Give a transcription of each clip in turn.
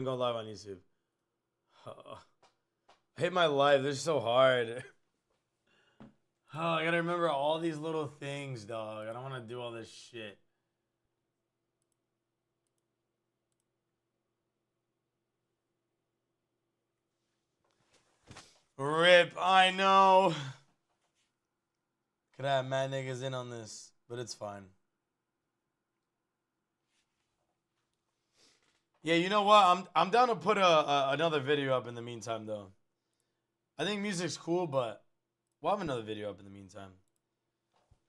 Go live on YouTube. I hate my life. This is so hard. I gotta remember all these little things, dog. I don't want to do all this shit. Rip, I know. Could have mad niggas in on this, but it's fine. Yeah, you know what? I'm down to put another video up in the meantime, though. I think music's cool, but we'll have another video up in the meantime.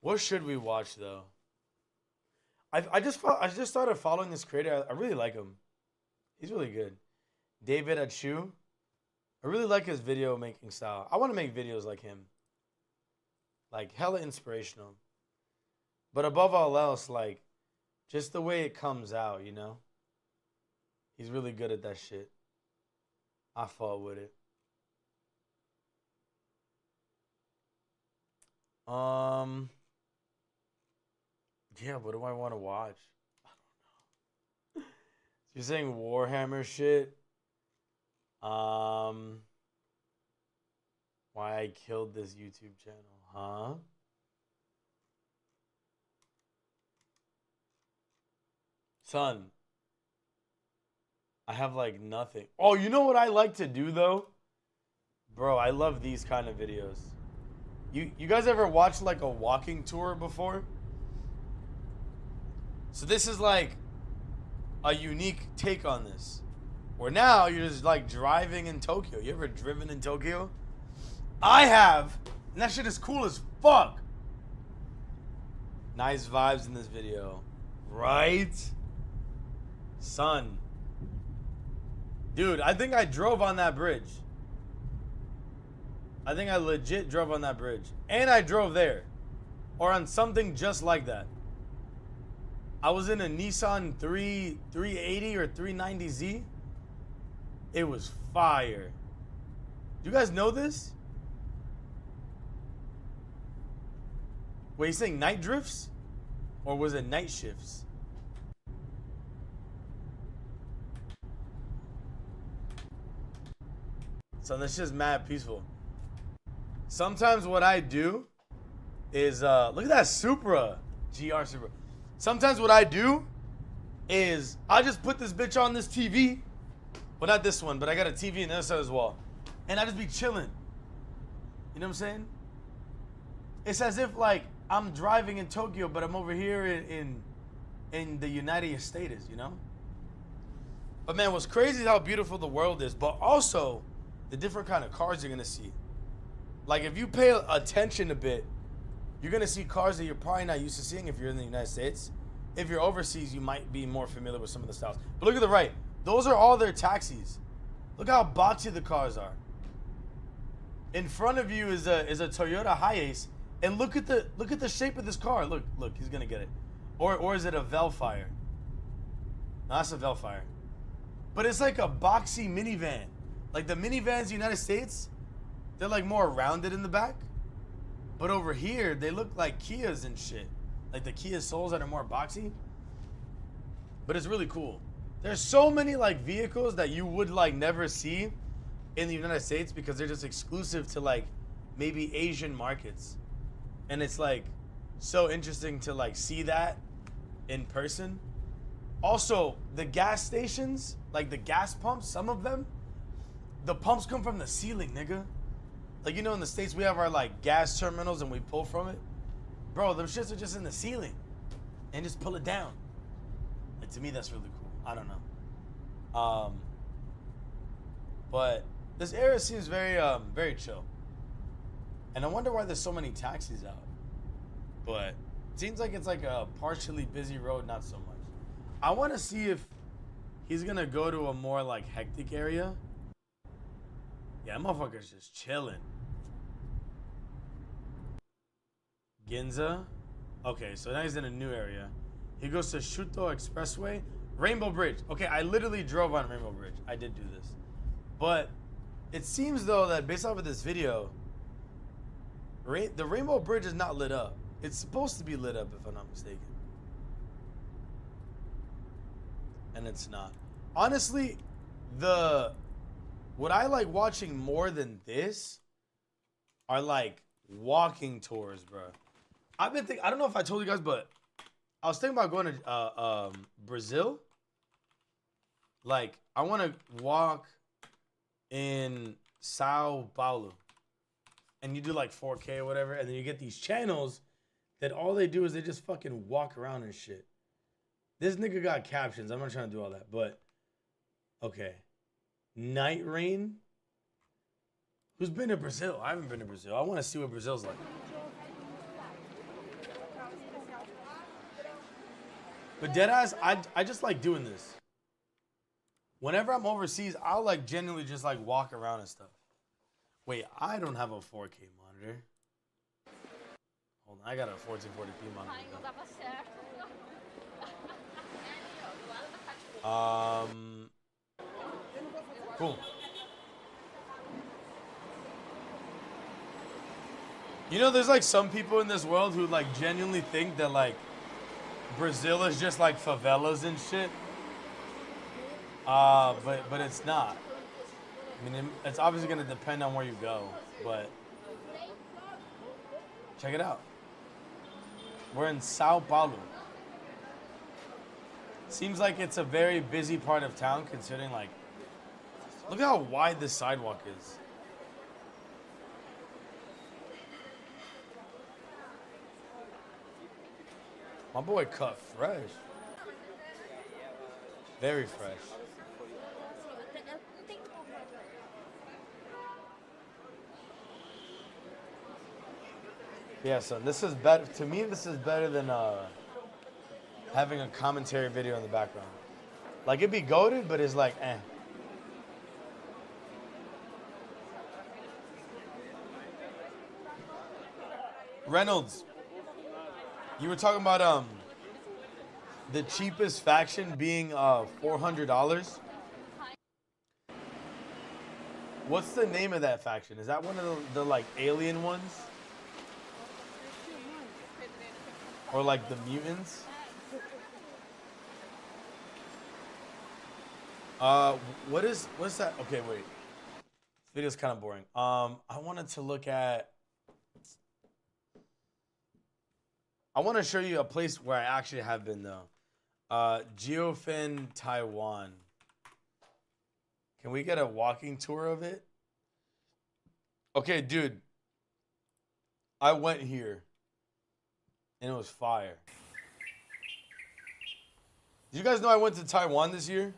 What should we watch though? I just started following this creator. I really like him. He's really good. David Achu. I really like his video making style. I want to make videos like him. Like hella inspirational. But above all else, like just the way it comes out, you know? He's really good at that shit. I fought with it. Yeah, what do I want to watch? I don't know. You're saying Warhammer shit? Why I killed this YouTube channel, huh? Son, I have like nothing. Oh, you know what I like to do though? Bro, I love these kind of videos. You guys ever watched like a walking tour before? So this is like a unique take on this. Where now you're just like driving in Tokyo. You ever driven in Tokyo? I have, and that shit is cool as fuck. Nice vibes in this video. Right? Son. Dude, I think I drove on that bridge. I think I legit drove on that bridge. And I drove there. Or on something just like that. I was in a Nissan 380 or 390Z. It was fire. Do you guys know this? Wait, you saying night drifts? Or was it night shifts? So that's just mad peaceful. Sometimes what I do is, look at that Supra. GR Supra. Sometimes what I do is I just put this bitch on this TV. Well, not this one, but I got a TV on the other side as well. And I just be chilling. You know what I'm saying? It's as if like I'm driving in Tokyo, but I'm over here in the United States, you know? But man, what's crazy is how beautiful the world is, but also the different kind of cars you're gonna see. Like if you pay attention a bit, you're gonna see cars that you're probably not used to seeing if you're in the United States. If you're overseas, you might be more familiar with some of the styles. But look at the right. Those are all their taxis. Look how boxy the cars are. In front of you is a Toyota Hiace, and look at the shape of this car. Look, he's gonna get it. Or is it a Velfire? No, that's a Velfire. But it's like a boxy minivan. Like the minivans in the United States, they're like more rounded in the back. But over here, they look like Kias and shit. Like the Kia Souls that are more boxy. But it's really cool. There's so many like vehicles that you would like never see in the United States because they're just exclusive to like maybe Asian markets. And it's like so interesting to like see that in person. Also, the gas stations, like the gas pumps, some of them, the pumps come from the ceiling, nigga. Like, you know, in the States, we have our, like, gas terminals and we pull from it. Bro, them shits are just in the ceiling. And just pull it down. Like, to me, that's really cool. I don't know. But this area seems very, very chill. And I wonder why there's so many taxis out. But it seems like it's like a partially busy road, not so much. I want to see if he's going to go to a more, like, hectic area. Yeah, that motherfucker's just chilling. Ginza. Okay, so now he's in a new area. He goes to Shuto Expressway. Rainbow Bridge. Okay, I literally drove on Rainbow Bridge. I did do this. But it seems, though, that based off of this video, the Rainbow Bridge is not lit up. It's supposed to be lit up, if I'm not mistaken. And it's not. Honestly, what I like watching more than this are like walking tours, bro. I've been thinking, I don't know if I told you guys, but I was thinking about going to Brazil. Like, I want to walk in Sao Paulo. And you do like 4K or whatever, and then you get these channels that all they do is they just fucking walk around and shit. This nigga got captions. I'm not trying to do all that, but okay. Night Rain. Who's been to Brazil? I haven't been to Brazil. I want to see what Brazil's like. But deadass, I just like doing this. Whenever I'm overseas, I'll like genuinely just like walk around and stuff. Wait, I don't have a 4K monitor. Hold on, I got a 1440p monitor. Cool. You know, there's like some people in this world who like genuinely think that like Brazil is just like favelas and shit. But it's not. I mean, it's obviously gonna depend on where you go, but check it out. We're in Sao Paulo. Seems like it's a very busy part of town, considering like, look how wide this sidewalk is. My boy cut fresh. Very fresh. Yeah, son, this is better. To me, this is better than having a commentary video in the background. Like, it'd be goated, but it's like, eh. Reynolds, you were talking about the cheapest faction being $400. What's the name of that faction? Is that one of the like alien ones? Or like the mutants? What's that? Okay, wait. This video's kind of boring. I wanted to look at. I want to show you a place where I actually have been though. Geofen, Taiwan. Can we get a walking tour of it? Okay, dude. I went here. And it was fire. Did you guys know I went to Taiwan this year?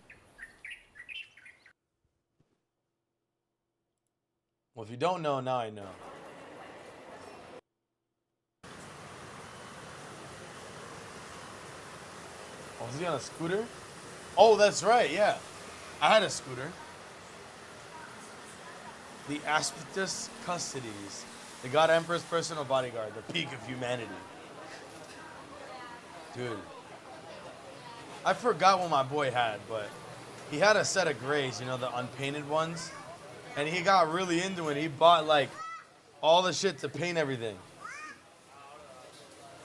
Well, if you don't know, now I know. Oh, was he on a scooter? Oh, that's right, yeah. I had a scooter. The Aspectus Custodies. The God Emperor's personal bodyguard. The peak of humanity. Dude. I forgot what my boy had, but he had a set of grays, you know, the unpainted ones. And he got really into it. He bought, like, all the shit to paint everything.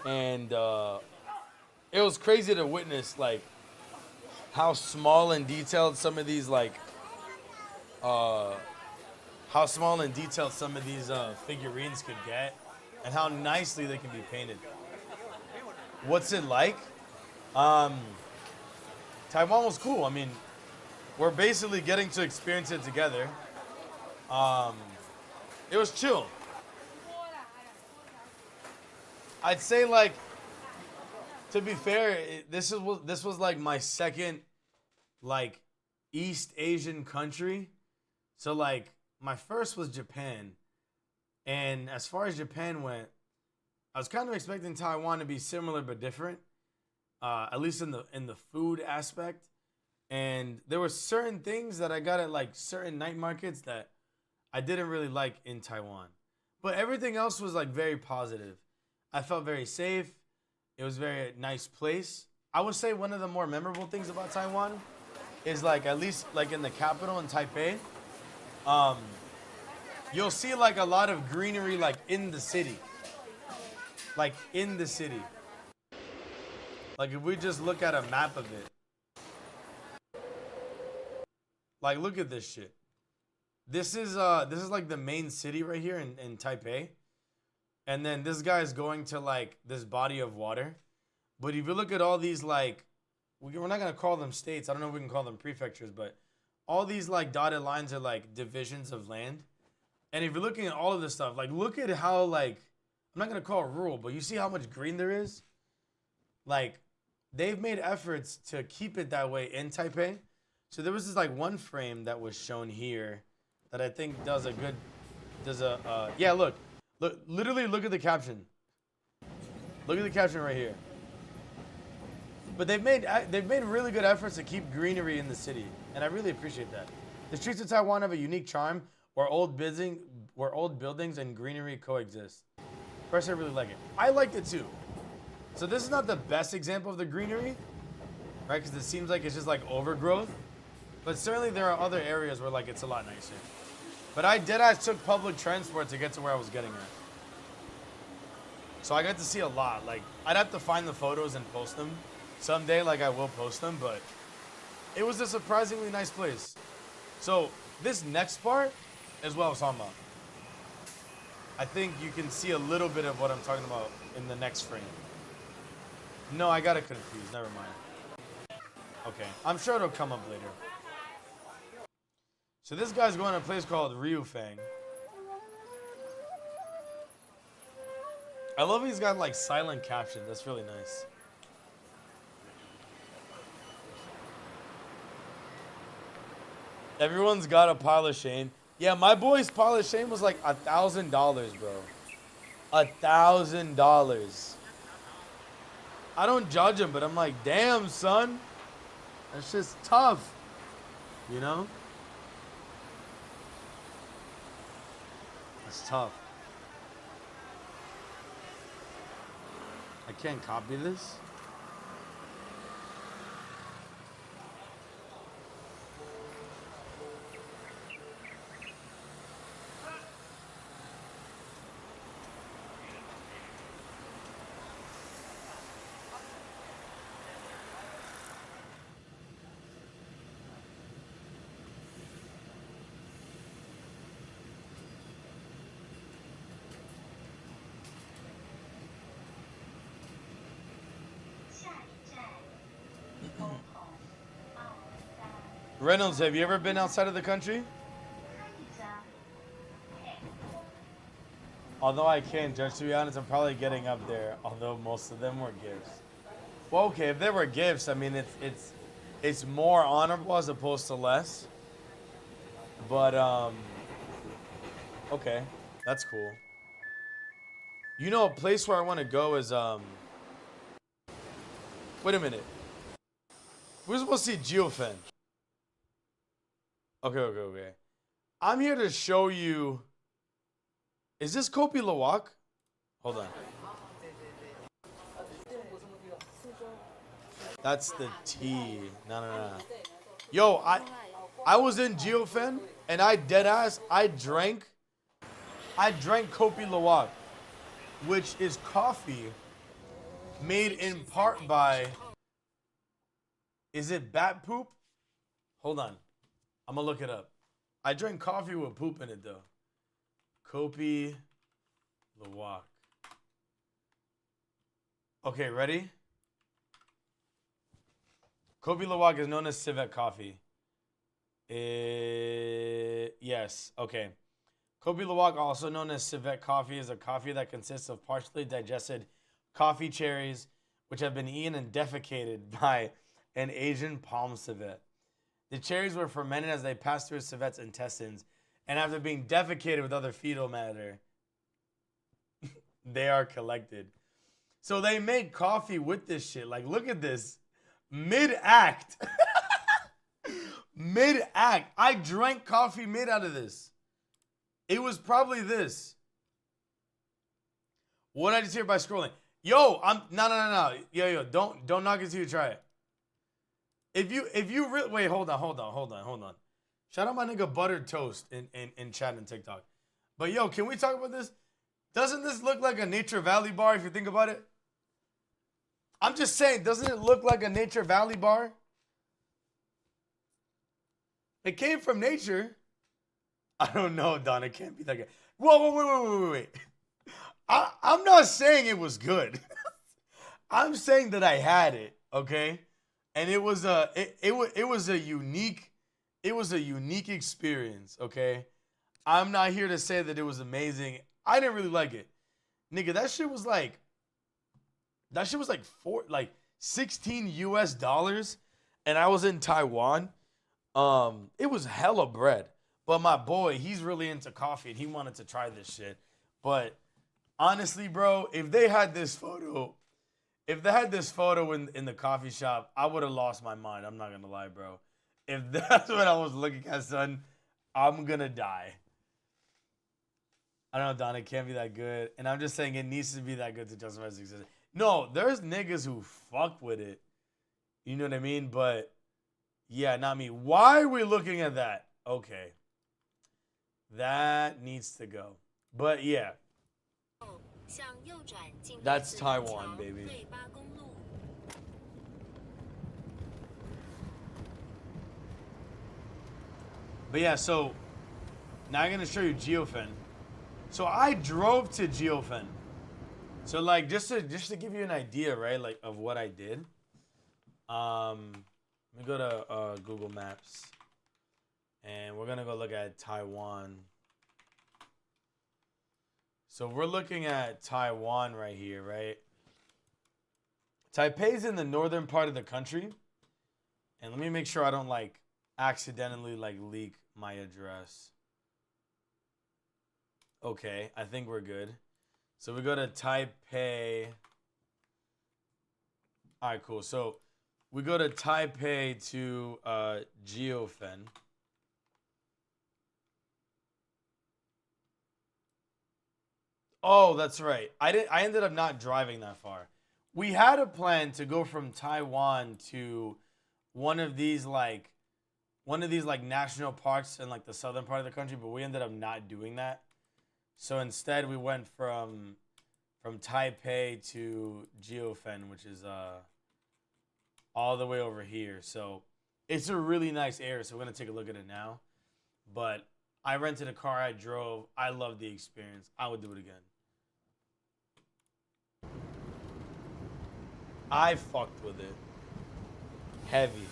And it was crazy to witness, like, how small and detailed some of these, like, figurines could get. And how nicely they can be painted. What's it like? Taiwan was cool. I mean, we're basically getting to experience it together. It was chill. I'd say, like, to be fair, this was like my second, like, East Asian country. So, like, my first was Japan. And as far as Japan went, I was kind of expecting Taiwan to be similar but different, at least in the food aspect. And there were certain things that I got at like certain night markets that I didn't really like in Taiwan. But everything else was like very positive. I felt very safe. It was a very nice place. I would say one of the more memorable things about Taiwan is like, at least like in the capital in Taipei, you'll see like a lot of greenery like in the city. Like in the city. Like if we just look at a map of it. Like, look at this shit. This is like the main city right here in Taipei. And then this guy is going to like this body of water. But if you look at all these like, we're not gonna call them states. I don't know if we can call them prefectures, but all these like dotted lines are like divisions of land. And if you're looking at all of this stuff, like look at how like, I'm not gonna call it rural, but you see how much green there is? Like, they've made efforts to keep it that way in Taipei. So there was this like one frame that was shown here that I think yeah, look, literally look at the caption. Look at the caption right here. But they've made really good efforts to keep greenery in the city, and I really appreciate that. The streets of Taiwan have a unique charm where old buildings and greenery coexist. First, I really like it. I liked it too. So this is not the best example of the greenery, right? Because it seems like it's just like overgrowth. But certainly there are other areas where like it's a lot nicer. But I took public transport to get to where I was getting at. So I got to see a lot. Like, I'd have to find the photos and post them. Someday, like, I will post them, but it was a surprisingly nice place. So this next part is what I was talking about. I think you can see a little bit of what I'm talking about in the next frame. No, I got it confused. Never mind. Okay, I'm sure it'll come up later. So this guy's going to a place called Ryufeng. I love he's got like silent caption. That's really nice. Everyone's got a pile of shame. Yeah, my boy's pile of shame was like $1,000, bro. $1,000. I don't judge him, but I'm like, damn, son. That's just tough. You know? That's tough. I can't copy this. Reynolds, have you ever been outside of the country? Although I can't judge, to be honest, I'm probably getting up there. Although most of them were gifts. Well, okay, if they were gifts, I mean it's more honorable as opposed to less. But okay, that's cool. You know, a place where I want to go is Wait a minute. We're supposed to see Geofen. Okay. I'm here to show you. Is this Kopi Luwak? Hold on. That's the T. No. Yo, I was in Geofen and I drank Kopi Luwak, which is coffee made in part by, is it bat poop? Hold on. I'm gonna look it up. I drank coffee with poop in it though. Kopi Luwak. Okay, ready? Kopi Luwak is known as civet coffee. Yes, okay. Kopi Luwak, also known as civet coffee, is a coffee that consists of partially digested coffee cherries, which have been eaten and defecated by an Asian palm civet. The cherries were fermented as they passed through a civet's intestines, and after being defecated with other fetal matter, they are collected. So they make coffee with this shit. Like, look at this. Mid-act. Mid-act. I drank coffee made out of this. It was probably this. What did I just hear by scrolling? Yo, no. Yo, don't knock it till you try it. If you really, wait, hold on. Shout out my nigga Buttered Toast in chat and TikTok. But yo, can we talk about this? Doesn't this look like a Nature Valley bar if you think about it? I'm just saying, doesn't it look like a Nature Valley bar? It came from nature. I don't know, Don. It can't be that good. Whoa, wait. I'm not saying it was good. I'm saying that I had it, okay? And it was a unique experience, okay? I'm not here to say that it was amazing. I didn't really like it. Nigga, that shit was like 16 US dollars, and I was in Taiwan. It was hella bread. But my boy, he's really into coffee and he wanted to try this shit. But honestly, bro, if they had this photo in the coffee shop, I would have lost my mind. I'm not gonna lie, bro. If that's what I was looking at, son, I'm gonna die. I don't know, Don, it can't be that good. And I'm just saying it needs to be that good to justify its existence. No, there's niggas who fuck with it. You know what I mean? But yeah, not me. Why are we looking at that? Okay. That needs to go. But yeah. That's Taiwan, baby. But yeah, so now I'm gonna show you Geofen. So I drove to Geofen. So like just to give you an idea, right? Like of what I did. Let me go to Google Maps. And we're gonna go look at Taiwan. So we're looking at Taiwan right here, right? Taipei's in the northern part of the country. And let me make sure I don't like accidentally like leak my address. Okay, I think we're good. So we go to Taipei. All right, cool. So we go to Taipei to Geofen. Oh, that's right. I ended up not driving that far. We had a plan to go from Taiwan to one of these like national parks in like the southern part of the country, but we ended up not doing that. So instead we went from Taipei to Geofen, which is all the way over here. So it's a really nice area, so we're gonna take a look at it now. But I rented a car, I drove, I loved the experience. I would do it again. I fucked with it. Heavy.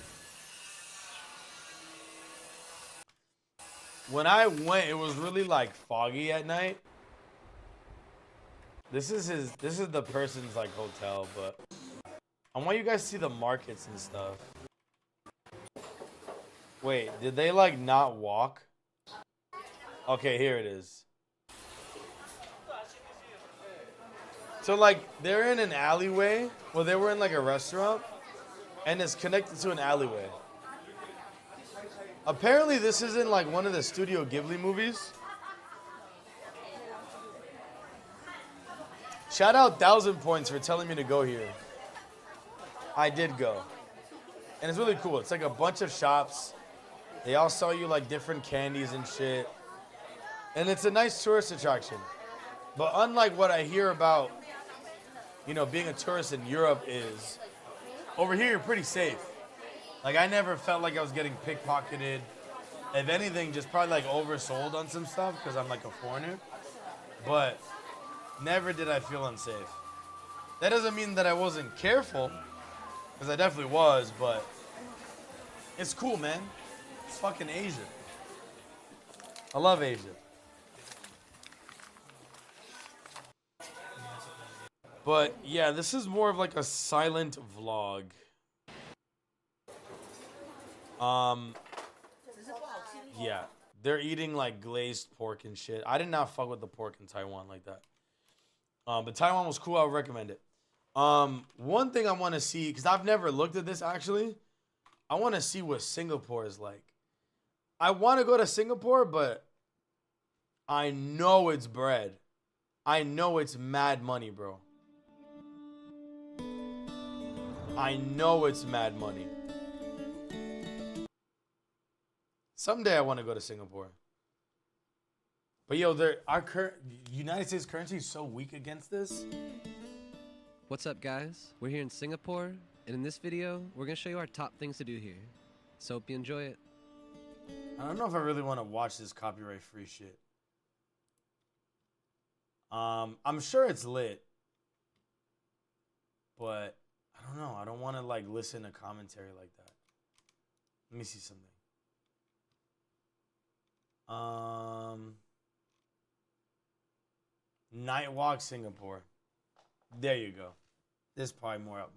When I went, it was really like foggy at night. This is the person's like hotel, but I want you guys to see the markets and stuff. Wait, did they like not walk? Okay, here it is. So like they're in an alleyway. Well, they were in like a restaurant and it's connected to an alleyway. Apparently this isn't like one of the Studio Ghibli movies. Shout out 1,000 points for telling me to go here. I did go. And it's really cool. It's like a bunch of shops. They all sell you like different candies and shit. And it's a nice tourist attraction. But unlike what I hear about, you know, being a tourist in Europe is, over here you're pretty safe. Like I never felt like I was getting pickpocketed. If anything, just probably like oversold on some stuff because I'm like a foreigner. But never did I feel unsafe. That doesn't mean that I wasn't careful, because I definitely was, but it's cool, man. It's fucking Asia. I love Asia. But yeah, this is more of like a silent vlog. Yeah, they're eating like glazed pork and shit. I did not fuck with the pork in Taiwan like that. But Taiwan was cool. I would recommend it. One thing I want to see, because I've never looked at this actually. I want to see what Singapore is like. I want to go to Singapore, but I know it's bread. I know it's mad money, bro. I know it's mad money. Someday I want to go to Singapore. But yo, our United States currency is so weak against this. What's up, guys? We're here in Singapore, and in this video, we're gonna show you our top things to do here. So hope you enjoy it. I don't know if I really want to watch this copyright-free shit. I'm sure it's lit, but I don't know. I don't want to like listen to commentary like that. Let me see something. Nightwalk Singapore. There you go. This is probably more up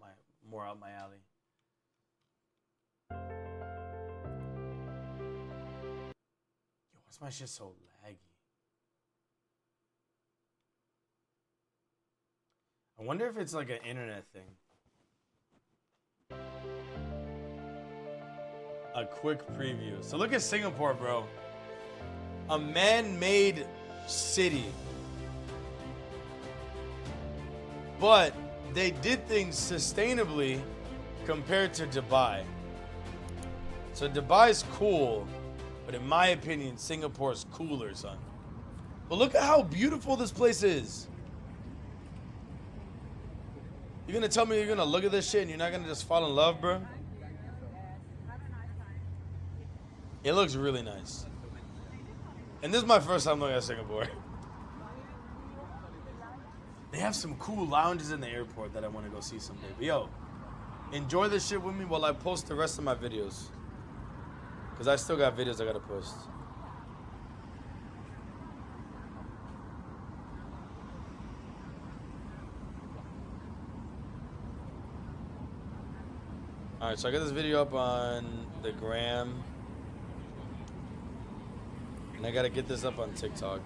my alley. Yo, why's my shit so laggy? I wonder if it's like an internet thing. A quick preview. So look at Singapore, bro. A man-made city. But they did things sustainably compared to Dubai. So Dubai's cool, but in my opinion, Singapore's cooler, son. But look at how beautiful this place is. You're gonna tell me you're gonna look at this shit and you're not gonna just fall in love, bro? It looks really nice. And this is my first time looking at Singapore. They have some cool lounges in the airport that I want to go see someday. But yo, enjoy this shit with me while I post the rest of my videos. Because I still got videos I gotta post. Alright, so I got this video up on the gram. And I gotta get this up on TikTok.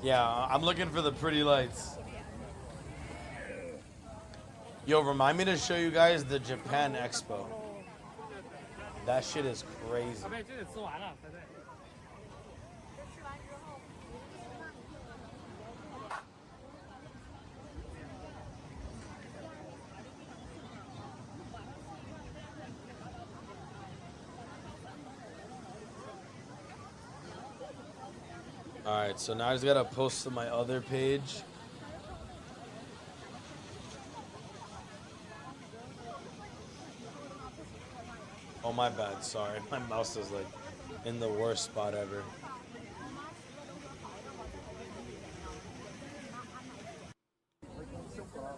Yeah, I'm looking for the pretty lights. Yo, remind me to show you guys the Japan Expo. That shit is crazy. Alright, so now I just gotta post to my other page. Oh, my bad, sorry. My mouse is like in the worst spot ever.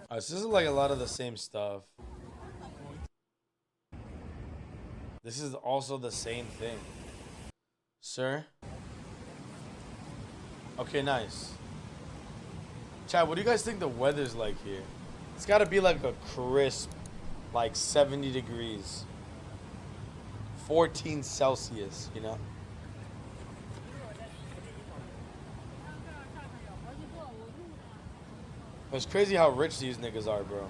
Alright, so this is like a lot of the same stuff. This is also the same thing. Sir? Okay, nice. Chad, what do you guys think the weather's like here? It's gotta be like a crisp, like 70 degrees. 14 Celsius, you know? It's crazy how rich these niggas are, bro.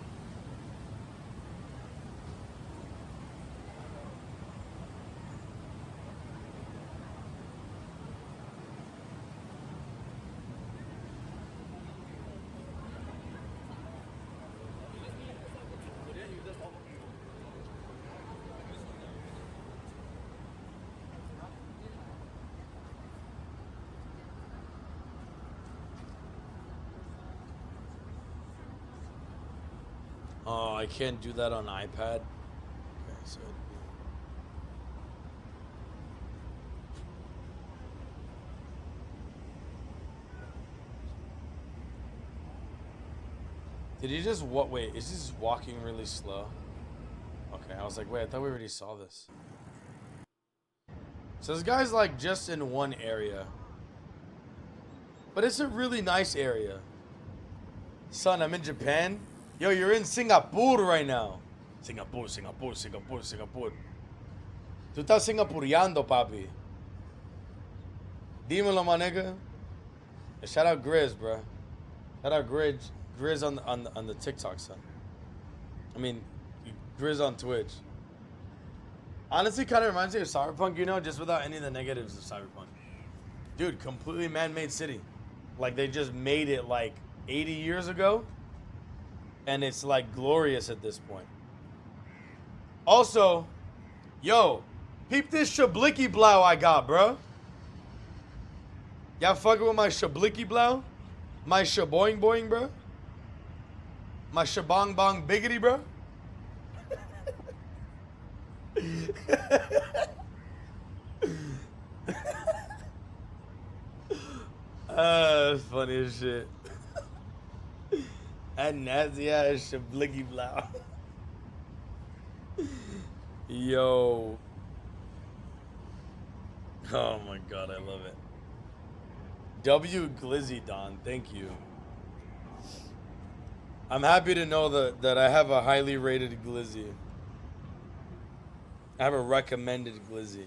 Oh, I can't do that on iPad. Okay, so did he just wait, is he just walking really slow? Okay, I was like, wait, I thought we already saw this. So this guy's like just in one area. But it's a really nice area. Son, I'm in Japan. Yo, you're in Singapore right now. Singapore. Tú estás singapureando, papi. Dímelo, my nigga. Shout out Grizz, bro. Shout out Grizz on the TikTok, son. I mean, Grizz on Twitch. Honestly, kind of reminds me of Cyberpunk, you know, just without any of the negatives of Cyberpunk. Dude, completely man-made city. Like, they just made it, like, 80 years ago. And it's, like, glorious at this point. Also, yo, peep this shablicky blow I got, bro. Y'all fucking with my shablicky blow? My shaboing boing, bro? My shabong bong biggity, bro? That's funny as shit. That nasty ass shablicky blow. Yo. Oh my god, I love it. W Glizzy Don, thank you. I'm happy to know that I have a highly rated Glizzy. I have a recommended Glizzy.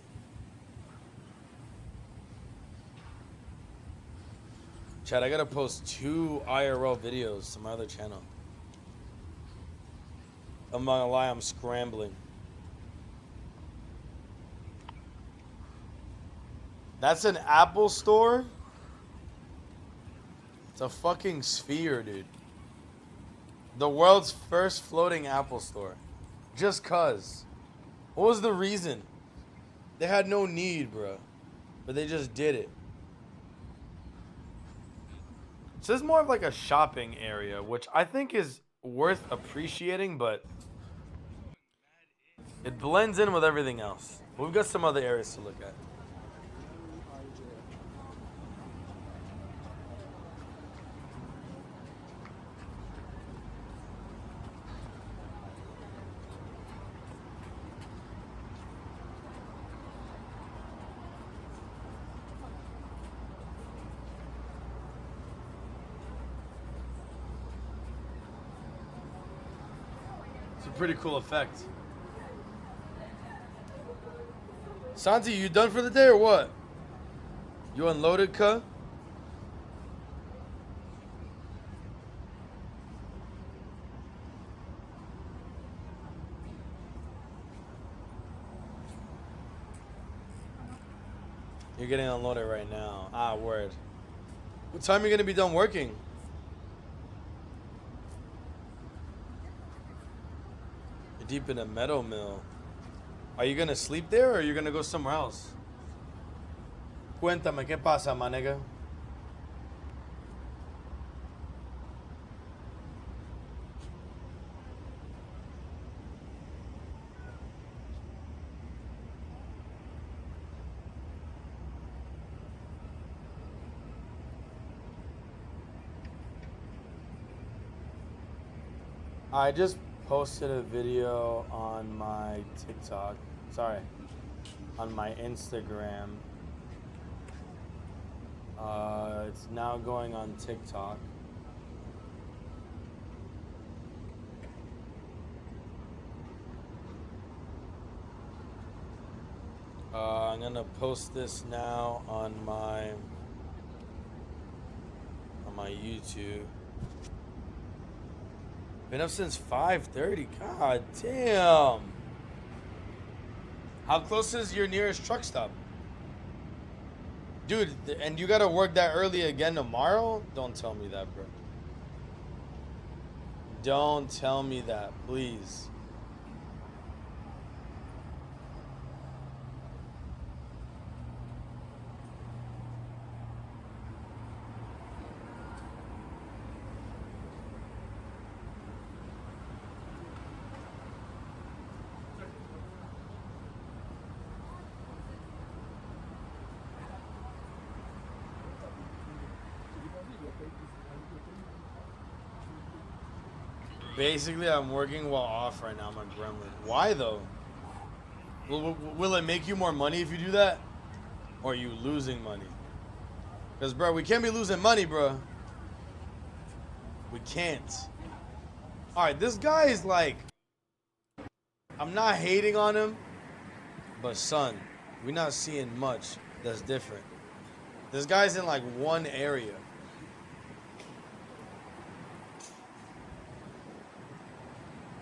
Chad, I gotta post 2 IRL videos to my other channel. I'm not gonna lie, I'm scrambling. That's an Apple store? It's a fucking sphere, dude. The world's first floating Apple store. Just cuz. What was the reason? They had no need, bro. But they just did it. So this is more of like a shopping area, which I think is worth appreciating, but it blends in with everything else. We've got some other areas to look at. Pretty cool effect. Santi, you done for the day or what? You unloaded, cuh? You're getting unloaded right now. Ah, word. What time are you gonna be done working? Deep in a metal mill. Are you gonna sleep there or are you gonna go somewhere else? Cuéntame, ¿qué pasa, my nigga? I just posted a video on my TikTok. Sorry, on my Instagram. It's now going on TikTok. I'm gonna post this now on my YouTube. Been up since 5:30. God damn. How close is your nearest truck stop? Dude, and you gotta work that early again tomorrow? Don't tell me that, bro. Don't tell me that, please. Basically, I'm working while off right now. I'm a gremlin. Why though? Will it make you more money if you do that? Or are you losing money? Because, bro, we can't be losing money, bro. We can't. Alright, this guy is like... I'm not hating on him. But, son, we're not seeing much that's different. This guy's in, like, one area.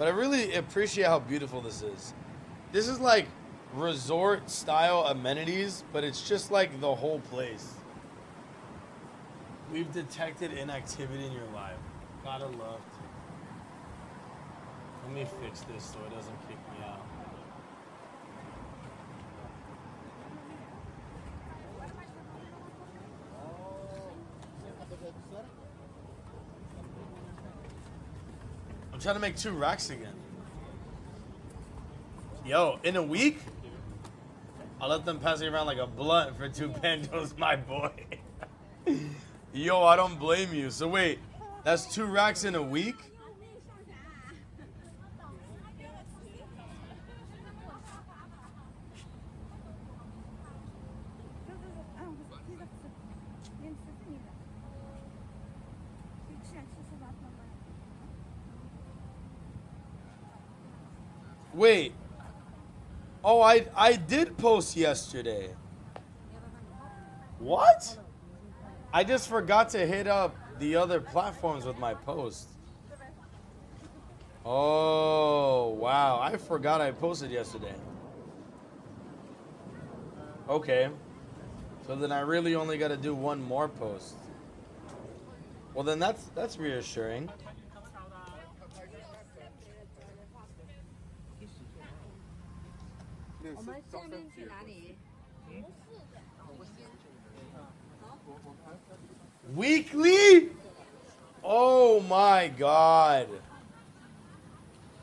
But I really appreciate how beautiful this is. This is like resort style amenities, but it's just like the whole place. We've detected inactivity in your life. Gotta love to. Let me fix this so it doesn't kick me out. I'm trying to make 2 racks again. Yo, in a week, I'll let them pass it around like a blunt for 2 bandos, my boy. Yo, I don't blame you. So wait, that's 2 racks in a week? Wait. Oh, I did post yesterday. What? I just forgot to hit up the other platforms with my post. Oh, wow. I forgot I posted yesterday. Okay. So then I really only got to do 1 more post. Well, then that's reassuring. Weekly? Oh my god.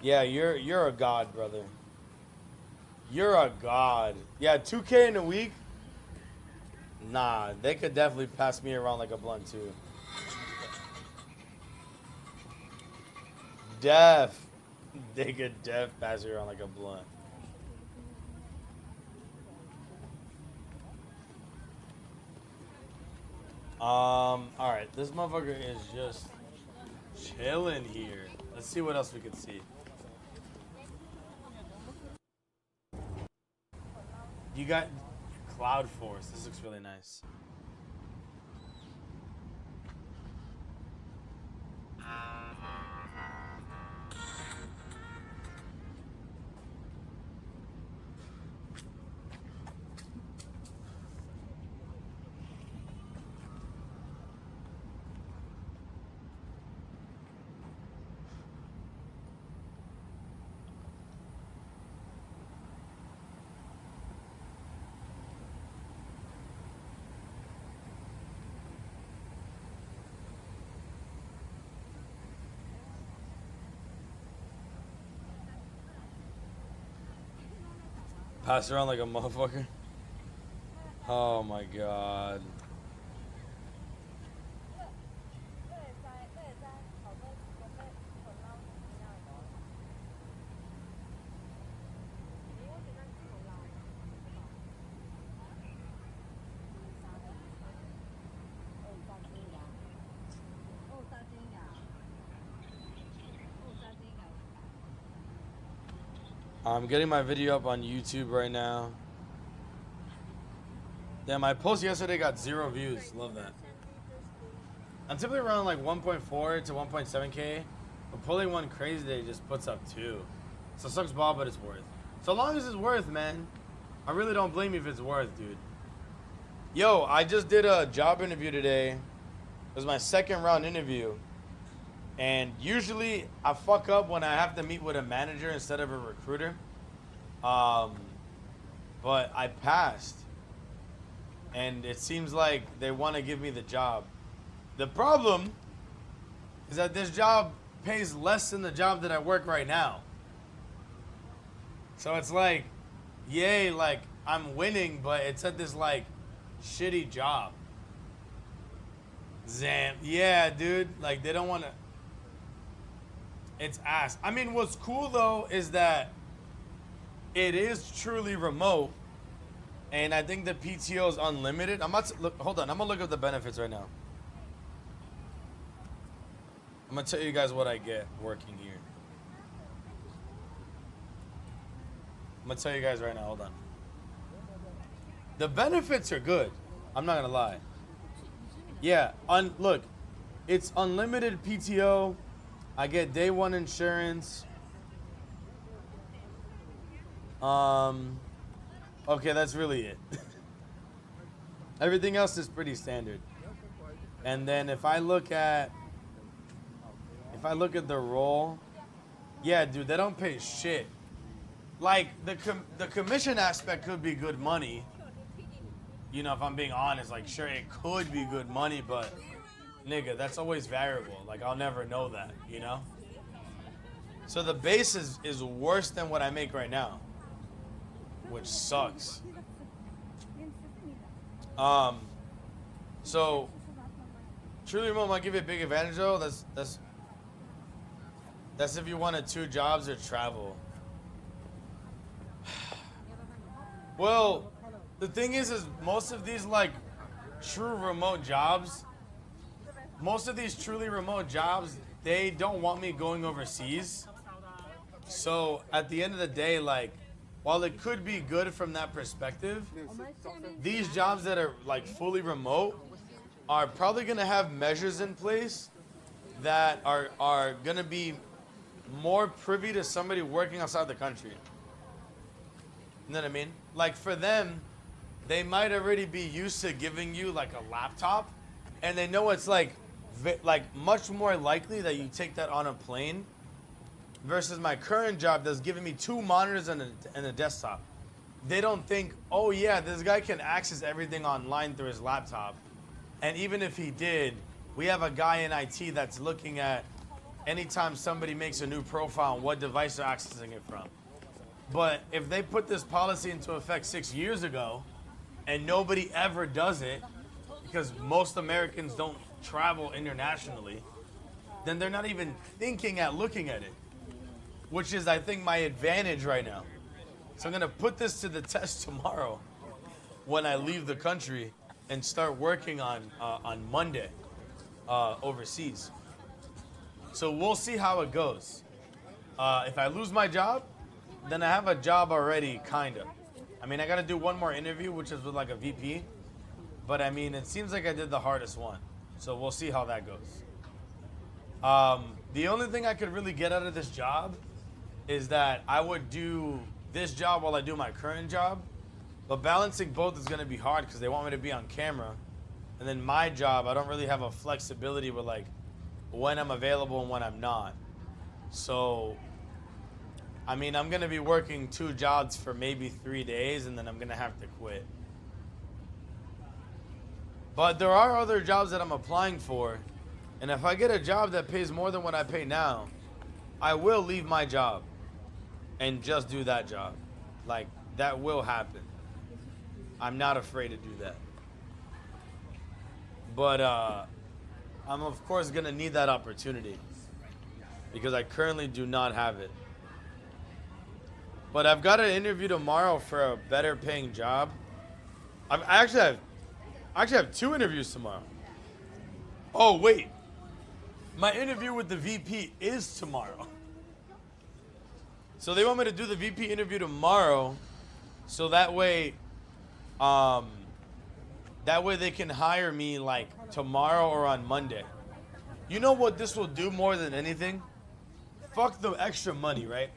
Yeah, you're a god, brother. You're a god. Yeah, 2K in a week? Nah, they could definitely pass me around like a blunt too. They could pass me around like a blunt. Alright, this motherfucker is just chilling here. Let's see what else we can see. You got Cloud Force. This looks really nice. Pass around like a motherfucker. Oh my god. I'm getting my video up on YouTube right now. Yeah, my post yesterday got 0 views. Love that. I'm typically around like 1.4 to 1.7K, but pulling one crazy day just puts up 2. So it sucks ball, but it's worth. So long as it's worth, man. I really don't blame you if it's worth, dude. Yo, I just did a job interview today. It was my 2nd round interview. And usually I fuck up when I have to meet with a manager instead of a recruiter. But I passed. And it seems like they want to give me the job. The problem is that this job pays less than the job that I work right now. So it's like, yay, like I'm winning, but it's at this like shitty job. Zam. Yeah, dude. Like they don't want to. It's ass. I mean, what's cool though is that it is truly remote, and I think the PTO is unlimited. I'm about to look. Hold on, I'm gonna look up the benefits right now. I'm gonna tell you guys what I get working here. I'm gonna tell you guys right now. Hold on. The benefits are good. I'm not gonna lie. Yeah. Look, it's unlimited PTO. I get day 1 insurance. Okay, that's really it. Everything else is pretty standard. And then if I look at the role, yeah, dude, they don't pay shit. Like the commission aspect could be good money. You know, if I'm being honest, like sure it could be good money, but nigga, that's always variable. Like I'll never know that, you know? So the base is worse than what I make right now, which sucks. So truly remote might give you a big advantage though. That's if you wanted 2 jobs or travel. Well, the thing is most of these like true remote jobs, most of these truly remote jobs, they don't want me going overseas. So at the end of the day, like, while it could be good from that perspective, these jobs that are like fully remote are probably gonna have measures in place that are gonna be more privy to somebody working outside the country. You know what I mean? Like for them, they might already be used to giving you like a laptop, and they know it's like much more likely that you take that on a plane versus my current job that's giving me 2 monitors and a desktop. They don't think, oh yeah, this guy can access everything online through his laptop. And even if he did, we have a guy in IT that's looking at anytime somebody makes a new profile and what device they're accessing it from. But if they put this policy into effect 6 years ago and nobody ever does it because most Americans don't travel internationally, then they're not even thinking at looking at it, which is, I think, my advantage right now. So I'm gonna put this to the test tomorrow when I leave the country and start working on Monday overseas. So we'll see how it goes. If I lose my job, then I have a job already, kinda. I mean, I gotta do one more interview, which is with like a VP. But I mean, it seems like I did the hardest one. So we'll see how that goes. The only thing I could really get out of this job is that I would do this job while I do my current job. But balancing both is gonna be hard because they want me to be on camera. And then my job, I don't really have a flexibility with like when I'm available and when I'm not. So, I mean, I'm gonna be working 2 jobs for maybe 3 days and then I'm gonna have to quit. But there are other jobs that I'm applying for. And if I get a job that pays more than what I pay now, I will leave my job and just do that job. Like, that will happen. I'm not afraid to do that. But I'm of course gonna need that opportunity because I currently do not have it. But I've got an interview tomorrow for a better paying job. I actually have 2 interviews tomorrow. Oh wait, my interview with the VP is tomorrow. So they want me to do the VP interview tomorrow, so that way they can hire me like tomorrow or on Monday. You know what this will do more than anything? Fuck the extra money, right?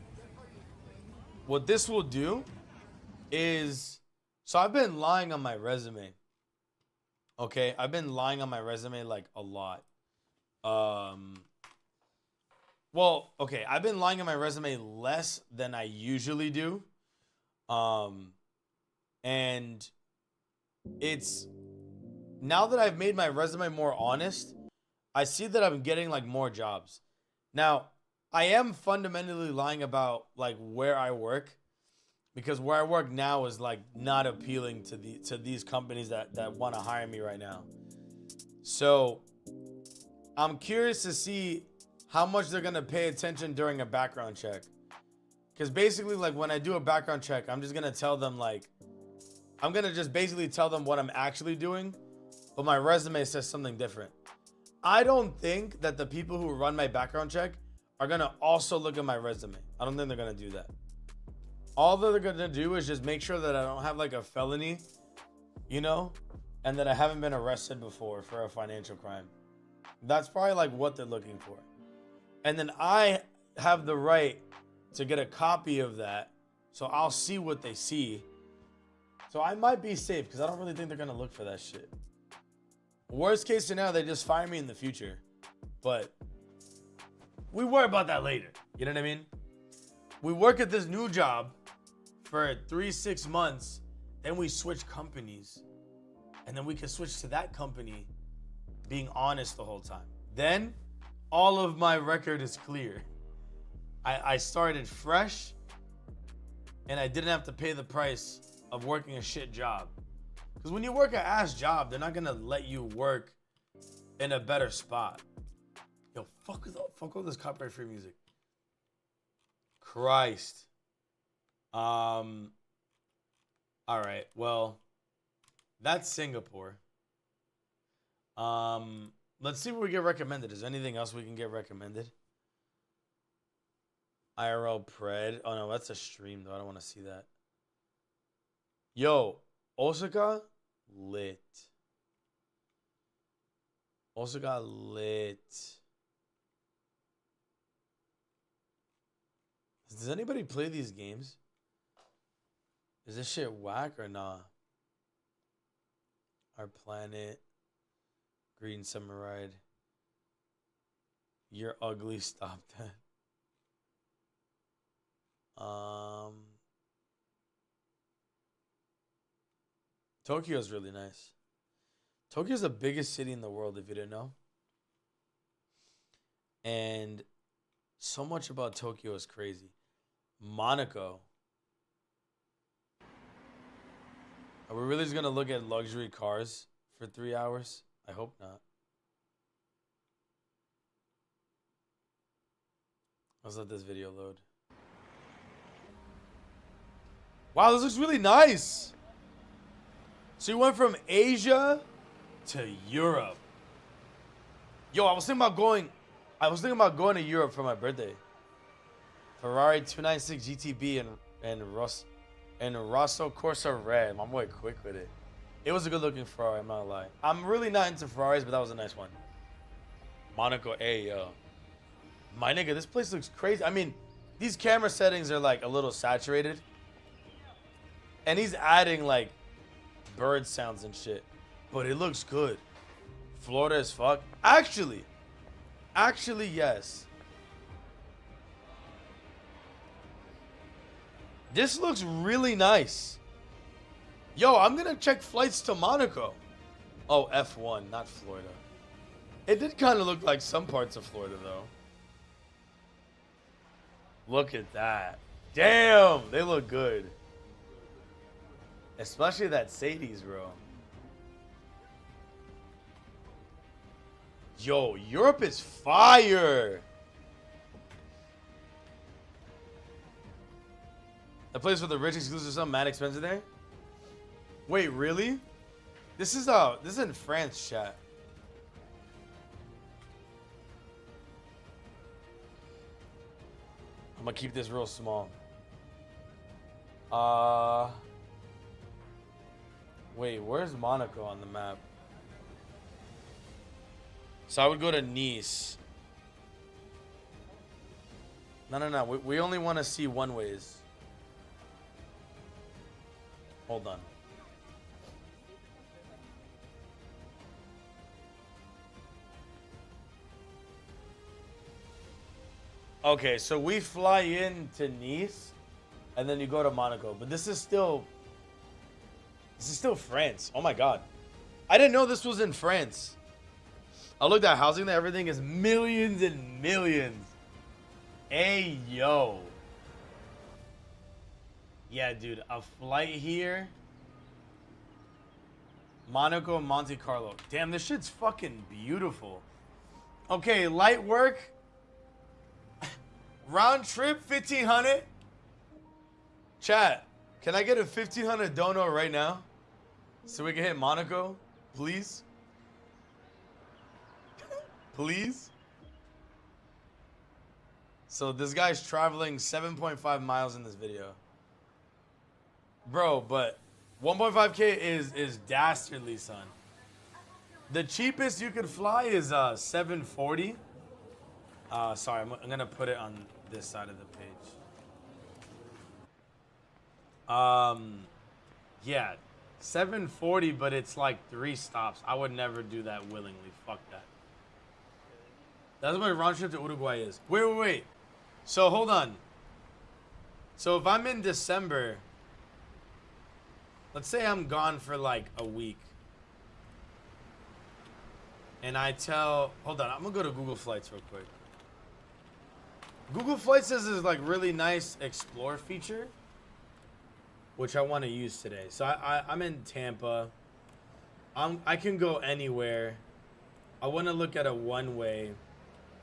What this will do is, so I've been lying on my resume. Okay, I've been lying on my resume like a lot. Well, okay, I've been lying on my resume less than I usually do. And it's, now that I've made my resume more honest, I see that I'm getting like more jobs. Now, I am fundamentally lying about like where I work, because where I work now is like not appealing to these companies that want to hire me right now. So I'm curious to see how much they're gonna pay attention during a background check. Because basically, like when I do a background check, I'm just gonna tell them like, I'm gonna just basically tell them what I'm actually doing, but my resume says something different. I don't think that the people who run my background check are gonna also look at my resume. I don't think they're gonna do that. All that they're gonna do is just make sure that I don't have like a felony, you know, and that I haven't been arrested before for a financial crime. That's probably like what they're looking for. And then I have the right to get a copy of that So I'll see what they see. So I might be safe because I don't really think they're gonna look for that shit. Worst case scenario, they just fire me in the future. But we worry about that later. You know what I mean? We work at this new job for 3-6 months, then we switch companies. And then we can switch to that company being honest the whole time. Then all of my record is clear. I started fresh and I didn't have to pay the price of working a shit job. Because when you work an ass job, they're not gonna let you work in a better spot. Yo, fuck all this copyright free music. Christ. All right, well, that's Singapore. Let's see what we get recommended. Is there anything else we can get recommended? IRL Pred. Oh no, that's a stream though. I don't want to see that. Yo, Osaka lit. Osaka lit. Does anybody play these games? Is this shit whack or nah? Our Planet. Green Samurai. You're ugly. Stop that. Tokyo's really nice. Tokyo's the biggest city in the world, if you didn't know. And so much about Tokyo is crazy. Monaco. Are we really just gonna look at luxury cars for 3 hours? I hope not. Let's let this video load. Wow, this looks really nice. So you went from Asia to Europe. Yo, I was thinking about going to Europe for my birthday. Ferrari 296 GTB and Rosso Corsa Red. My boy quick with it. It was a good looking Ferrari, I'm not gonna lie. I'm really not into Ferraris, but that was a nice one. Monaco, hey, yo. My nigga, this place looks crazy. I mean, these camera settings are like a little saturated. And he's adding like bird sounds and shit. But it looks good. Florida as fuck. Actually, yes. This looks really nice. Yo, I'm gonna check flights to Monaco. Oh, F1, not Florida. It did kind of look like some parts of Florida, though. Look at that. Damn, they look good. Especially that Sadie's, bro. Yo, Europe is fire. The place for the rich exclusive, something mad expensive there. Wait, really? This is in France, chat. I'm gonna keep this real small. Wait, where's Monaco on the map? So I would go to Nice. No. We only want to see one ways. Hold on. Okay, so we fly into Nice, and then you go to Monaco. But this is still France. Oh my god, I didn't know this was in France. I looked at housing there. Everything is millions and millions. Hey yo. Yeah, dude, a flight here. Monaco and Monte Carlo. Damn, this shit's fucking beautiful. Okay, light work. Round trip, 1,500. Chat, can I get a 1,500 dono right now? So we can hit Monaco, please? Please? So this guy's traveling 7.5 miles in this video. Bro, but 1.5K is dastardly, son. The cheapest you could fly is 740. Sorry, I'm gonna put it on this side of the page. Yeah, 740, but it's like 3 stops. I would never do that willingly. Fuck that. That's what round trip to Uruguay is. Wait. So hold on. So if I'm in December, let's say I'm gone for like a week. And I tell, hold on, I'm gonna go to Google Flights real quick. Google Flights says there's like really nice explore feature, which I want to use today. So I'm in Tampa. I can go anywhere. I want to look at a one-way,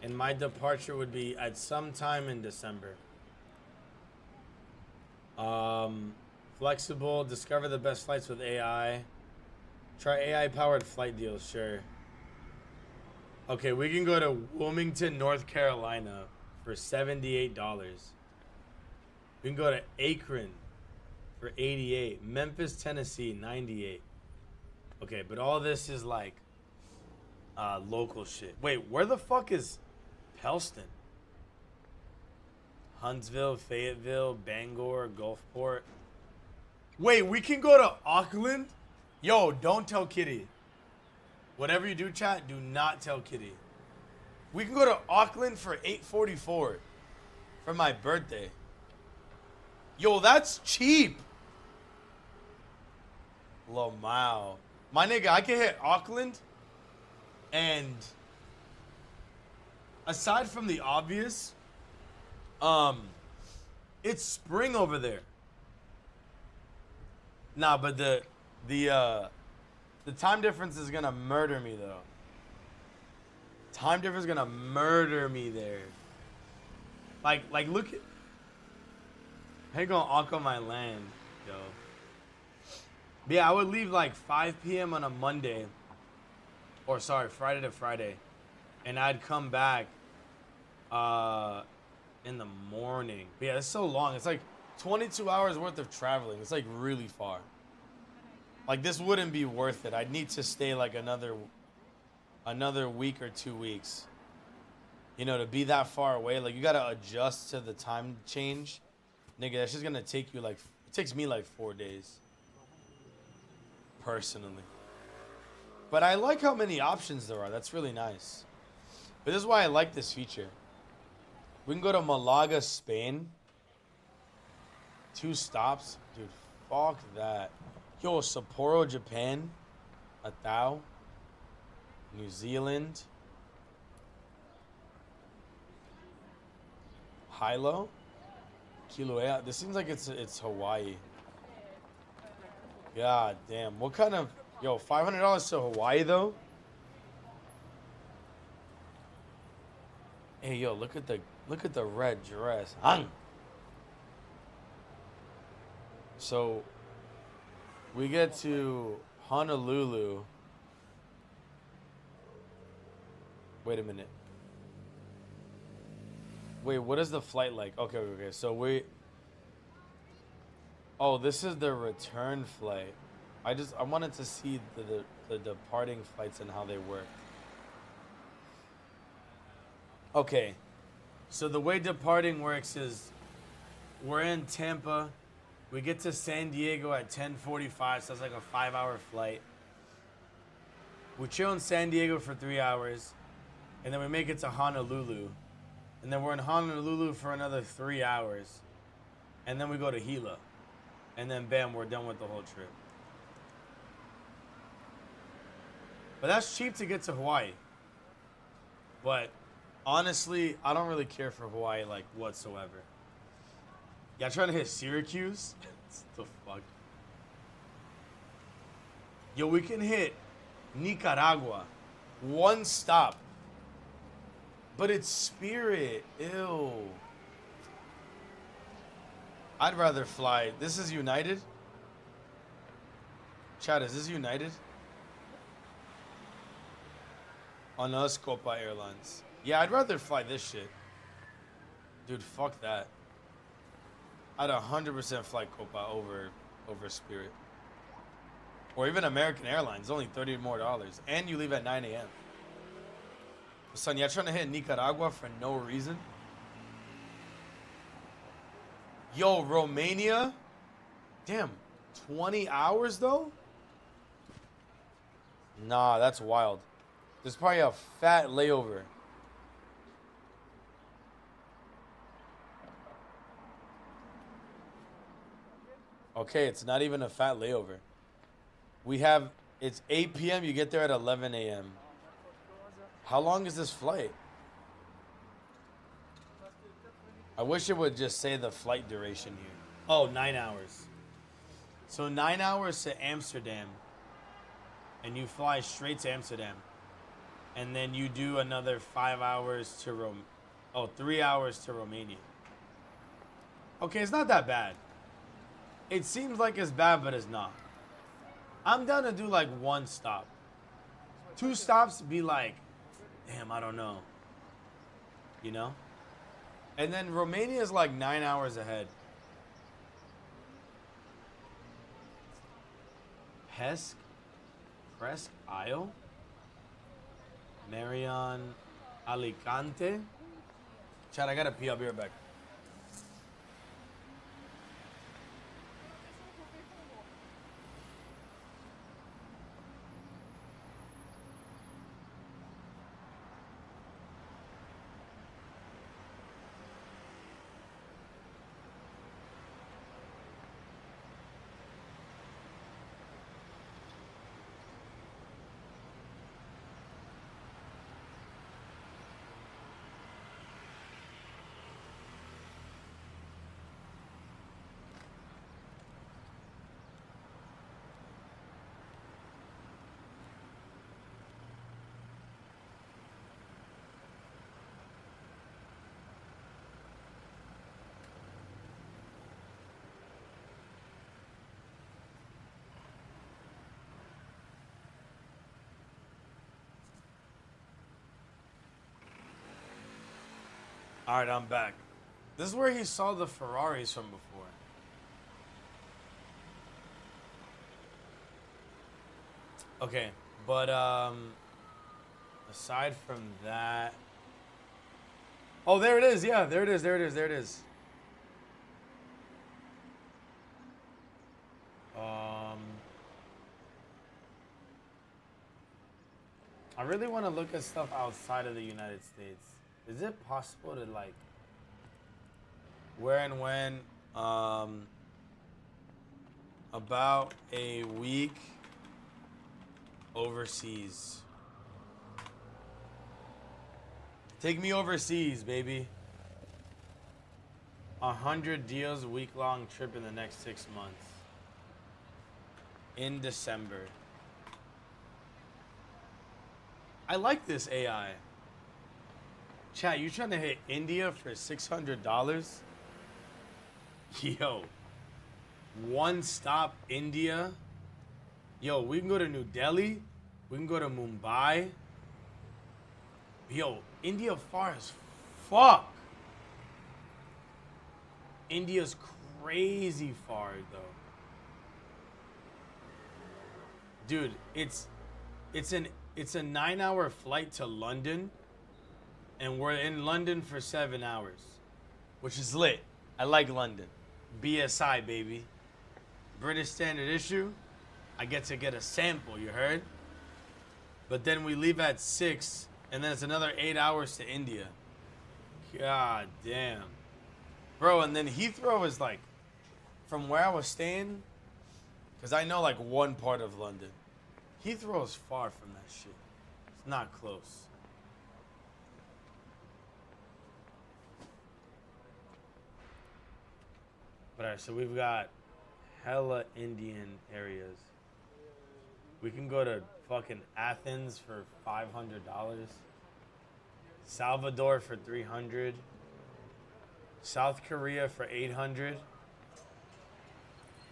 and my departure would be at some time in December. Flexible, discover the best flights with AI. Try AI-powered flight deals, sure. Okay, we can go to Wilmington, North Carolina for $78. We can go to Akron for $88. Memphis, Tennessee, $98. Okay, but all this is like local shit. Wait, where the fuck is Pellston? Huntsville, Fayetteville, Bangor, Gulfport. Wait, we can go to Auckland? Yo, don't tell Kitty. Whatever you do, chat, do not tell Kitty. We can go to Auckland for $844 for my birthday. Yo, that's cheap. Lamau. My nigga, I can hit Auckland, and aside from the obvious, it's spring over there. Nah, but the time difference is gonna murder me though. Time difference is gonna murder me there. Like look at, how you gonna anchor my land, yo? But yeah, I would leave like 5 p.m. on a Monday, or sorry, Friday to Friday, and I'd come back in the morning. But yeah, it's so long. It's like 22 hours worth of traveling. It's like really far. Like this wouldn't be worth it. I'd need to stay like another week or 2 weeks. You know, to be that far away, like you gotta adjust to the time change. Nigga, that's just gonna take you like, it takes me like 4 days. Personally. But I like how many options there are. That's really nice. But this is why I like this feature. We can go to Malaga, Spain. 2 stops. Dude, fuck that. Yo, Sapporo, Japan. Atao. New Zealand. Hilo. Kilauea. This seems like it's Hawaii. God damn. What kind of... Yo, $500 to Hawaii, though? Hey, yo, look at the red dress. Hang. So, we get to Honolulu. Wait a minute. Wait, what is the flight like? Okay. So we... Oh, this is the return flight. I wanted to see the departing flights and how they work. Okay. So the way departing works is we're in Tampa. We get to San Diego at 10:45, so that's like a 5-hour flight. We chill in San Diego for 3 hours, and then we make it to Honolulu. And then we're in Honolulu for another 3 hours. And then we go to Hilo. And then bam, we're done with the whole trip. But that's cheap to get to Hawaii. But honestly, I don't really care for Hawaii like whatsoever. Y'all trying to hit Syracuse? What the fuck? Yo, we can hit Nicaragua. 1 stop. But it's Spirit. Ew. I'd rather fly. This is United? Chad, is this United? On us, Copa Airlines. Yeah, I'd rather fly this shit. Dude, fuck that. I'd 100% fly Copa over Spirit. Or even American Airlines, only $30 more. And you leave at 9 a.m. Son, y'all trying to hit Nicaragua for no reason? Yo, Romania? Damn, 20 hours though? Nah, that's wild. There's probably a fat layover. Okay, it's not even a fat layover. It's 8 p.m., you get there at 11 a.m. How long is this flight? I wish it would just say the flight duration here. Oh, 9 hours. So 9 hours to Amsterdam. And you fly straight to Amsterdam. And then you do another 5 hours to 3 hours to Romania. Okay, it's not that bad. It seems like it's bad, but it's not. I'm down to do like 1 stop. 2 stops be like, damn, I don't know. You know? And then Romania is like 9 hours ahead. Presque Isle? Marion Alicante? Chad, I gotta pee. I'll be right back. All right, I'm back. This is where he saw the Ferraris from before. Okay, but aside from that, oh, there it is. Yeah, there it is. There it is. There it is. I really want to look at stuff outside of the United States. Is it possible to like where and when about a week overseas? Take me overseas, baby. 100 deals, week-long trip in the next 6 months. In December. I like this AI. Chat, you trying to hit India for $600? Yo. 1 stop India. Yo, we can go to New Delhi. We can go to Mumbai. Yo, India far as fuck. India's crazy far though. Dude, it's a 9-hour flight to London, and we're in London for 7 hours, which is lit. I like London. BSI, baby. British Standard Issue. I get to get a sample, you heard? But then we leave at 6, and then it's another 8 hours to India. God damn. Bro, and then Heathrow is like, from where I was staying, because I know like one part of London. Heathrow is far from that shit. It's not close. But alright, so we've got hella Indian areas. We can go to fucking Athens for $500. Salvador for $300. South Korea for $800.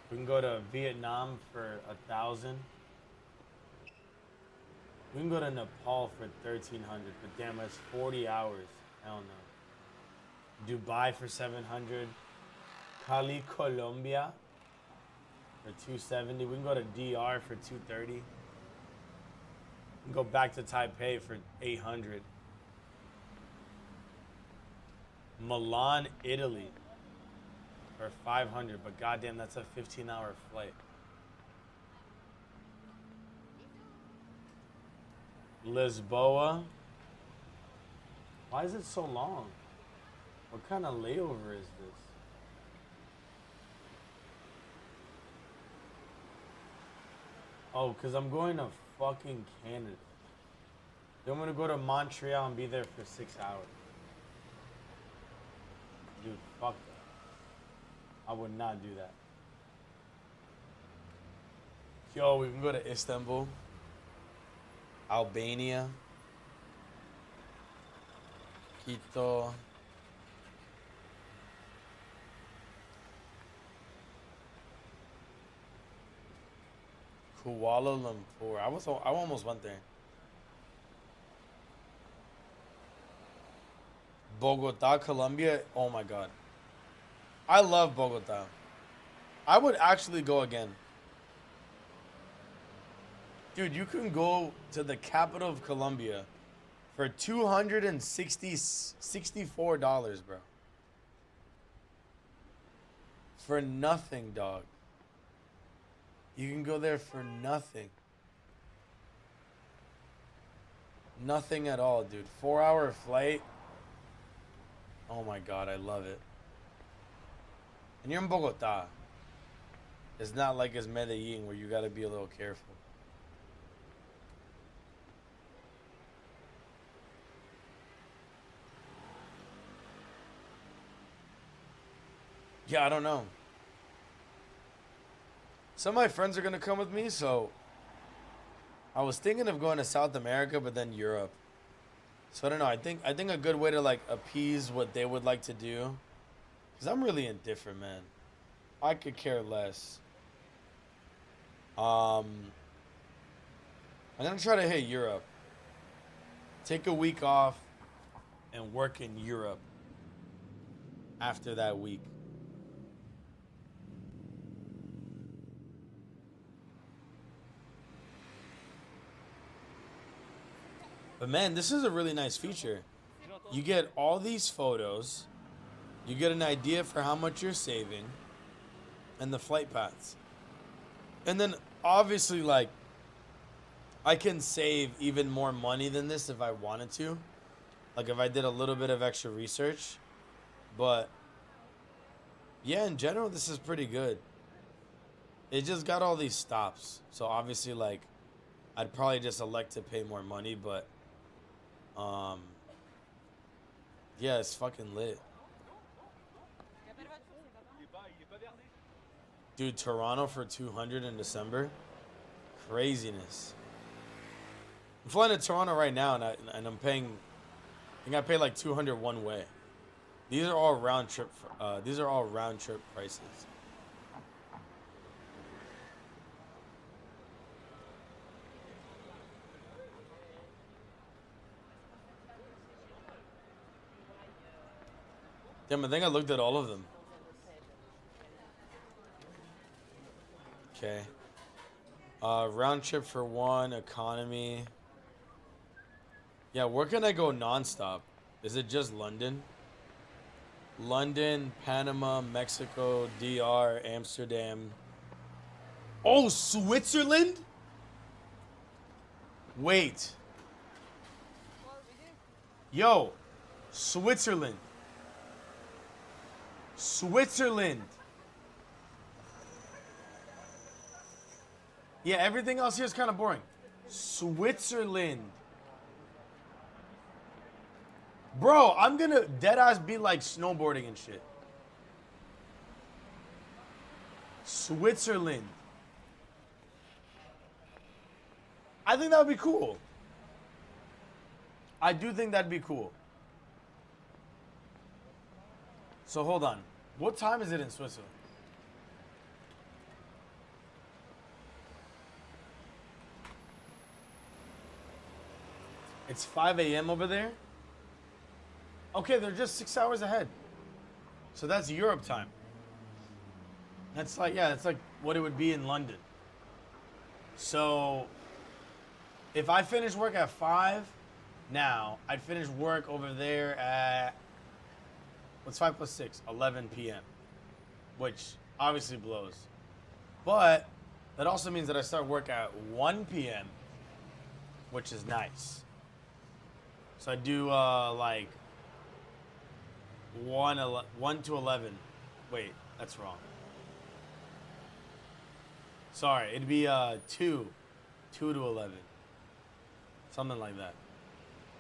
We can go to Vietnam for $1,000. We can go to Nepal for $1,300, but damn, that's 40 hours. Hell no. Dubai for $700. Cali, Colombia for $270. We can go to DR for $230. We can go back to Taipei for $800. Milan, Italy Or 500, but goddamn, that's a 15-hour flight. Lisboa. Why is it so long? What kind of layover is this? Oh, because I'm going to fucking Canada. Then I'm going to go to Montreal and be there for 6 hours. Dude, fuck that. I would not do that. Yo, we can go to Istanbul. Albania. Quito. Kuala Lumpur. I almost went there. Bogota, Colombia. Oh my god. I love Bogota. I would actually go again. Dude, you can go to the capital of Colombia for $264, bro. For nothing, dog. You can go there for nothing. Nothing at all, dude. 4-hour flight. Oh my god, I love it. And you're in Bogota. It's not like it's Medellin where you gotta be a little careful. Yeah, I don't know. Some of my friends are gonna come with me, so I was thinking of going to South America, but then Europe. So I don't know. I think a good way to like appease what they would like to do, because I'm really indifferent, man. I could care less. I'm gonna try to hit Europe. Take a week off and work in Europe after that week. But man, this is a really nice feature. You get all these photos, you get an idea for how much you're saving, and the flight paths. And then obviously, like, I can save even more money than this if I wanted to. Like if I did a little bit of extra research. But yeah, in general, this is pretty good. It just got all these stops. So obviously, like, I'd probably just elect to pay more money, but yeah, it's fucking lit. Dude, Toronto for 200 in December? Craziness. I'm flying to Toronto right now, and I'm paying, I think I pay like 200 one way. These are all round trip prices. Damn, I think I looked at all of them. Okay. Round trip for one, economy. Yeah, where can I go nonstop? Is it just London? London, Panama, Mexico, DR, Amsterdam. Oh, Switzerland? Wait. Yo, Switzerland. Switzerland. Yeah, everything else here is kind of boring. Switzerland. Bro, I'm gonna deadass be like snowboarding and shit. Switzerland. I think that would be cool. I do think that'd be cool. So hold on. What time is it in Switzerland? It's 5 a.m. over there? Okay, they're just 6 hours ahead. So that's Europe time. That's like, yeah, that's like what it would be in London. So if I finish work at 5 now, I'd finish work over there at, what's 5 plus 6? 11 p.m. which obviously blows. But that also means that I start work at 1 p.m., which is nice. So I do like 1 to 11. Wait, that's wrong. Sorry, it'd be 2 to 11. Something like that.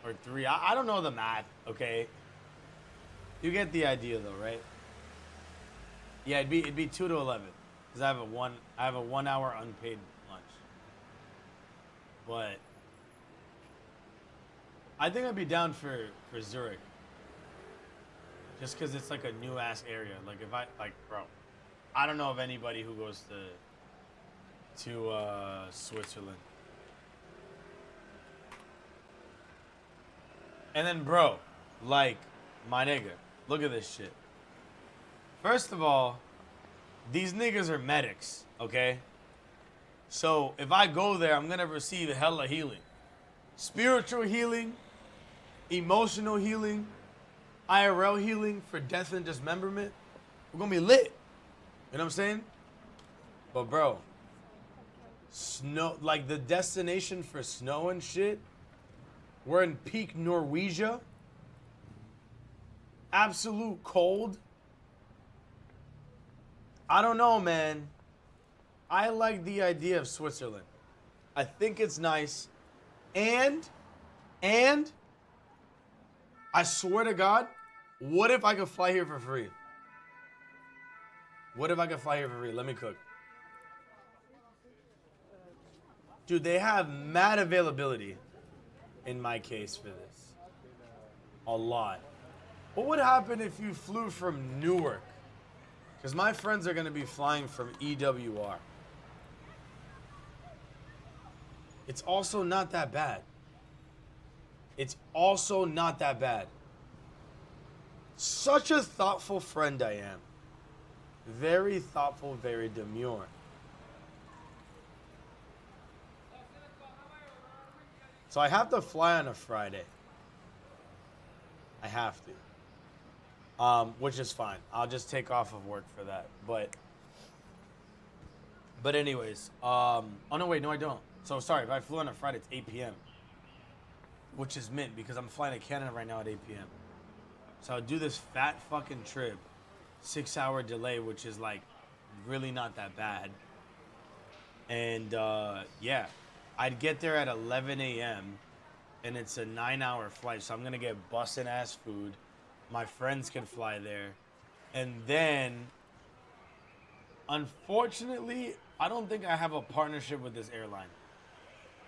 Or 3. I don't know the math, okay? You get the idea though, right? Yeah, it'd be 2 to 11. Because I have a 1 hour unpaid lunch. But I think I'd be down for Zurich. Just because it's like a new ass area. Like if bro, I don't know of anybody who goes to Switzerland. And then, bro, like, my nigga, look at this shit. First of all, these niggas are medics, okay? So if I go there, I'm gonna receive hella healing. Spiritual healing, emotional healing, IRL healing for death and dismemberment. We're gonna be lit. You know what I'm saying? But bro, snow, like the destination for snow and shit, we're in peak Norwegia. Absolute cold. I don't know, man. I like the idea of Switzerland. I think it's nice. And I swear to God, what if I could fly here for free? What if I could fly here for free? Let me cook. Dude, they have mad availability in my case for this. A lot. What would happen if you flew from Newark? Because my friends are going to be flying from EWR. It's also not that bad. It's also not that bad. Such a thoughtful friend I am. Very thoughtful, very demure. So I have to fly on a Friday. I have to. Which is fine. I'll just take off of work for that. But anyways, oh no, wait, no I don't. So sorry, if I flew on a Friday, it's 8 p.m. Which is mint because I'm flying to Canada right now at 8 p.m. So I'll do this fat fucking trip, 6-hour delay, which is like really not that bad. And yeah, I'd get there at 11 a.m. and it's a 9-hour flight, so I'm gonna get bussin' ass food. My friends can fly there, and then, unfortunately, I don't think I have a partnership with this airline.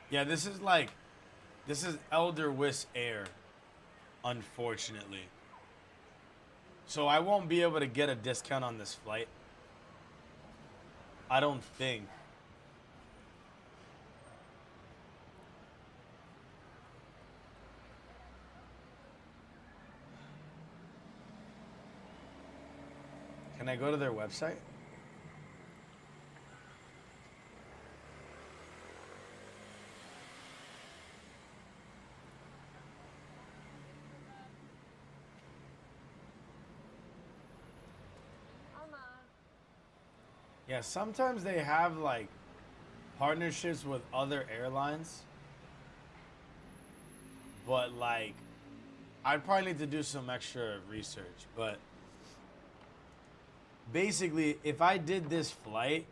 Yeah, this is Elder Wiss Air, unfortunately. So I won't be able to get a discount on this flight. I don't think. Can I go to their website? Yeah, sometimes they have like partnerships with other airlines. But like, I'd probably need to do some extra research. But basically, if I did this flight,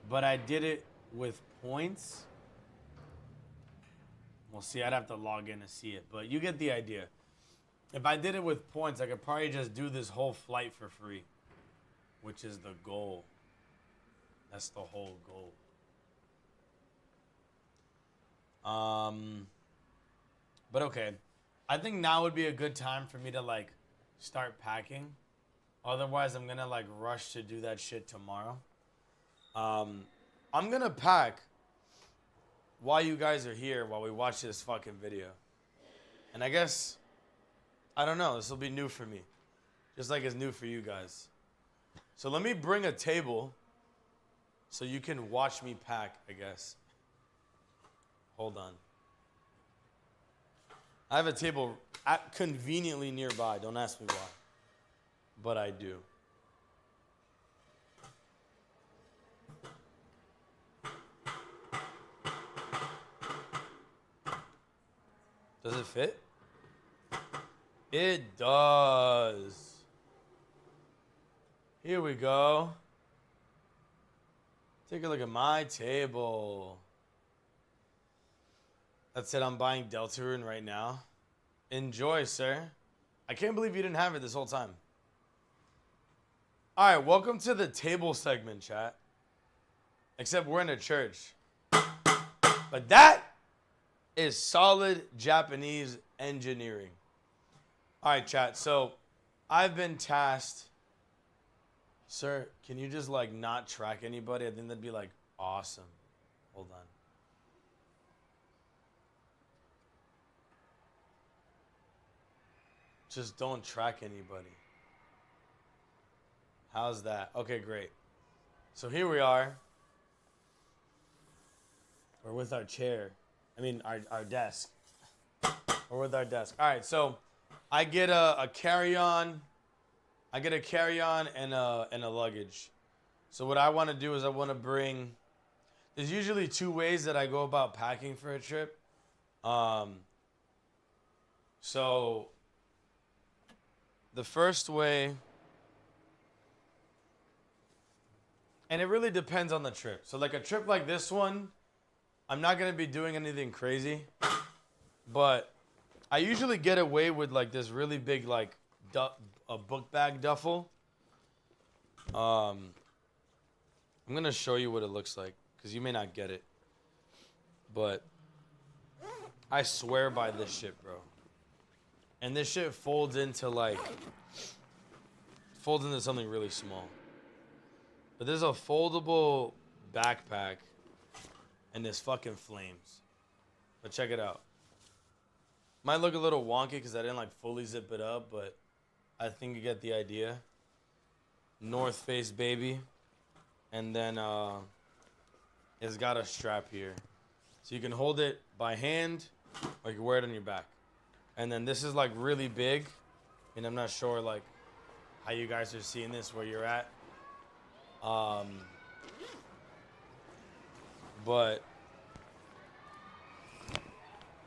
but I did it with points, well, see, I'd have to log in to see it. But you get the idea. If I did it with points, I could probably just do this whole flight for free, which is the goal. That's the whole goal. But okay. I think now would be a good time for me to like start packing. Otherwise, I'm gonna like rush to do that shit tomorrow. I'm gonna pack while you guys are here, while we watch this fucking video. And I guess, I don't know, this will be new for me. Just like it's new for you guys. So let me bring a table so you can watch me pack, I guess. Hold on. I have a table conveniently nearby. Don't ask me why. But I do. Does it fit? It does. Here we go. Take a look at my table. That said, I'm buying Deltarune right now. Enjoy, sir. I can't believe you didn't have it this whole time. All right, welcome to the table segment, chat. Except we're in a church. But that is solid Japanese engineering. All right, chat. So I've been tasked. Sir, can you just like not track anybody? I think that'd be like awesome. Hold on. Just don't track anybody. How's that? Okay, great. So here we are. We're with our chair. I mean, our desk. We're with our desk. All right, so I get a carry-on. I get a carry-on and a luggage. So what I want to do is I want to bring... There's usually two ways that I go about packing for a trip. So the first way... And it really depends on the trip. So like a trip like this one, I'm not going to be doing anything crazy. But I usually get away with like this really big like a book bag duffel. I'm going to show you what it looks like because you may not get it. But I swear by this shit, bro. And this shit folds into something really small. But there's a foldable backpack and this fucking flames. But check it out. Might look a little wonky because I didn't like fully zip it up, but I think you get the idea. North Face, baby. And then it's got a strap here. So you can hold it by hand or you can wear it on your back. And then this is like really big. And I'm not sure like how you guys are seeing this where you're at. But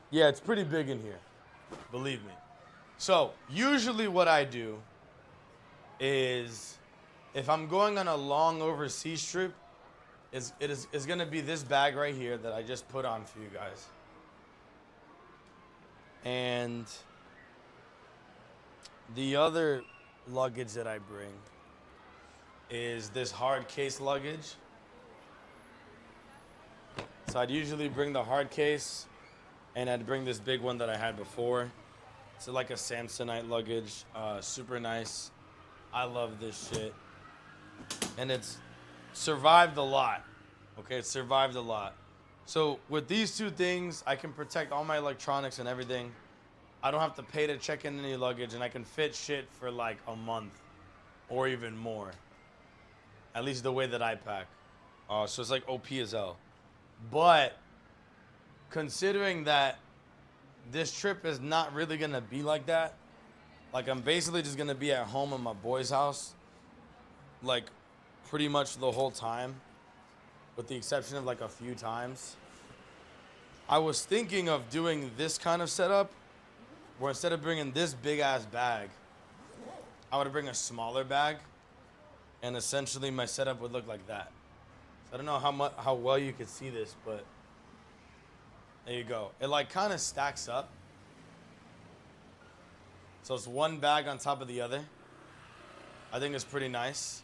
yeah, it's pretty big in here, believe me. So usually what I do is if I'm going on a long overseas trip, it's gonna be this bag right here that I just put on for you guys. And the other luggage that I bring is this hard case luggage. So I'd usually bring the hard case and I'd bring this big one that I had before. It's like a Samsonite luggage, super nice. I love this shit. And it's survived a lot, okay? It's survived a lot. So with these two things, I can protect all my electronics and everything. I don't have to pay to check in any luggage and I can fit shit for like a month or even more. At least the way that I pack. So it's like OP as hell. But considering that this trip is not really going to be like that, like I'm basically just going to be at home in my boy's house, like pretty much the whole time, with the exception of like a few times. I was thinking of doing this kind of setup, where instead of bringing this big ass bag, I would bring a smaller bag. And essentially my setup would look like that. So I don't know how well you could see this, but there you go. It like kind of stacks up. So it's one bag on top of the other. I think it's pretty nice.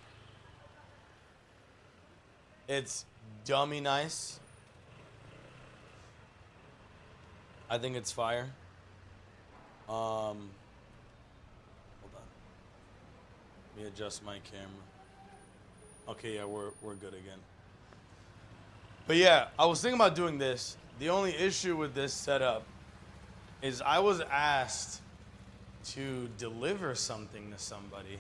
It's dummy nice. I think it's fire. Hold on. Let me adjust my camera. Okay, yeah, we're good again. But yeah, I was thinking about doing this. The only issue with this setup is I was asked to deliver something to somebody.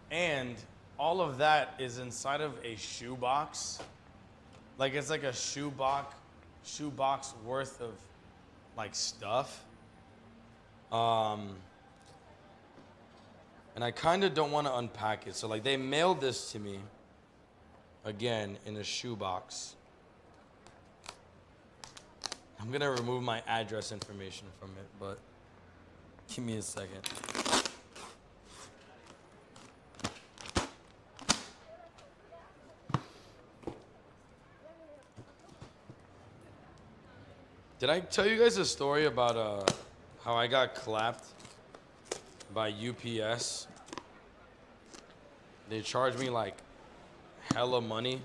And all of that is inside of a shoebox. Like it's like a shoebox worth of like stuff. And I kind of don't want to unpack it. So like they mailed this to me again in a shoebox. I'm gonna remove my address information from it, but give me a second. Did I tell you guys a story about how I got clapped by UPS? They charged me like hella money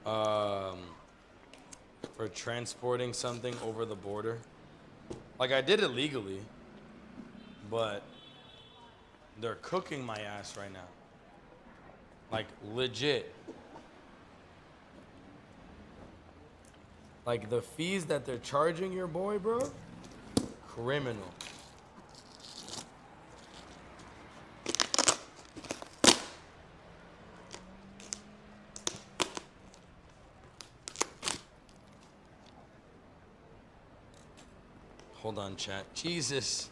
for transporting something over the border. Like I did it legally, but they're cooking my ass right now. Like legit. Like the fees that they're charging your boy, bro, criminal. Hold on, chat. Jesus.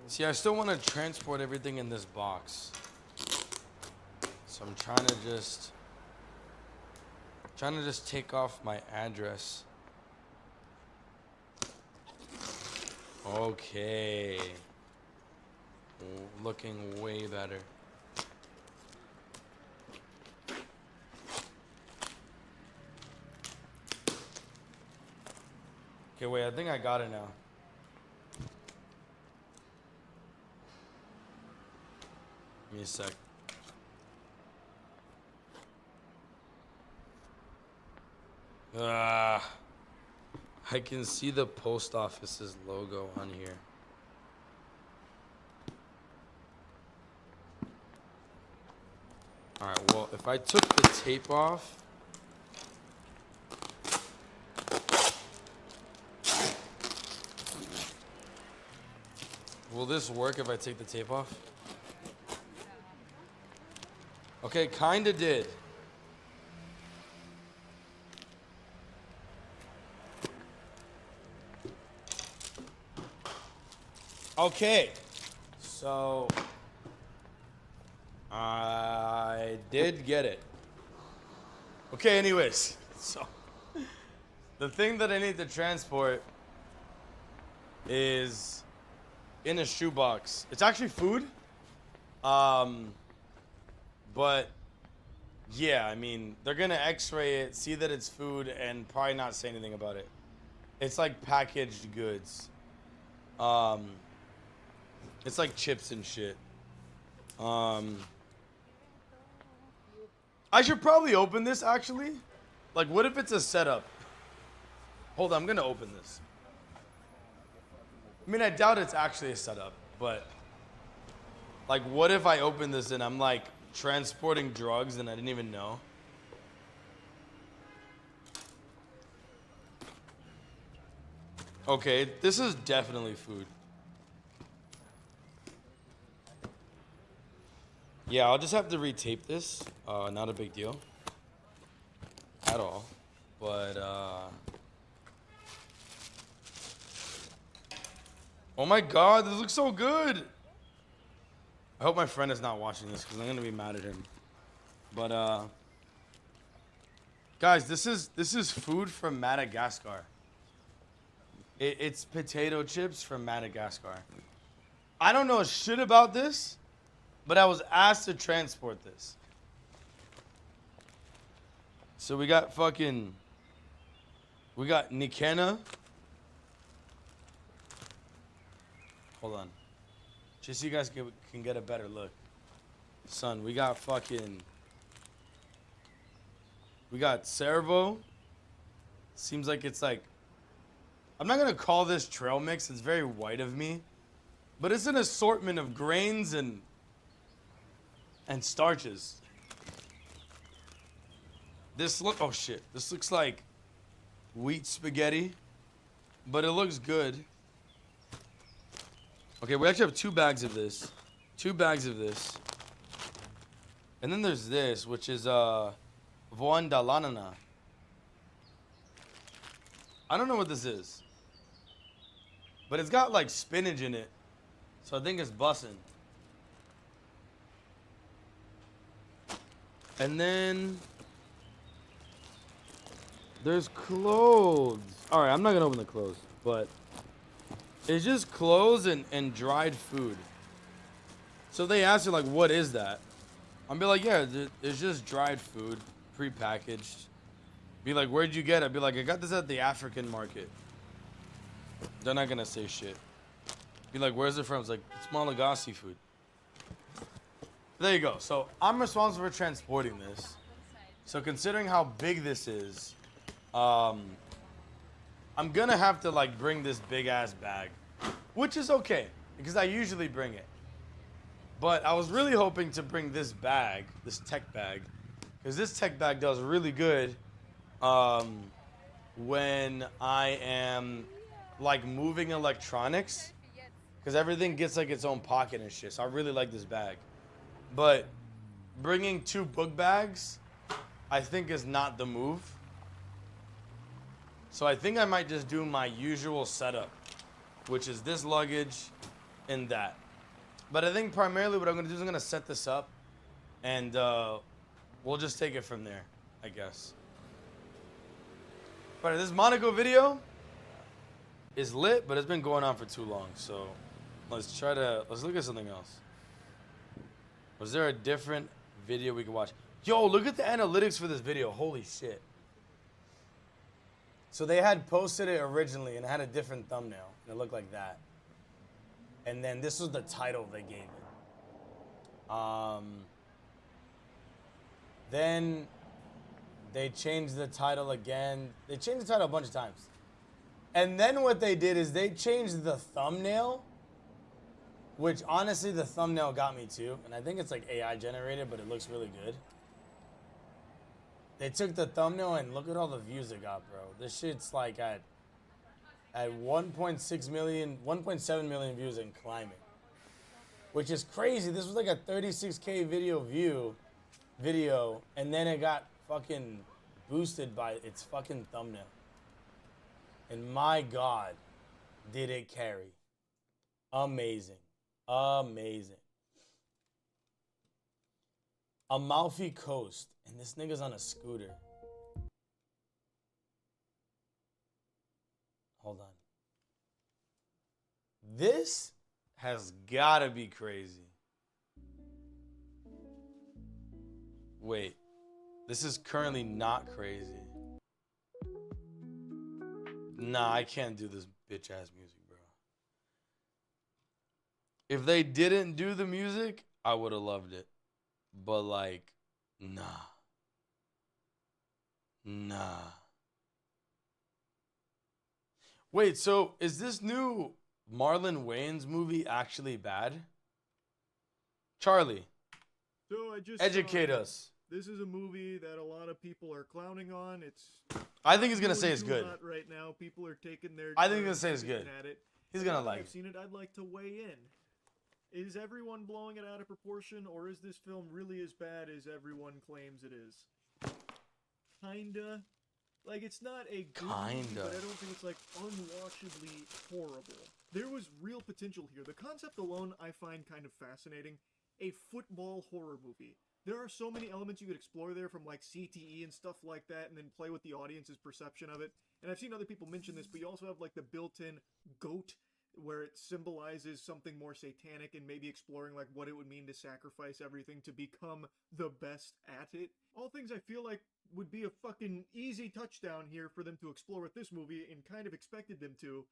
See, I still want to transport everything in this box. So I'm trying to just take off my address. Okay. Looking way better. Okay, wait, I think I got it now. Give me a sec. I can see the post office's logo on here. Alright, well, if I took the tape off, will this work if I take the tape off? Okay, kinda did. Okay, so I did get it. Okay, anyways, so the thing that I need to transport is in a shoebox. It's actually food. But yeah, I mean, they're gonna x-ray it, see that it's food, and probably not say anything about it. It's like packaged goods. It's like chips and shit. I should probably open this actually. Like, what if it's a setup? Hold on, I'm gonna open this. I mean, I doubt it's actually a setup, but like, what if I open this and I'm like transporting drugs and I didn't even know? Okay, this is definitely food. Yeah, I'll just have to retape this. Not a big deal at all. But, oh my God, this looks so good. I hope my friend is not watching this because I'm gonna be mad at him. But, guys, this is food from Madagascar. It's potato chips from Madagascar. I don't know shit about this, but I was asked to transport this. So we got Nikena. Hold on. Just so you guys can get a better look. Son, we got Servo. Seems like it's like, I'm not gonna call this trail mix, it's very white of me. But it's an assortment of grains and starches. This looks like wheat spaghetti, but it looks good. Okay, we actually have 2 bags of this. 2 bags of this. And then there's this, which is Voandalanana. I don't know what this is. But it's got like spinach in it. So I think it's bussin'. And then There's clothes. All right, I'm not gonna open the clothes, but it's just clothes and dried food. So they ask you like, what is that? I'll be like, yeah, it's just dried food, prepackaged. Be like, where'd you get it? Be like, I got this at the African market. They're not gonna say shit. Be like, where's it from? It's like, it's Malagasy food. There you go. So I'm responsible for transporting this. So considering how big this is, I'm gonna have to like bring this big ass bag, which is okay because I usually bring it. But I was really hoping to bring this bag, this tech bag, because this tech bag does really good when I am like moving electronics, because everything gets like its own pocket and shit. So I really like this bag. But bringing 2 book bags, I think is not the move. So I think I might just do my usual setup, which is this luggage and that. But I think primarily what I'm gonna do is I'm gonna set this up and we'll just take it from there, I guess. But this Monaco video is lit, but it's been going on for too long. So let's look at something else. Was there a different video we could watch? Yo, look at the analytics for this video. Holy shit. So they had posted it originally and it had a different thumbnail. And it looked like that. And then this was the title they gave it. Then they changed the title again. They changed the title a bunch of times. And then what they did is they changed the thumbnail, which honestly the thumbnail got me too. And I think it's like AI generated, but it looks really good. They took the thumbnail and look at all the views it got, bro. This shit's like at 1.6 million, 1.7 million views and climbing. Which is crazy. This was like a 36K video, and then it got fucking boosted by its fucking thumbnail. And my God, did it carry. Amazing. Amazing. Amalfi Coast, and this nigga's on a scooter. Hold on. This has gotta be crazy. Wait, this is currently not crazy. Nah, I can't do this bitch ass music, bro. If they didn't do the music, I would have loved it. But like, nah. Wait, so is this new Marlon Wayans movie actually bad? Charlie, So I just educate us. This is a movie that a lot of people are clowning on. I think he's gonna say it's good. Hot right now, people are taking their. I think he's gonna say it's good. At it. He's gonna like I've seen it. I'd like to weigh in. Is everyone blowing it out of proportion, or is this film really as bad as everyone claims it is? Kinda. Like, it's not a good movie, but I don't think it's, like, unwatchably horrible. There was real potential here. The concept alone I find kind of fascinating. A football horror movie. There are so many elements you could explore there, from, like, CTE and stuff like that, and then play with the audience's perception of it. And I've seen other people mention this, but you also have, like, the built-in goat, where it symbolizes something more satanic, and maybe exploring like what it would mean to sacrifice everything to become the best at it. All things I feel like would be a fucking easy touchdown here for them to explore with this movie, and kind of expected them to,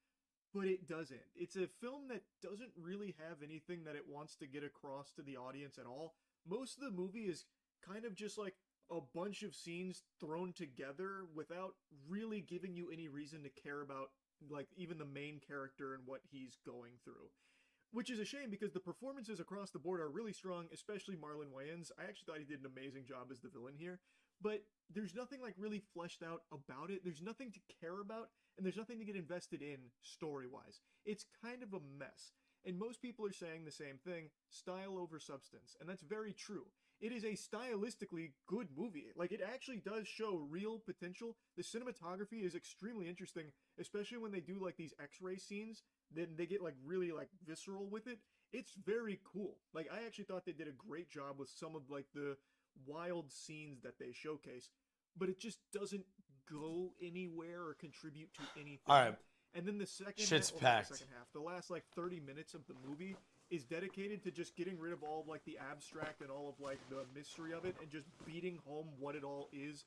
but it doesn't. It's a film that doesn't really have anything that it wants to get across to the audience at all. Most of the movie is kind of just like a bunch of scenes thrown together without really giving you any reason to care about like even the main character and what he's going through. Which is a shame, because the performances across the board are really strong, especially Marlon Wayans. I actually thought he did an amazing job as the villain here, but there's nothing like really fleshed out about it. There's nothing to care about, and there's nothing to get invested in story-wise. It's kind of a mess. And most people are saying the same thing, style over substance, and that's very true. It is a stylistically good movie. Like, it actually does show real potential. The cinematography is extremely interesting, especially when they do, like, these X-ray scenes. Then they get, like, really, like, visceral with it. It's very cool. Like, I actually thought they did a great job with some of, like, the wild scenes that they showcase. But it just doesn't go anywhere or contribute to anything. All right. And then the second Shit's half, packed. The second half, the last like 30 minutes of the movie is dedicated to just getting rid of all of like the abstract and all of like the mystery of it and just beating home what it all is.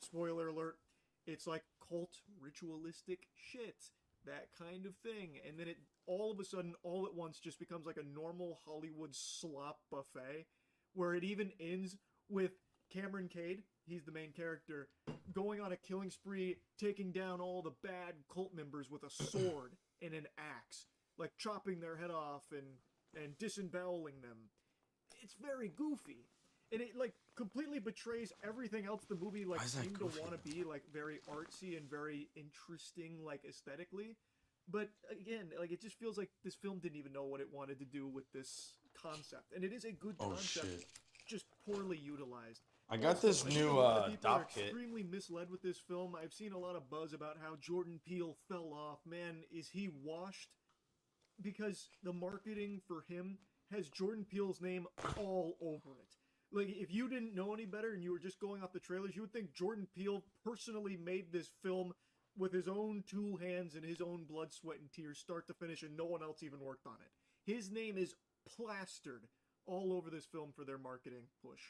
Spoiler alert, it's like cult ritualistic shit, that kind of thing. And then it all of a sudden, all at once, just becomes like a normal Hollywood slop buffet, where it even ends with Cameron Cade, he's the main character, going on a killing spree, taking down all the bad cult members with a sword and an axe, like chopping their head off and disemboweling them. It's very goofy. And it like completely betrays everything else the movie like seemed to want to be, like very artsy and very interesting, like aesthetically. But again, like it just feels like this film didn't even know what it wanted to do with this concept. And it is a good concept, just poorly utilized. I got this new dop kit. Extremely misled with this film. I've seen a lot of buzz about how Jordan Peele fell off. Man, is he washed? Because the marketing for him has Jordan Peele's name all over it. Like, if you didn't know any better and you were just going off the trailers, you would think Jordan Peele personally made this film with his own two hands and his own blood, sweat, and tears, start to finish, and no one else even worked on it. His name is plastered all over this film for their marketing push.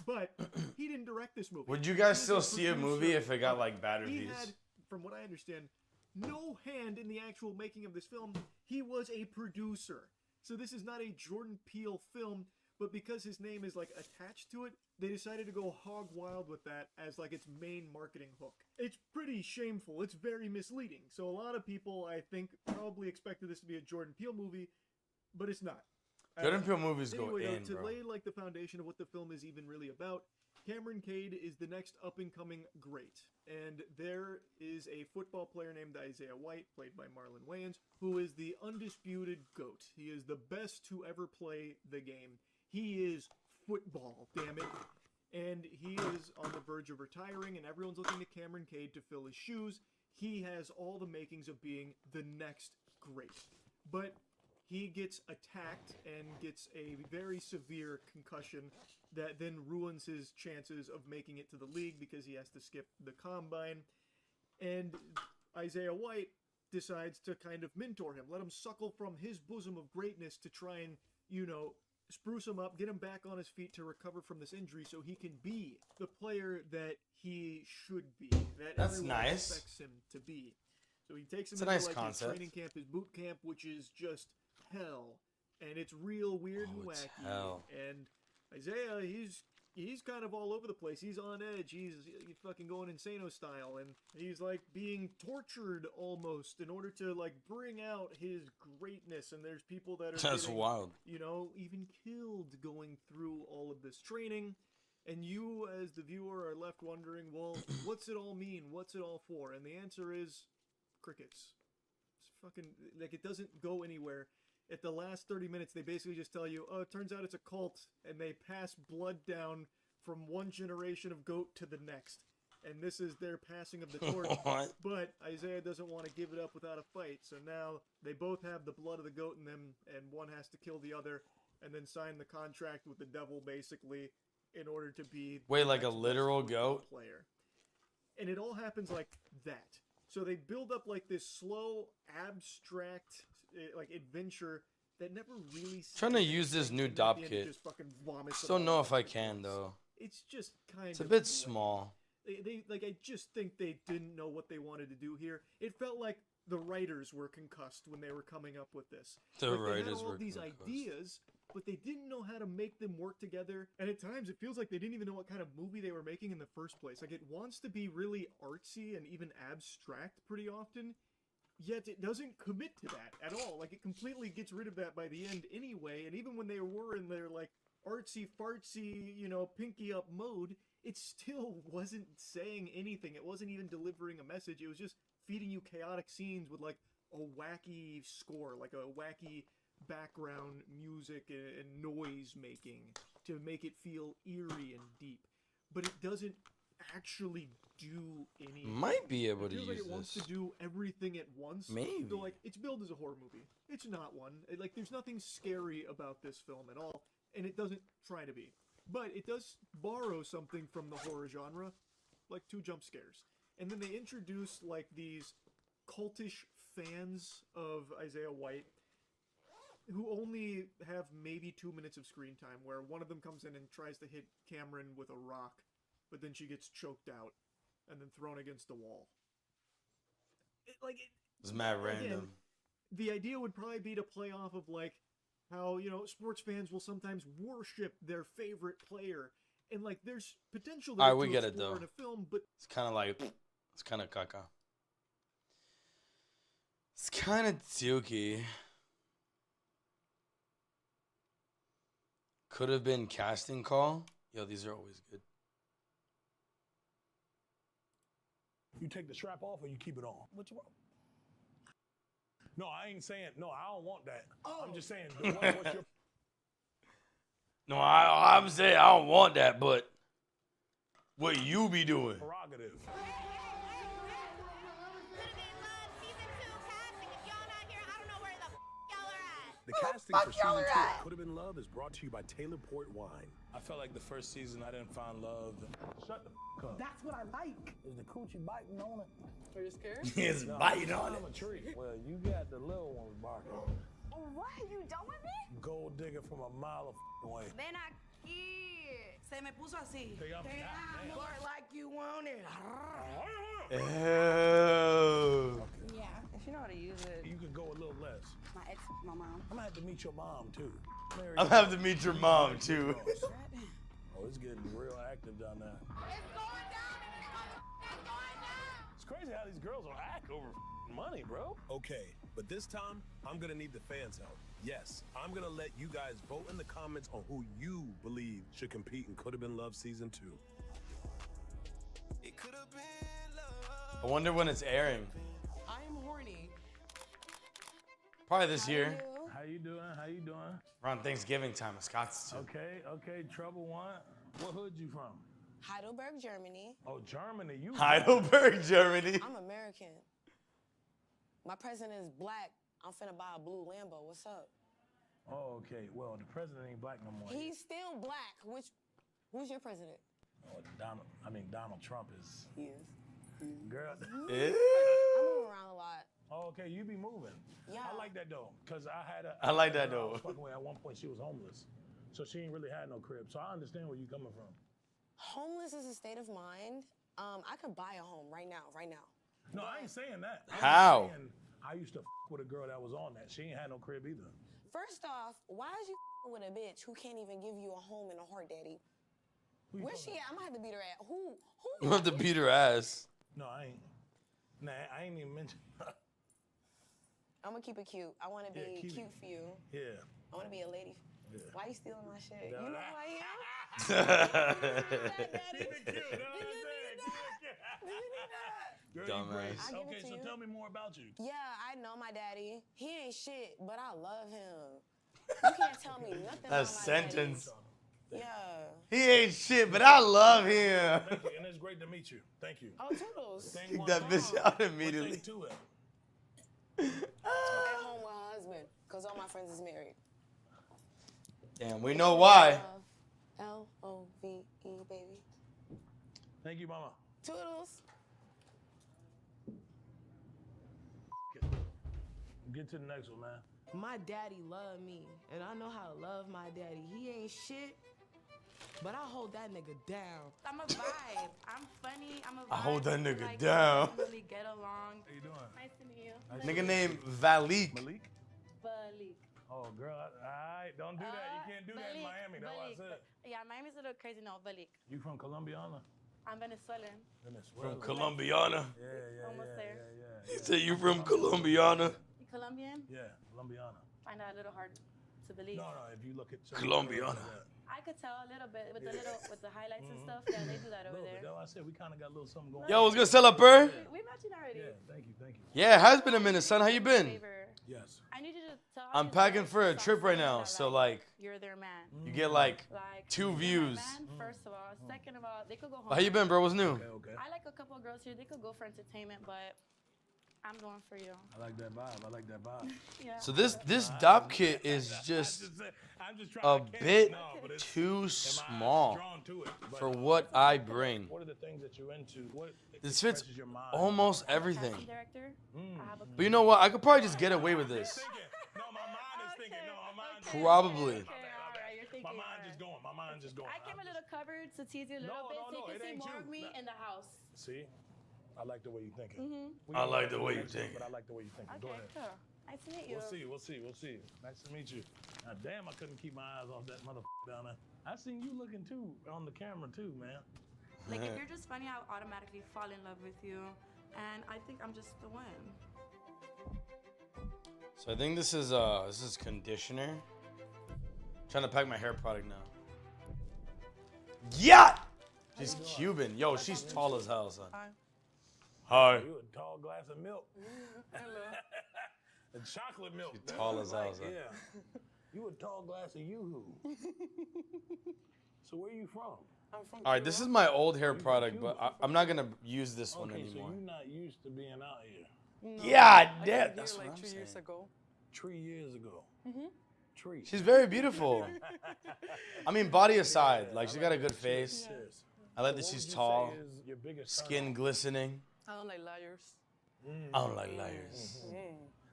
But he didn't direct this movie. Would you guys still see a movie if it got like bad reviews? He had, from what I understand, no hand in the actual making of this film. He was a producer. So this is not a Jordan Peele film, but because his name is like attached to it, they decided to go hog wild with that as like its main marketing hook. It's pretty shameful. It's very misleading. So a lot of people, I think, probably expected this to be a Jordan Peele movie, but it's not. Jordan Peele movies go Anyway, in, to bro. lay like the foundation of what the film is even really about, Cameron Cade is the next up-and-coming great. And there is a football player named Isaiah White, played by Marlon Wayans, who is the undisputed GOAT. He is the best to ever play the game. He is football, damn it. And he is on the verge of retiring, and everyone's looking to Cameron Cade to fill his shoes. He has all the makings of being the next great. But he gets attacked and gets a very severe concussion that then ruins his chances of making it to the league because he has to skip the combine. And Isaiah White decides to kind of mentor him, let him suckle from his bosom of greatness to try and, you know, spruce him up, get him back on his feet to recover from this injury so he can be the player that he should be, that That's everyone nice. expects him to be. So he takes him It's a into nice like concept. his training camp, his boot camp, which is just hell, and it's real weird and it's wacky. hell. And Isaiah, he's kind of all over the place. He's on edge. He's fucking going insano style, and he's like being tortured almost in order to like bring out his greatness. And there's people that are That's getting, wild. you know, even killed going through all of this training. And you, as the viewer, are left wondering, well, what's it all mean? What's it all for? And the answer is crickets. It's fucking, like, it doesn't go anywhere. At the last 30 minutes, they basically just tell you, oh, it turns out it's a cult, and they pass blood down from one generation of GOAT to the next. And this is their passing of the torch. What? But Isaiah doesn't want to give it up without a fight, so now they both have the blood of the GOAT in them, and one has to kill the other, and then sign the contract with the devil, basically, in order to be Wait, the like a next literal best football goat? player. And it all happens like that. So they build up like this slow, abstract, like adventure that never really. Trying to use this new dop kit. Just don't know if I can though. It's just kind of. It's a bit small. They like. I just think they didn't know what they wanted to do here. It felt like the writers were concussed when they were coming up with this. The Like, they had writers all were these concussed. ideas, but they didn't know how to make them work together. And at times, it feels like they didn't even know what kind of movie they were making in the first place. Like, it wants to be really artsy and even abstract pretty often, yet it doesn't commit to that at all. Like, it completely gets rid of that by the end anyway. And even when they were in their, like, artsy-fartsy, you know, pinky up mode, it still wasn't saying anything. It wasn't even delivering a message. It was just feeding you chaotic scenes with, like, a wacky score, like a wacky background music and noise making to make it feel eerie and deep. But it doesn't actually do anything. Might be able It to feels like use it wants this. to do everything at once. Maybe. So, like, it's billed as a horror movie. It's not one. Like, there's nothing scary about this film at all, and it doesn't try to be. But it does borrow something from the horror genre, like 2 jump scares. And then they introduce like these cultish fans of Isaiah White who only have maybe 2 minutes of screen time, where one of them comes in and tries to hit Cameron with a rock, but then she gets choked out and then thrown against the wall. It's mad again, random. the idea would probably be to play off of like how, you know, sports fans will sometimes worship their favorite player, and like there's potential there Alright, we to get it, explore though. in a film, but It's kind of like, it's kind of caca. It's kind of dookie. Could have been casting call. Yo, these are always good. You take the strap off or you keep it on? What you want? No, I ain't saying, no, I don't want that. I'm just saying, what's your No, I'm saying I don't want that, but what you be doing? prerogative? The casting for season 2 of Could Have Been Love is brought to you by Taylor Port Wine. I felt like the first season I didn't find love. Shut the f up. That's what I like. Is the coochie biting on it? Are you scared? It's biting on it. I'm a tree. Well, you got the little ones barking. What? You done with me? Gold digger from a mile of away. Ven aquí. Se me puso así. Te amo. More like you want it. Ew. Yeah. If you know how to use it. You could go a little less. My ex, my mom. I'm gonna have to meet your mom too. Mary I'm gonna have to meet your mom too. Oh, it's getting real active down there. It's going down. It's going down. It's crazy how these girls will act over money, bro. Okay, but this time I'm gonna need the fans' help. Yes, I'm gonna let you guys vote in the comments on who you believe should compete in Could Have Been Love Season 2. It could have been love. I wonder when it's airing. I am horny. Probably this year. How you doing? How you doing? Around Thanksgiving time, Scott's too. Okay, Trouble One. What hood you from? Heidelberg, Germany. Oh, Germany. You Heidelberg, Germany. I'm American. My president is black. I'm finna buy a blue Lambo. What's up? Oh, okay. Well, the president ain't black no more. He's still black. Who's your president? Oh, Donald Trump is. He is. Girl. Ew. I move around a lot. Oh, okay, you be moving. Yeah. I like that though, cause I like I that was though. fucking with at one point she was homeless, so she ain't really had no crib. So I understand where you coming from. Homeless is a state of mind. I could buy a home right now. No, I ain't saying that. I'm just How? saying I used to with a girl that was on that. She ain't had no crib either. First off, why is you with a bitch who can't even give you a home and a heart, daddy? Who you Where's she talking at? I'm gonna have to beat her at. Who? You have to beat her ass. about? No, I ain't. Nah, I ain't even mention. I'm gonna keep it cute. I wanna Yeah, be keep cute it. for you. Yeah. I wanna be a lady. Yeah. Why you stealing my shit? No, You know that- who I am? That even cute. Do you need that? Girl, Dumbass. you great. I'll give it Okay, to so you. tell me more about you. Yeah, I know my daddy. He ain't shit, but I love him. You can't tell me nothing That about my sentence. daddy. Yeah. He ain't shit, but I love him. Thank you, and it's great to meet you. Thank you. Oh, Toodles. Thing Kick one, that bitch thing- out one immediately. thing to it. At home with her husband, because all my friends is married. Damn, we know why. L-O-V-E, baby. Thank you, mama. Toodles. Get to the next one, man. My daddy love me, and I know how to love my daddy. He ain't shit, but I hold that nigga down. I'm a vibe. I'm funny. I'm a vibe. I hold that nigga like, down. We really get along. How you doing? Nice to meet you. Nigga named Valik. Malik? Balik. Oh, girl, all right, don't do that. You can't do that in Miami. That's what I said. Yeah, Miami's a little crazy. No, Balik. You from Colombiana? I'm Venezuelan. Venezuela. From Colombiana. Yeah. Almost there. He said you from Colombiana. You Colombian? Yeah, Colombiana. Find that a little hard to believe. No, if you look at Colombiana. I could tell a little bit with the highlights and stuff. Yeah, they do that over there. That's why I said we kind of got a little something going Yo, on. what's good, Cellar? We matching already. Yeah, thank you. Yeah, it has been a minute, son. How you been? Favor. Yes. I need you to tell. I'm these packing girls for a stop trip right saying now, that, so like you're their man. you get like Like 2 you're my views. man, first of all. Second of all, they could go home. How you been, bro? What's new? Okay. I like a couple of girls here. They could go for entertainment, but I'm going for you. I like that vibe. Yeah. So this DOP kit is just I I'm just a trying to bit No, but it's, too and my eyes small drawn to it, but, for what I bring. What are the things that you're into? What This fits expresses your mind? almost I'm a everything. casting director. I have a But you know what? I could probably just get away with this. No, my mind is thinking. No, my mind. Probably. Okay, all right, you're thinking. My mind's all just right. going. My mind's just going. I came a little covered to tease you a little bit, so you it can see ain't more you. of me Nah. in the house. See, I like the way you're thinking. I like the way you're thinking. But I like the way you're thinking. Go Okay, ahead. cool. Nice to meet you. We'll see. Nice to meet you. Now, damn, I couldn't keep my eyes off that motherfucker down there. I seen you looking too on the camera too, man. Like, if you're just funny, I'll automatically fall in love with you. And I think I'm just the one. So I think this is conditioner. Trying to pack my hair product now. Yeah! She's Cuban. Yo, she's tall as hell, son. Hi. You a tall glass of milk. A chocolate milk. She's tall as hell, son. Yeah. You a tall glass of yoo-hoo. So where you from? I'm from All right, this is my old hair product, but I'm not gonna use this one Okay, so anymore. you're not used to being out here. Yeah, I damn. came That's here what like I'm 2 years saying. ago. 3 years ago. Tree. She's very beautiful. I mean, body aside, like she got a good face. I like that What she's would you tall, say is your biggest skin glistening. I don't like liars. I don't like liars.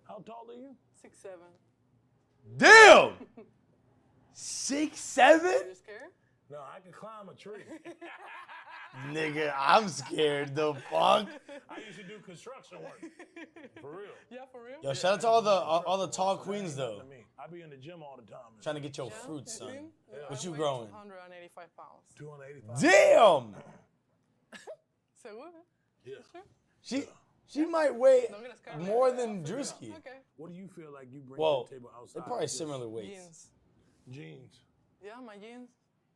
How tall are you? 6'7". Damn! 6'7"? You scared? No, I can climb a tree. Nigga, I'm scared. The fuck? I used to do construction work. For real. Yeah, for real? Yo, shout out to all the tall queens though. To me. I be in the gym all the time. Trying to get your fruits, son. Yeah, What I you weigh growing? 285 pounds. 285. Damn! Seguro? Yeah. She might weigh No, mira, Scarlett. more than Drewski. Okay. What do you feel like you bring Well, to the table outside? they're probably of just similar weights. Jeans. Jeans. Yeah, my jeans.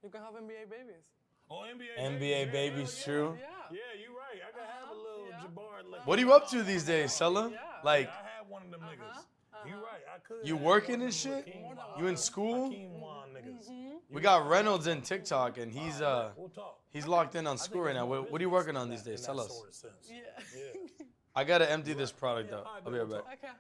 You can have NBA babies. Oh, NBA. NBA babies, true. Yeah. Yeah, you're right. I could have a little Yeah. Jabbar. Like What are you up to these days, Sella? Yeah. Like, I had one of them niggas. You right. I could. you have working one and of them shit? Hakeem You in school? Hakeem Wan niggas. We got Reynolds in TikTok, and he's We'll talk. he's locked in on school right now. What are you working on these days? Tell us. Yeah. Yeah. I gotta empty this product out. I'll be right back. Okay.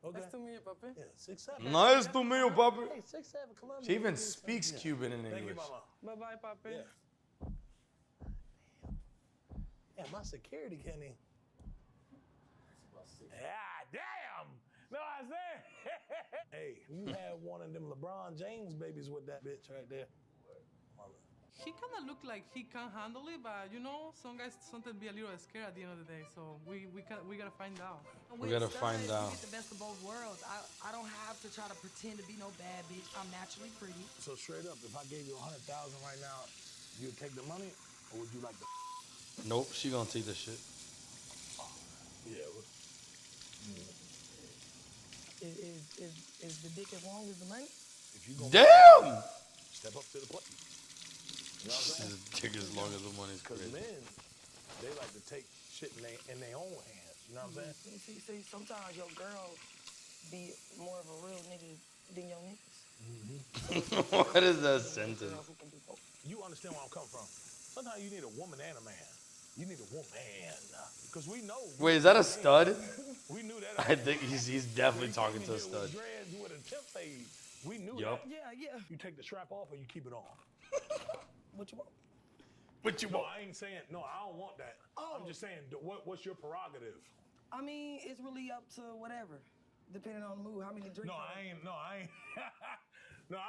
Okay. Nice to meet you, papi. Yeah, 6'7". Nice to meet you, Papa. Hey, 6'7", Columbia. She even Yeah. speaks Cuban in Thank you, English. mama. Bye-bye, papi. Yeah. Yeah, my security can't even. Ah, damn! No, I said. Hey, you had one of them LeBron James babies with that bitch right there. He kind of looked like he can handle it, but you know, some guys sometimes be a little scared at the end of the day. So we gotta find out. We gotta find out. You get the best of both worlds. I don't have to try to pretend to be no bad bitch. I'm naturally pretty. So straight up, if I gave you 100,000 right now, you'd take the money, or would you like the? Nope, she gonna take this shit. Yeah. Is the dick as long as the money? If you go Damn! step up to the plate. You know what I'm saying? This dick as long as the money's Because crazy. men, they like to take shit in their own hands. You know what I'm saying? See, sometimes your girl be more of a real nigga than your niggas. What is that sentence? Girl who can do both. You understand where I'm coming from. Sometimes you need a woman and a man. You need a woman. Because we know. Wait, is that a stud? We knew that. I think he's definitely talking to a stud. Dreads with a temp fade. We knew Yup. that. Yeah. You take the strap off or you keep it on. What you want? What you No, want? I ain't saying, no, I don't want that. Oh. I'm just saying, what's your prerogative? I mean, it's really up to whatever, depending on the mood. How many drinks? No, I ain't. No, I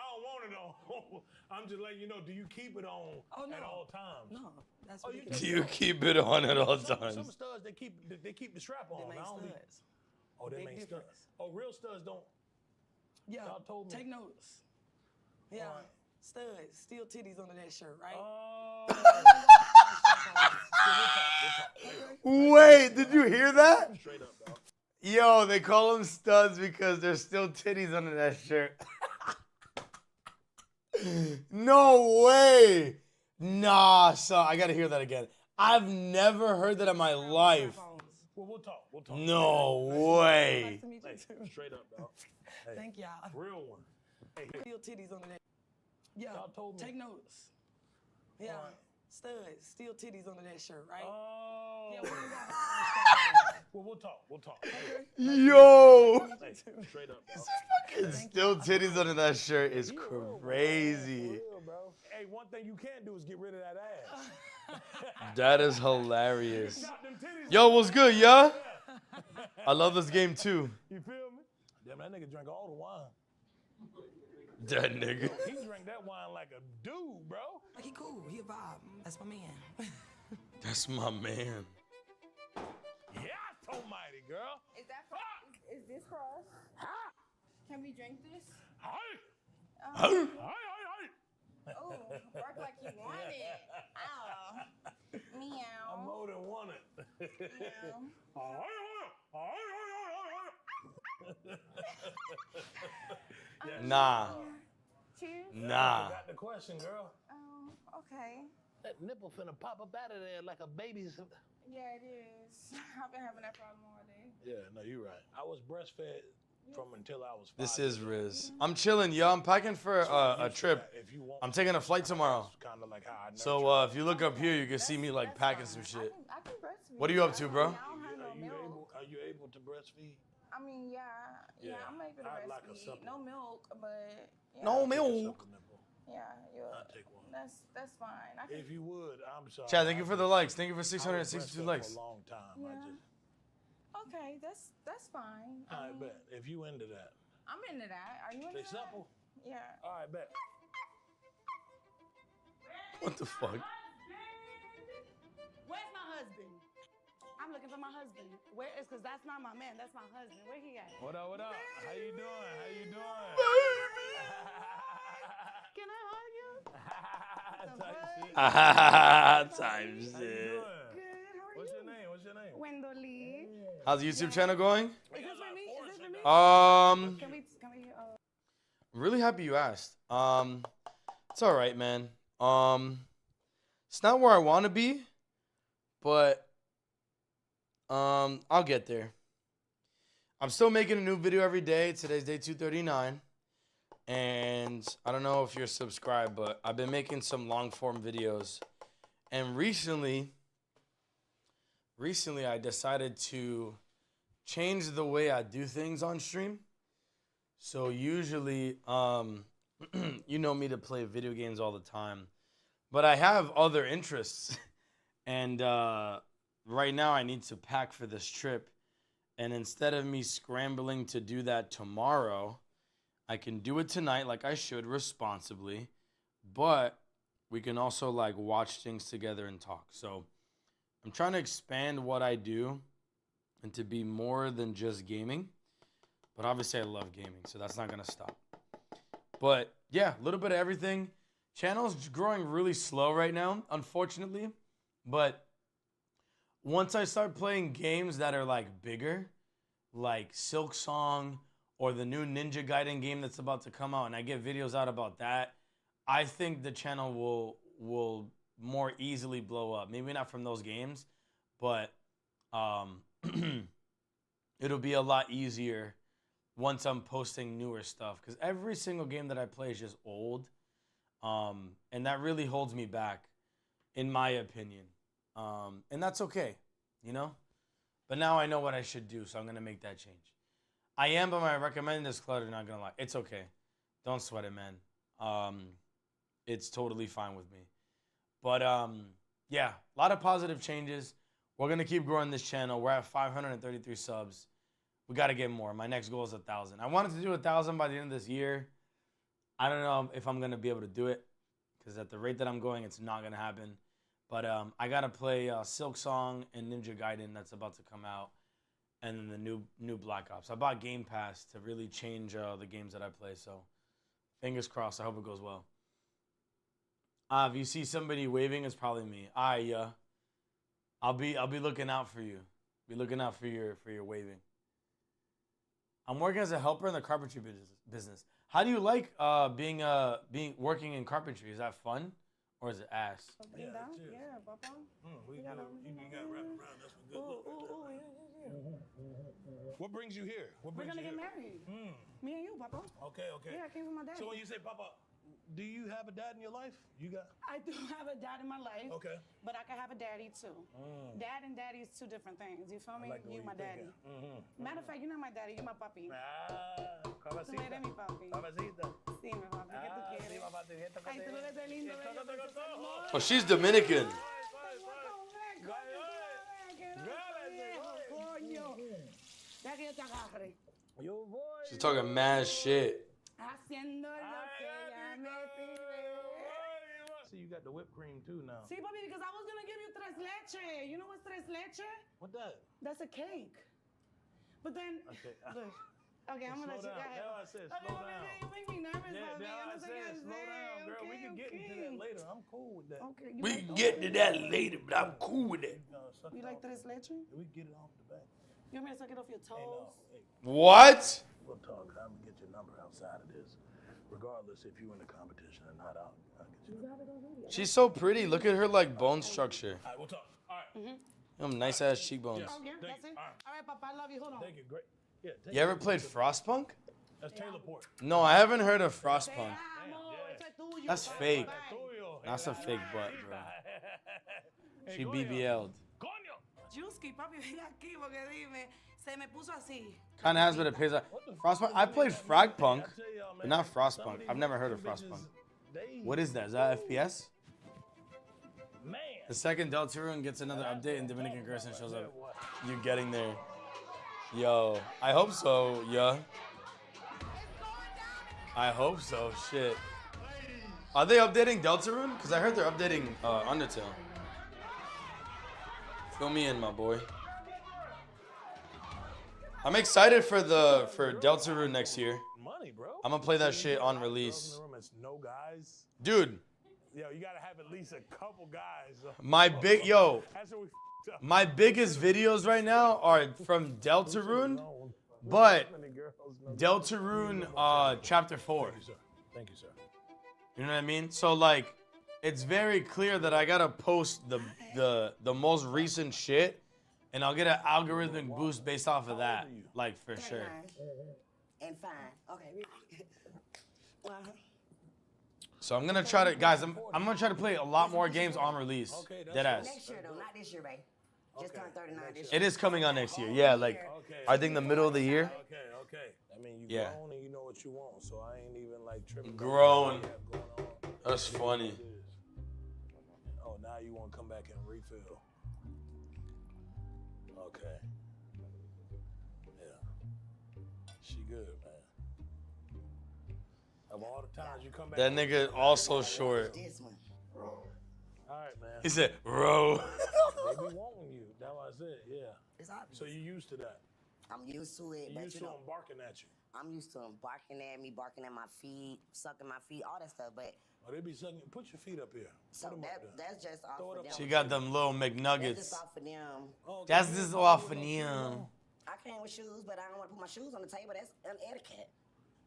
don't want it on. I'm just letting you know, do you keep it on at all times? No, that's Oh, what you you just- Do you keep it on at all Some times? studs, they keep the strap on. They make I don't be- studs. Oh, they Big make difference. studs. Oh, real studs don't. Yeah, Y'all told me. take notes. Yeah, Alright. studs, still titties under that shirt, right? Wait, did you hear that? Straight up, dog. Yo, they call them studs because there's still titties under that shirt. No way. Nah, son, I gotta hear that again. I've never heard that in my life. Well, we'll talk. We'll talk. No way. Nice to meet you Hey, too. straight up, dog. Hey, Thank y'all. real one. Hey, Still titties under that. Yeah, Y'all told me. take notes. Yeah, Alright. studs, still titties under that shirt, right? Well, we'll talk. We'll talk. Yo! Hey, straight up, bro. Fucking still titties under that shirt is crazy. Real, bro. Hey, one thing you can't do is get rid of that ass. That is hilarious. Yo, what's good, yeah? I love this game too. You feel me? Damn, that nigga drank all the wine. That nigga. He drank that wine like a dude, bro. Like, he cool. He a vibe. That's my man. That's my man. Yeah, almighty, girl. Is this cross? Can we drink this? Hi. Huh? Oh, bark like you want it. Ow. Meow. I'm more than one it. Nah. Cheers. Nah. Got the question, girl. Oh, okay. That nipple finna pop up out of there like a baby's. Yeah, it is. I've been having that problem all day. Yeah, no, you're right. I was breastfed from until I was 5. This is Riz. I'm chilling, yo. I'm packing for a trip. I'm taking a flight tomorrow. Kind of like how I So if you look up here, you can see me like packing some shit. I can breastfeed. What are you up to, bro? I don't have no milk. Are you able to breastfeed? I mean, yeah, I'm able to I'd like a breastfeed. supplement. No milk, but yeah. No milk. Yeah, I'll take one. that's fine. I can, If you would, I'm sorry. Chad, thank you for the likes. Thank you for I was 662 breastfed likes. For a long time. Yeah. I just. okay, that's fine. I bet. If you into that. I'm into that. Are you into They that? supple? Yeah. All right, bet. What the fuck? Where's my husband? I'm looking for my husband. Where is? Cause that's not my man. That's my husband. Where he at? What up? What up? How you doing? How you doing? Can I hug you? Time shit. Good. How are What's you? your name? What's your name? Wendolee. How's the YouTube channel going? Is this for me? Is this for me? Can we? I'm really happy you asked. It's all right, man. It's not where I want to be, but I'll get there. I'm still making a new video every day. Today's day 239. And I don't know if you're subscribed, but I've been making some long form videos. And recently I decided to change the way I do things on stream. So usually, you know me to play video games all the time, but I have other interests. And right now I need to pack for this trip. And instead of me scrambling to do that tomorrow, I can do it tonight like I should responsibly, but we can also like watch things together and talk. So I'm trying to expand what I do and to be more than just gaming. But obviously I love gaming, so that's not going to stop. But yeah, a little bit of everything. Channel's growing really slow right now, unfortunately. But once I start playing games that are like bigger, like Silk Song or the new Ninja Gaiden game that's about to come out, and I get videos out about that, I think the channel will more easily blow up. Maybe not from those games, but it'll be a lot easier once I'm posting newer stuff. Because every single game that I play is just old, and that really holds me back, in my opinion. And that's okay, you know? But now I know what I should do, so I'm going to make that change. I am, but I recommend this clutter, not going to lie. It's okay. Don't sweat it, man. It's totally fine with me. But, yeah, a lot of positive changes. We're going to keep growing this channel. We're at 533 subs. We got to get more. My next goal is 1,000. I wanted to do 1,000 by the end of this year. I don't know if I'm going to be able to do it, because at the rate that I'm going, it's not going to happen. But I got to play Silk Song and Ninja Gaiden that's about to come out, and then the new Black Ops. I bought Game Pass to really change the games that I play, so fingers crossed. I hope it goes well. If you see somebody waving, it's probably me. I'll be looking out for you. Be looking out for your waving. I'm working as a helper in the carpentry business. How do you like working in carpentry? Is that fun? Or is it ass? Yeah, Papa. You got wrapped around. That's a good look. What brings you here? We're gonna get married. Me and you, Papa. Okay. Yeah, I came with my dad. So when you say Papa, do you have a dad in your life? You got? I do have a dad in my life. Okay. But I can have a daddy too. Dad and daddy is two different things. You feel me? like the way You my you daddy. thinking. Matter of fact, you're not my daddy. You're my papi. Tú Cabecita. eres mi papi. Cabecita. Sí, mi papi. ¿Qué tú quieres? Sí, papá, te dije, Ay, tú eres de lindo, bello, precioso, hermoso. Oh, she's Dominican. Deja que yo te agarre. Yo voy. She's talking mad shit. Haciendo lo que ya me sirve. See, you got the whipped cream too now. Sí, papi, because I was going to give you tres leche. You know what's tres leche? What that? That's a cake. But then, Okay. look. Okay, I'm going to let you go ahead. That's what I said. Okay, Slow papi, down. okay, you make me nervous, Yeah, papi. that's Yo what no I sé qué said. Slow hacer. down, girl. We can get into that later. I'm cool with that. Okay, We can get to that later, but I'm cool with it. Suck You it like off. tres leche? We can get it off the back. You want me to suck it off your Hey, no. toes? Hey, What? we'll talk. I'm gonna get your number outside of this. Regardless if you in the competition or not, I'll get you. She's so pretty. Look at her like bone structure. All right, we'll talk. All right. Them nice ass cheekbones. Oh, yeah, Thank that's you. it. All right. All right, Papa, I love you. Hold on. Thank you. Great. Yeah. Take You ever played Frostpunk? That's Taylor Port. No, I haven't heard of Te Frostpunk. amo, ese es tuyo, That's bye, fake. bye. Tuyo. That's a fake butt, bro. Hey, She coño. BBL'd. Coño. Juicy, papi, ven aquí porque dime, se me puso así. Kinda has, but it pays off. Frostpunk. I played Fragpunk, I tell y'all, but man, not some Frostpunk. of these I've never heard of bitches, Frostpunk. they- What is that? Is that FPS? Man. The second Deltarune gets another update and Dominican Gerson shows up. You're getting there. Yo, I hope so, yeah. I hope so, shit. Are they updating Deltarune? Because I heard they're updating Undertale. Fill me in, my boy. I'm excited for Deltarune next year. Money, bro. I'm gonna play that So you shit get on a lot of girls release. in the room, it's no guys. Dude, Yo, you gotta have at least a couple guys. my big, yo, That's what we f***ed up. my biggest videos right now are from Deltarune, but Many girls, no Deltarune Chapter 4. Thank you, sir. Thank you, sir. You know what I mean? So like, it's very clear that I gotta post the most recent shit, and I'll get an algorithmic boost based off of that. Like for sure. And fine. Okay. Uh-huh. So I'm gonna try to, guys. I'm gonna try to play a lot more games on release. Okay, that's Deadass. Next year, though, not this year, babe. Just Okay. turned 39 this It year. is coming on next year. Yeah, like Okay. I think the middle of the year. Okay, okay. I mean, you Yeah. grown and you know what you want, so I ain't even like tripping. about Grown. what you have going on. That's funny. It is. Oh, now you want to come back and refill. Okay. Yeah. She good, man. Of all the times you come back. That nigga also short. This one. All right, man. He said, "Bro." They be wanting you. That's what I said. Yeah. It's obvious. So you used to that. I'm used to it, You but used you to know, them barking at you. I'm used to them barking at me, barking at my feet, sucking my feet, all that stuff. But Oh, they be sucking. Put your feet up here. so Put 'em up there. that's just off Throw it for up. them. She got them little That's McNuggets. just off for them. Oh, okay. That's You just don't off put for no shoes them. on? I came with shoes, but I don't want to put my shoes on the table. That's unetiquette.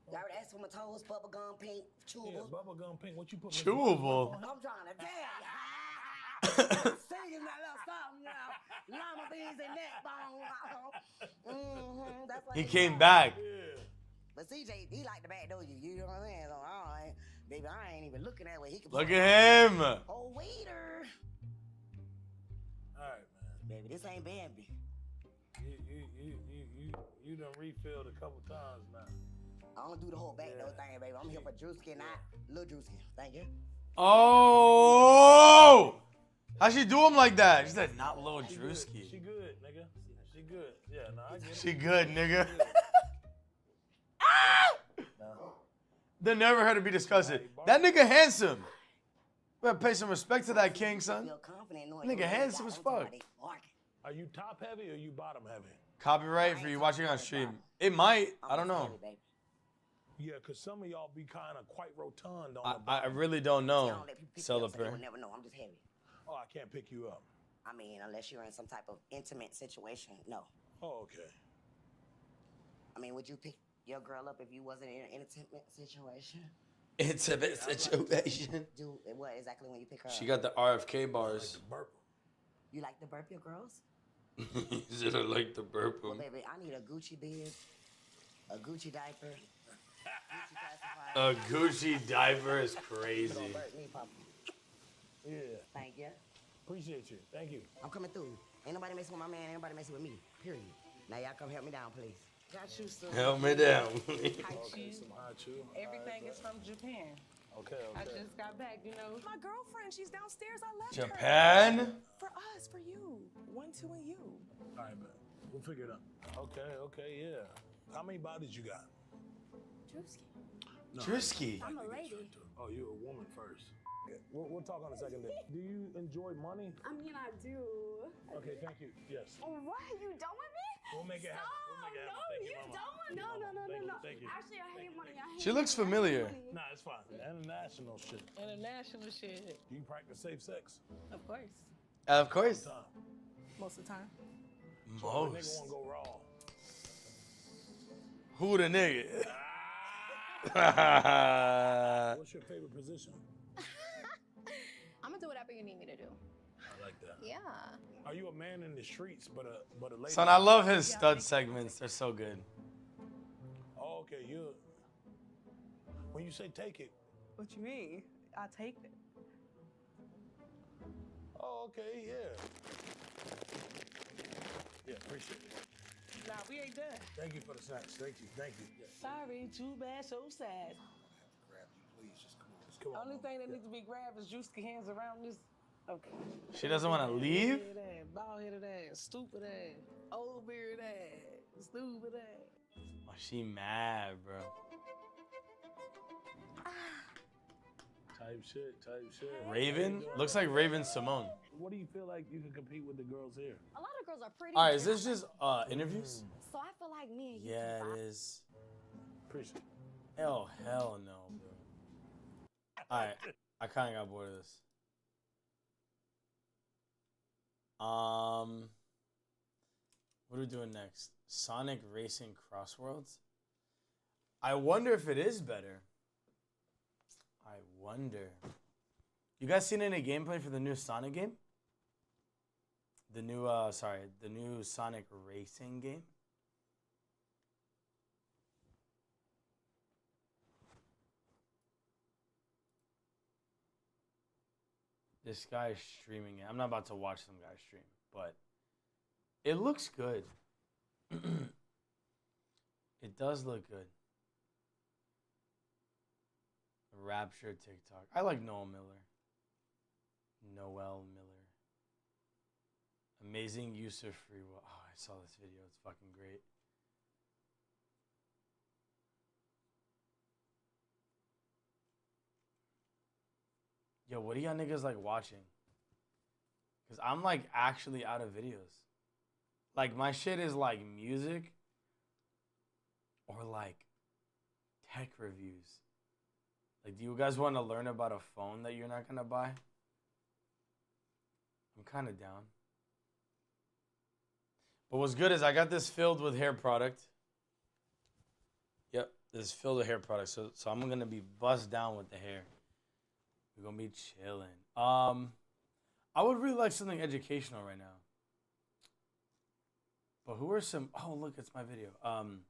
Y'all already asked for my toes, bubblegum pink, Yeah, chewable. bubblegum pink. What you put? Chewable. I'm trying to tell you. Singing that little song now. Llama beans and neck bone. That's what He it's came called. back. Yeah. But CJ, he like the backdoor you. You know what I'm saying? So, all right, baby, I ain't even looking at where he can. Look at him. Oh, waiter. All right, man. Baby, this ain't Bambi. You done refilled a couple times now. I don't do the whole backdoor thing, baby. I'm here for Drewski, not Lil Drewski. Thank you. Oh! How'd she do him like that? She said, "Not Lil She Drewski." good, nigga. She good. Yeah, no, I get it. She good, nigga. No. They never heard it be disgusted. That nigga handsome. Better pay some respect to that king, son. Feel confident knowing Nigga you ain't handsome got as no fuck. somebody barking. Are you top heavy or you bottom heavy? Copyright for you watching on stream. It might. I don't know. Heavy, baby. Yeah, because some of y'all be kind of quite rotund on the I bottom. really don't I know. don't let people pick me up, so they Celebrate. will never know. I'm just heavy. Oh, I can't pick you up. I mean, unless you're in some type of intimate situation, no. Oh, okay. I mean, would you pick your girl up if you wasn't in an intimate situation? Intimate situation. Do what exactly when you pick her She up? got the RFK bars. Burp. You like to burp your girls? He said, "I like to burp Well, him." baby, I need a Gucci bib, a Gucci diaper, Gucci pacifier, A Gucci diaper is crazy. Yeah. Thank you. Appreciate you. Thank you. I'm coming through. Ain't nobody messing with my man. Ain't nobody messing with me. Period. Now y'all come help me down, please. Got you some Help me down. Okay, some hot chew. Everything is from Japan. Okay, I okay. just got back, you know. My girlfriend, she's downstairs. I left her. Japan? For us, for you. 1, 2, and you. All right, man. We'll figure it out. Okay, yeah. How many bodies you got? Drewski. No, Drewski. I'm a lady. Oh, you're a woman first. We'll talk on a second then. Do you enjoy money? I mean, I do. Okay, thank you. Yes. What? You done with me? We'll make it happen. We'll make it happen. Thank you, Mama. No. Thank you. Actually, I hate money. I hate She looks money. familiar. Nah, it's fine. International shit. International shit. You can practice safe sex. Of course. Of course. Time. Most of the time. So if a nigga Most. wanna go raw. Who the nigga? What's your favorite position? I'm gonna do whatever you need me to do. I like that. Yeah. Are you a man in the streets, but a lady? Son, I love his stud segments. They're so good. Oh, okay. You. When you say take it. What you mean? I take it. Oh, okay. Yeah. Yeah, appreciate it. Nah, we ain't done. Thank you for the snacks. Thank you. Thank you. Yeah. Sorry, too bad, so sad. Come on. Only thing that needs to be grabbed is Juicy hands around this. Okay. She doesn't want to leave? Bald-headed ass, stupid ass, old beard ass, stupid ass. Oh, she mad, bro. Type shit. Raven? Looks like Raven Simone. What do you feel like you can compete with the girls here? A lot of girls are pretty. All right, is this just interviews? So I feel like me and you. Yeah, can it vibe. is. Appreciate it. Hell no, bro. All right, I kind of got bored of this. What are we doing next? Sonic Racing Crossworlds? I wonder if it is better. I wonder. You guys seen any gameplay for the new Sonic game? The new, the new Sonic Racing game? This guy is streaming it. I'm not about to watch some guy stream, but it looks good. It does look good. Rapture TikTok. I like Noel Miller. Amazing use of free will. Oh, I saw this video. It's fucking great. Yo, what are y'all niggas like watching? Because I'm like actually out of videos. Like my shit is like music or like tech reviews. Like, do you guys want to learn about a phone that you're not going to buy? I'm kind of down. But what's good is I got this filled with hair product. Yep, this is filled with hair product. So I'm going to be buzzed down with the hair. We're going to be chilling. I would really like something educational right now. But who are some... Oh, look, it's my video. I'm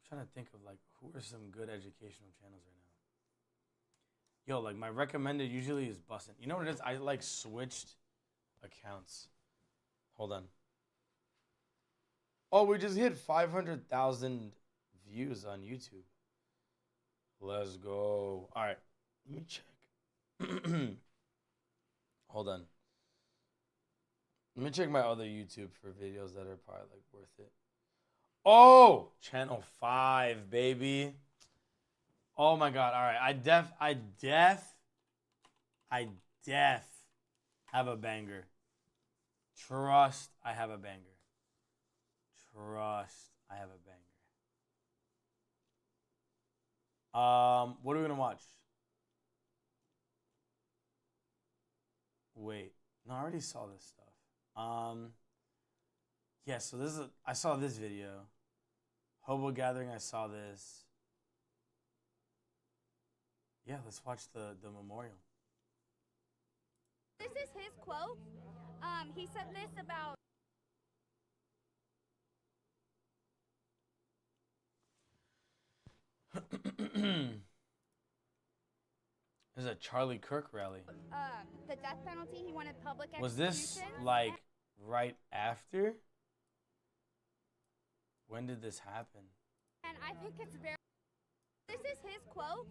trying to think of, like, who are some good educational channels right now? Yo, like, my recommended usually is Bussin'. You know what it is? I, like, switched accounts. Hold on. Oh, we just hit 500,000 views on YouTube. Let's go. All right. Let me check. Hold on. Let me check my other YouTube for videos that are probably, like, worth it. Oh! Channel 5, baby. Oh, my God. All right. I def have a banger. Trust I have a banger. Trust I have a banger. What are we gonna watch? Wait, no, I already saw this stuff. Yeah, so this is I saw this video. Hobo Gathering, I saw this. Yeah, let's watch the memorial. This is his quote. He said this about There's a Charlie Kirk rally. The death penalty. He wanted public Was executions. this like right after? When did this happen? And I think it's very. This is his quote.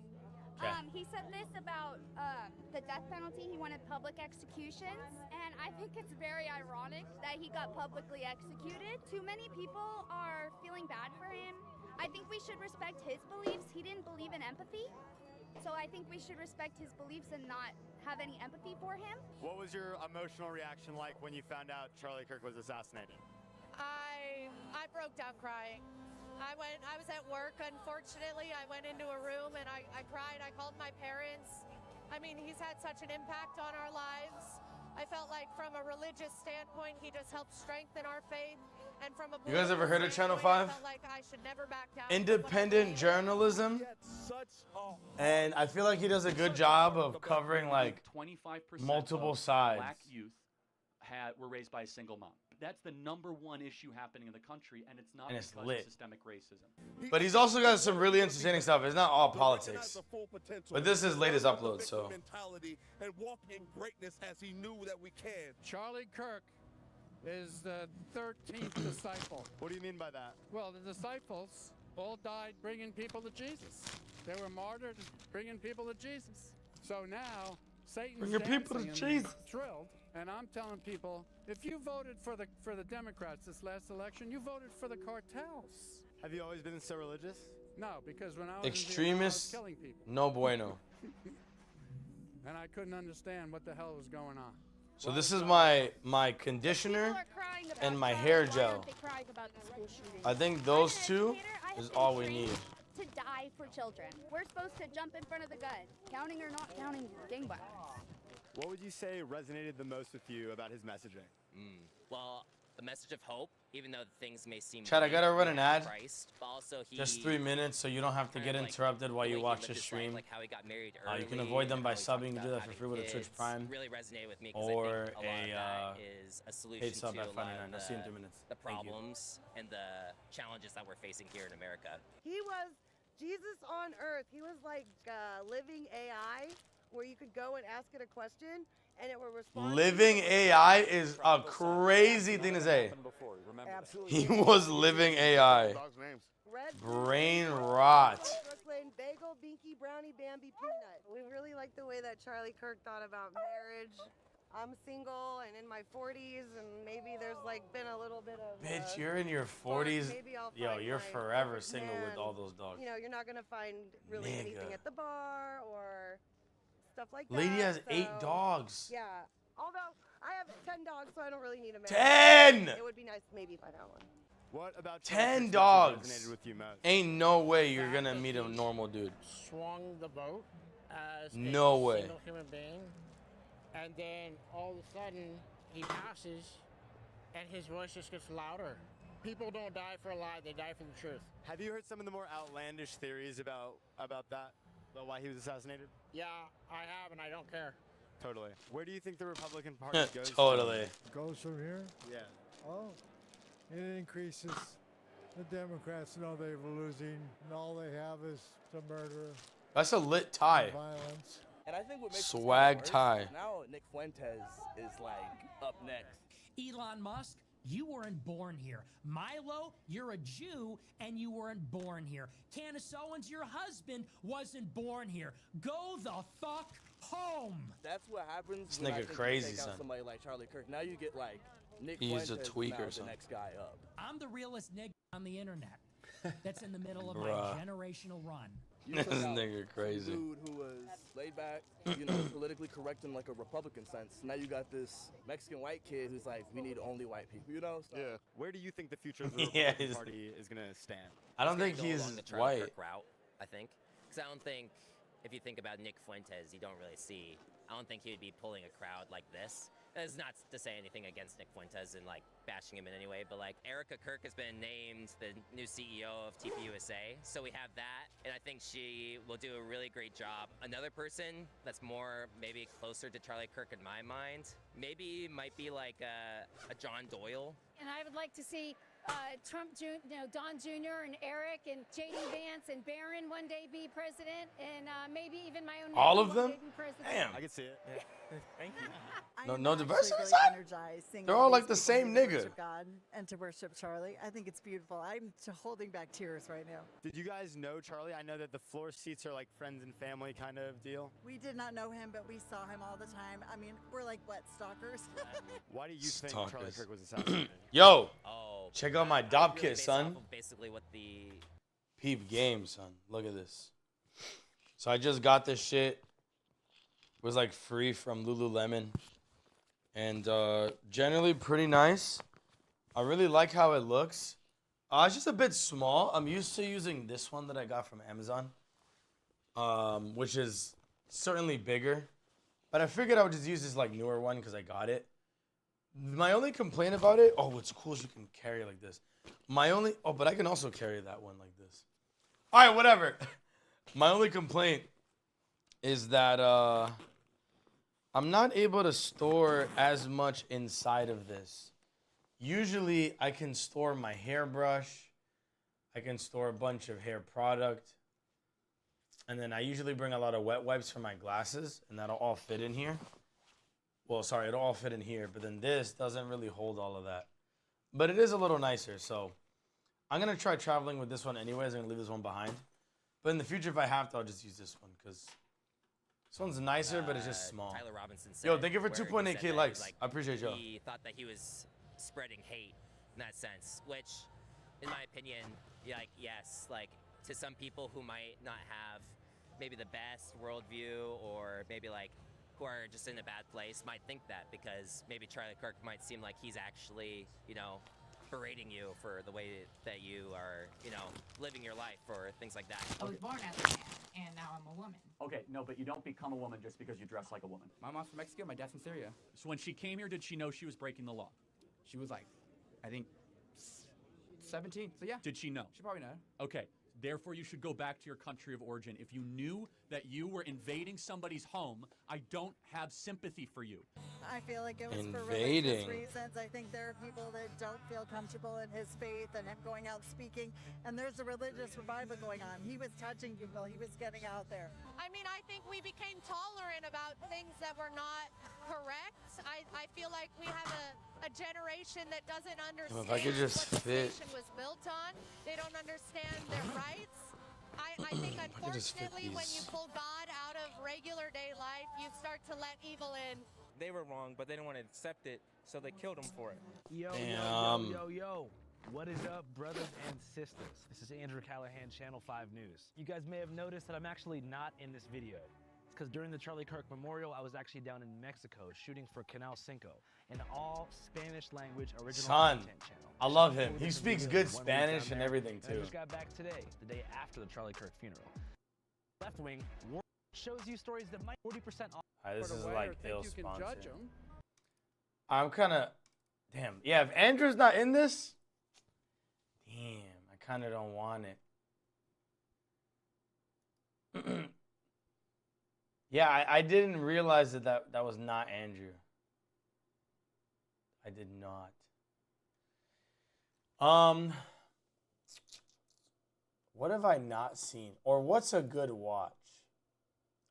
Okay. He said this about the death penalty. He wanted public executions, and I think it's very ironic that he got publicly executed. Too many people are feeling bad for him. I think we should respect his beliefs. He didn't believe in empathy, so I think we should respect his beliefs and not have any empathy for him. What was your emotional reaction like when you found out Charlie Kirk was assassinated? I broke down crying. I was at work, unfortunately. I went into a room and I cried. I called my parents. I mean, he's had such an impact on our lives. I felt like from a religious standpoint, he just helped strengthen our faith. And from a You guys ever heard of Channel 5? I felt like I should never back down. Independent journalism. And I feel like he does a good job of covering like 25% multiple of sides. Black youth were raised by a single mom. That's the #1 issue happening in the country, and it's not And it's because lit. of systemic racism. But he's also got some really entertaining stuff. It's not all politics. But this is his latest upload, so. Mentality and walk in greatness as he knew that we can. Charlie Kirk is the 13th disciple. What do you mean by that? Well, the disciples all died bringing people to Jesus. They were martyred bringing people to Jesus. So now Satan's Bring your people to dancing and Jesus. thrilled, and I'm telling people, if you voted for the Democrats this last election, you voted for the cartels. Have you always been so religious? No, because when I was Extremists, in Vietnam, I was killing people, no bueno. and I couldn't understand what the hell was going on. So this is my conditioner and my hair gel. I think those two is all we need. To die for children. We're supposed to jump in front of the gun, counting or not counting gangbangers. What would you say resonated the most with you about his messaging? Well, the message of hope, even though things may seem Chad, I gotta run an ad. Christ, but also Just 3 minutes, so you don't have to get interrupted while you watch the stream. like how he got married You can early, avoid them and by how he talked subbing. You can do about that for having free with a Twitch kids, Prime. really resonated with me 'cause Or I think a lot of that is a solution paid sub to at a lot $5.99. of I'll see you in 3 minutes. the Thank you. problems and the challenges that we're facing here in America. He was Jesus on earth. He was like living AI, where you could go and ask it a question and it would respond. Living AI is a crazy thing to say. Absolutely. He was living AI. Red Brain rot. Brooklyn, bagel, binky, brownie, Bambi, peanut. We really like the way that Charlie Kirk thought about marriage. I'm single and in my 40s, and maybe there's like been a little bit of. Bitch, you're in your 40s. Maybe I'll Yo, find you're my forever perfect single with man. all those dogs. You know, you're not gonna find really anything Nigga. at the bar or stuff like that. Lady has 8 so- dogs. Yeah. Although I have 10 dogs, so I don't really need a man. 10! It would be nice maybe if I had one. What about 10 Charlie Kirk's dogs. message resonated with you most? Ain't no way you're gonna meet a normal dude. Swung the vote as No a way. single human being, and then all of a sudden he passes, and his voice just gets louder. People don't die for a lie; they die for the truth. Have you heard some of the more outlandish theories about that? About why he was assassinated? Yeah, I have, and I don't care. Totally. Where do you think the Republican Party goes? Totally. Goes from here? Yeah. Oh, it increases. The Democrats know they're losing, and all they have is the murder, That's a lit tie. violence. And I think what makes this Swag worse, tie. now Nick Fuentes is like up next. Elon Musk, you weren't born here. Milo, you're a Jew and you weren't born here. Candace Owens, your husband, wasn't born here. Go the fuck home. That's what happens This when I nigga think you crazy, take out son. somebody like Charlie Kirk. Now you get like Nick He's a Fuentes is tweaker, now son. the next guy up. I'm the realest nigga on the internet. That's in the middle of my Bruh. generational run. You This took out nigga crazy. Some dude who was laid back, politically correct in like a Republican sense. Now you got this Mexican white kid who's like, we need only white people, So, Yeah. Where do you think the future of the Yeah, Republican he's- Party is going to stand? I don't It's think gonna go he's along the Charlie white. Kirk route, I think. Because I don't think, if you think about Nick Fuentes, you don't really see, I don't think he would be pulling a crowd like this. It's not to say anything against Nick Fuentes and like bashing him in any way, but like Erica Kirk has been named the new CEO of TPUSA, so we have that, and I think she will do a really great job. Another person that's more maybe closer to Charlie Kirk in my mind, maybe might be like a John Doyle. And I would like to see Trump, Don Jr. and Eric and J.D. Vance and Barron one day be president, and maybe even my own. All nephew of one them? day be president. Damn. I can see it. Yeah. Thank you. No diversity Really inside? energized seeing They're all all like these the people same here to nigga. worship God and to worship Charlie. I think it's beautiful. I'm holding back tears right now. Did you guys know Charlie? I know that the floor seats are like friends and family kind of deal. We did not know him, but we saw him all the time. I mean, we're like, what, stalkers? Why do you think Charlie Stalkers. Kirk was assassinated? Yo, Oh, check out my really dop based kit, son. off of basically what the Peep game, son. Look at this. So I just got this shit. It was like free from Lululemon. And generally pretty nice. I really like how it looks. It's just a bit small. I'm used to using this one that I got from Amazon, which is certainly bigger. But I figured I would just use this like newer one because I got it. My only complaint about it, oh, what's cool is you can carry it like this. But I can also carry that one like this. All right, whatever. My only complaint is that I'm not able to store as much inside of this. Usually I can store my hairbrush. I can store a bunch of hair product. And then I usually bring a lot of wet wipes for my glasses, and that'll all fit in here. Well, sorry, it'll all fit in here, but then this doesn't really hold all of that. But it is a little nicer, so I'm going to try traveling with this one anyways. I'm going to leave this one behind. But in the future, if I have to, I'll just use this one, because this one's nicer, but it's just small. Tyler Robinson said. Yo, thank you for where he 2.8K said that, likes. like, I appreciate y'all. He thought that he was spreading hate in that sense, which, in my opinion, like, yes, like, to some people who might not have maybe the best worldview, or maybe, like, who are just in a bad place, might think that, because maybe Charlie Kirk might seem like he's actually, you know, berating you for the way that you are, you know, living your life or things like that. I was born as a man, and now I'm a woman. Okay, no, but you don't become a woman just because you dress like a woman. My mom's from Mexico, my dad's from Syria. So when she came here, did she know she was breaking the law? She was like, I think, 17, so yeah. Did she know? She probably know. Okay, therefore you should go back to your country of origin. If you knew that you were invading somebody's home, I don't have sympathy for you. I feel like it was for Invading. religious reasons. I think there are people that don't feel comfortable in his faith and him going out speaking, and there's a religious revival going on. He was touching people. He was getting out there. I mean, I think we became tolerant about things that were not correct. I feel like we have a generation that doesn't understand If I could just what fit. the nation was built on. They don't understand their rights. I think, I could just fit unfortunately, when you these. pull God out of regular day life, you start to let evil in. They were wrong, but they didn't want to accept it, so they killed him for it. Yo, Damn. yo. What is up, brothers and sisters? This is Andrew Callahan, Channel 5 News. You guys may have noticed that I'm actually not in this video. It's because during the Charlie Kirk Memorial, I was actually down in Mexico shooting for Canal Cinco, an all Spanish language original Son, content channel. I love Shot him. 4 He different speaks videos good in 1 week Spanish down and there, everything, I too. just got back today, the day after the Charlie Kirk funeral. Left Wing shows you stories that might 40% off. Alright, this For is the like way or ill think you can sponsor. judge him. I'm kind of, damn. Yeah, if Andrew's not in this, damn, I kind of don't want it. Yeah, I didn't realize that was not Andrew. I did not. What have I not seen? Or what's a good watch?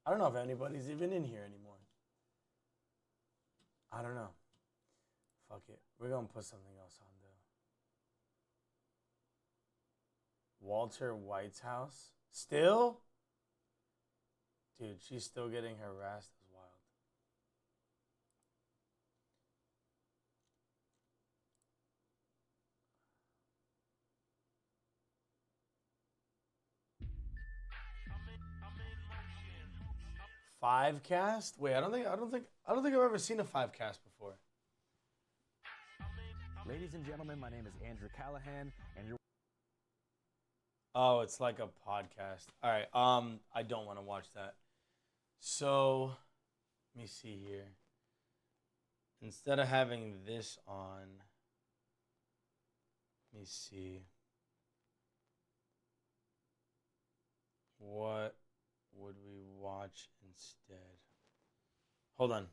I don't know if anybody's even in here anymore. I don't know. Fuck it. We're going to put something else on there. Walter White's house? Still? Dude, she's still getting harassed. That's wild. Five cast? Wait, I don't think I've ever seen a five cast before. Ladies and gentlemen, my name is Andrew Callahan, and you're Oh, it's like a podcast. All right. I don't want to watch that. So, let me see here. Instead of having this on, let me see. What would we watch instead? Hold on.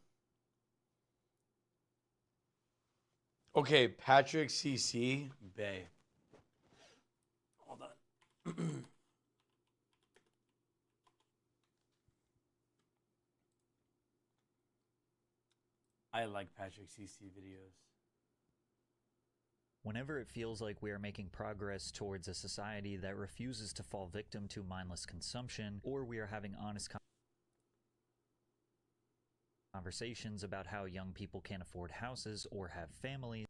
Okay, Patrick CC Bay. Hold on. I like Patrick CC videos. Whenever it feels like we are making progress towards a society that refuses to fall victim to mindless consumption, or we are having honest conversations about how young people can't afford houses or have families,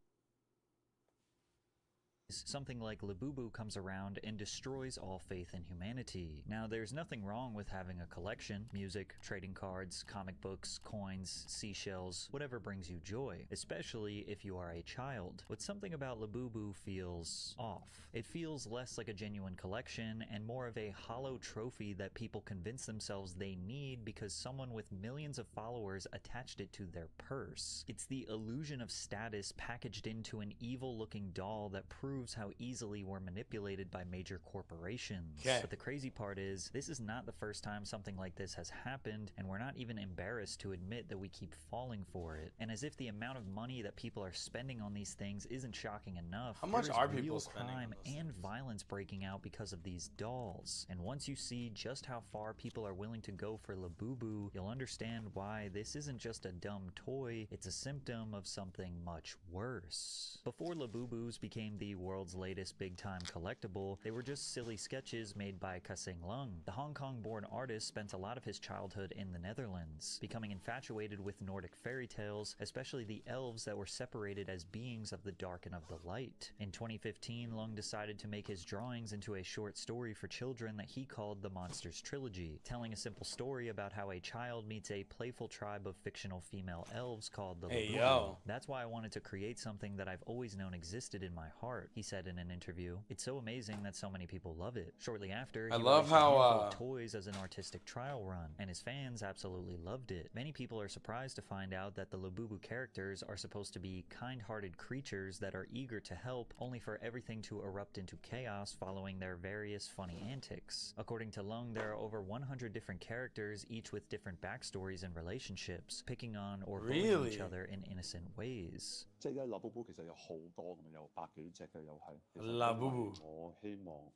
something like Labubu comes around and destroys all faith in humanity. Now, there's nothing wrong with having a collection: music, trading cards, comic books, coins, seashells, whatever brings you joy, especially if you are a child. But something about Labubu feels off. It feels less like a genuine collection and more of a hollow trophy that people convince themselves they need because someone with millions of followers attached it to their purse. It's the illusion of status packaged into an evil-looking doll that proves how easily we're manipulated by major corporations. Okay. But the crazy part is, this is not the first time something like this has happened, and we're not even embarrassed to admit that we keep falling for it. And as if the amount of money that people are spending on these things isn't shocking enough, How much there is are people real spending on crime and violence breaking out because of these dolls. And once you see just how far people are willing to go for Labubu, you'll understand why this isn't just a dumb toy, it's a symptom of something much worse. Before Labubus became the world's latest big-time collectible, they were just silly sketches made by Kasing Lung. The Hong Kong-born artist spent a lot of his childhood in the Netherlands, becoming infatuated with Nordic fairy tales, especially the elves that were separated as beings of the dark and of the light. In 2015, Lung decided to make his drawings into a short story for children that he called the Monsters Trilogy, telling a simple story about how a child meets a playful tribe of fictional female elves called the Hey, Labubu. yo. That's why I wanted to create something that I've always known existed in my heart, he said in an interview. It's so amazing that so many people love it. Shortly after, I he love released a handful how, of toys as an artistic trial run, and his fans absolutely loved it. Many people are surprised to find out that the Labubu characters are supposed to be kind-hearted creatures that are eager to help, only for everything to erupt into chaos following their various funny antics. According to Lung, there are over 100 different characters, each with different backstories and relationships, picking on or bullying Really? each other in innocent ways. 即係咧，Labubu 其實有好多咁，有百幾隻嘅又係。其實 Labubu 我希望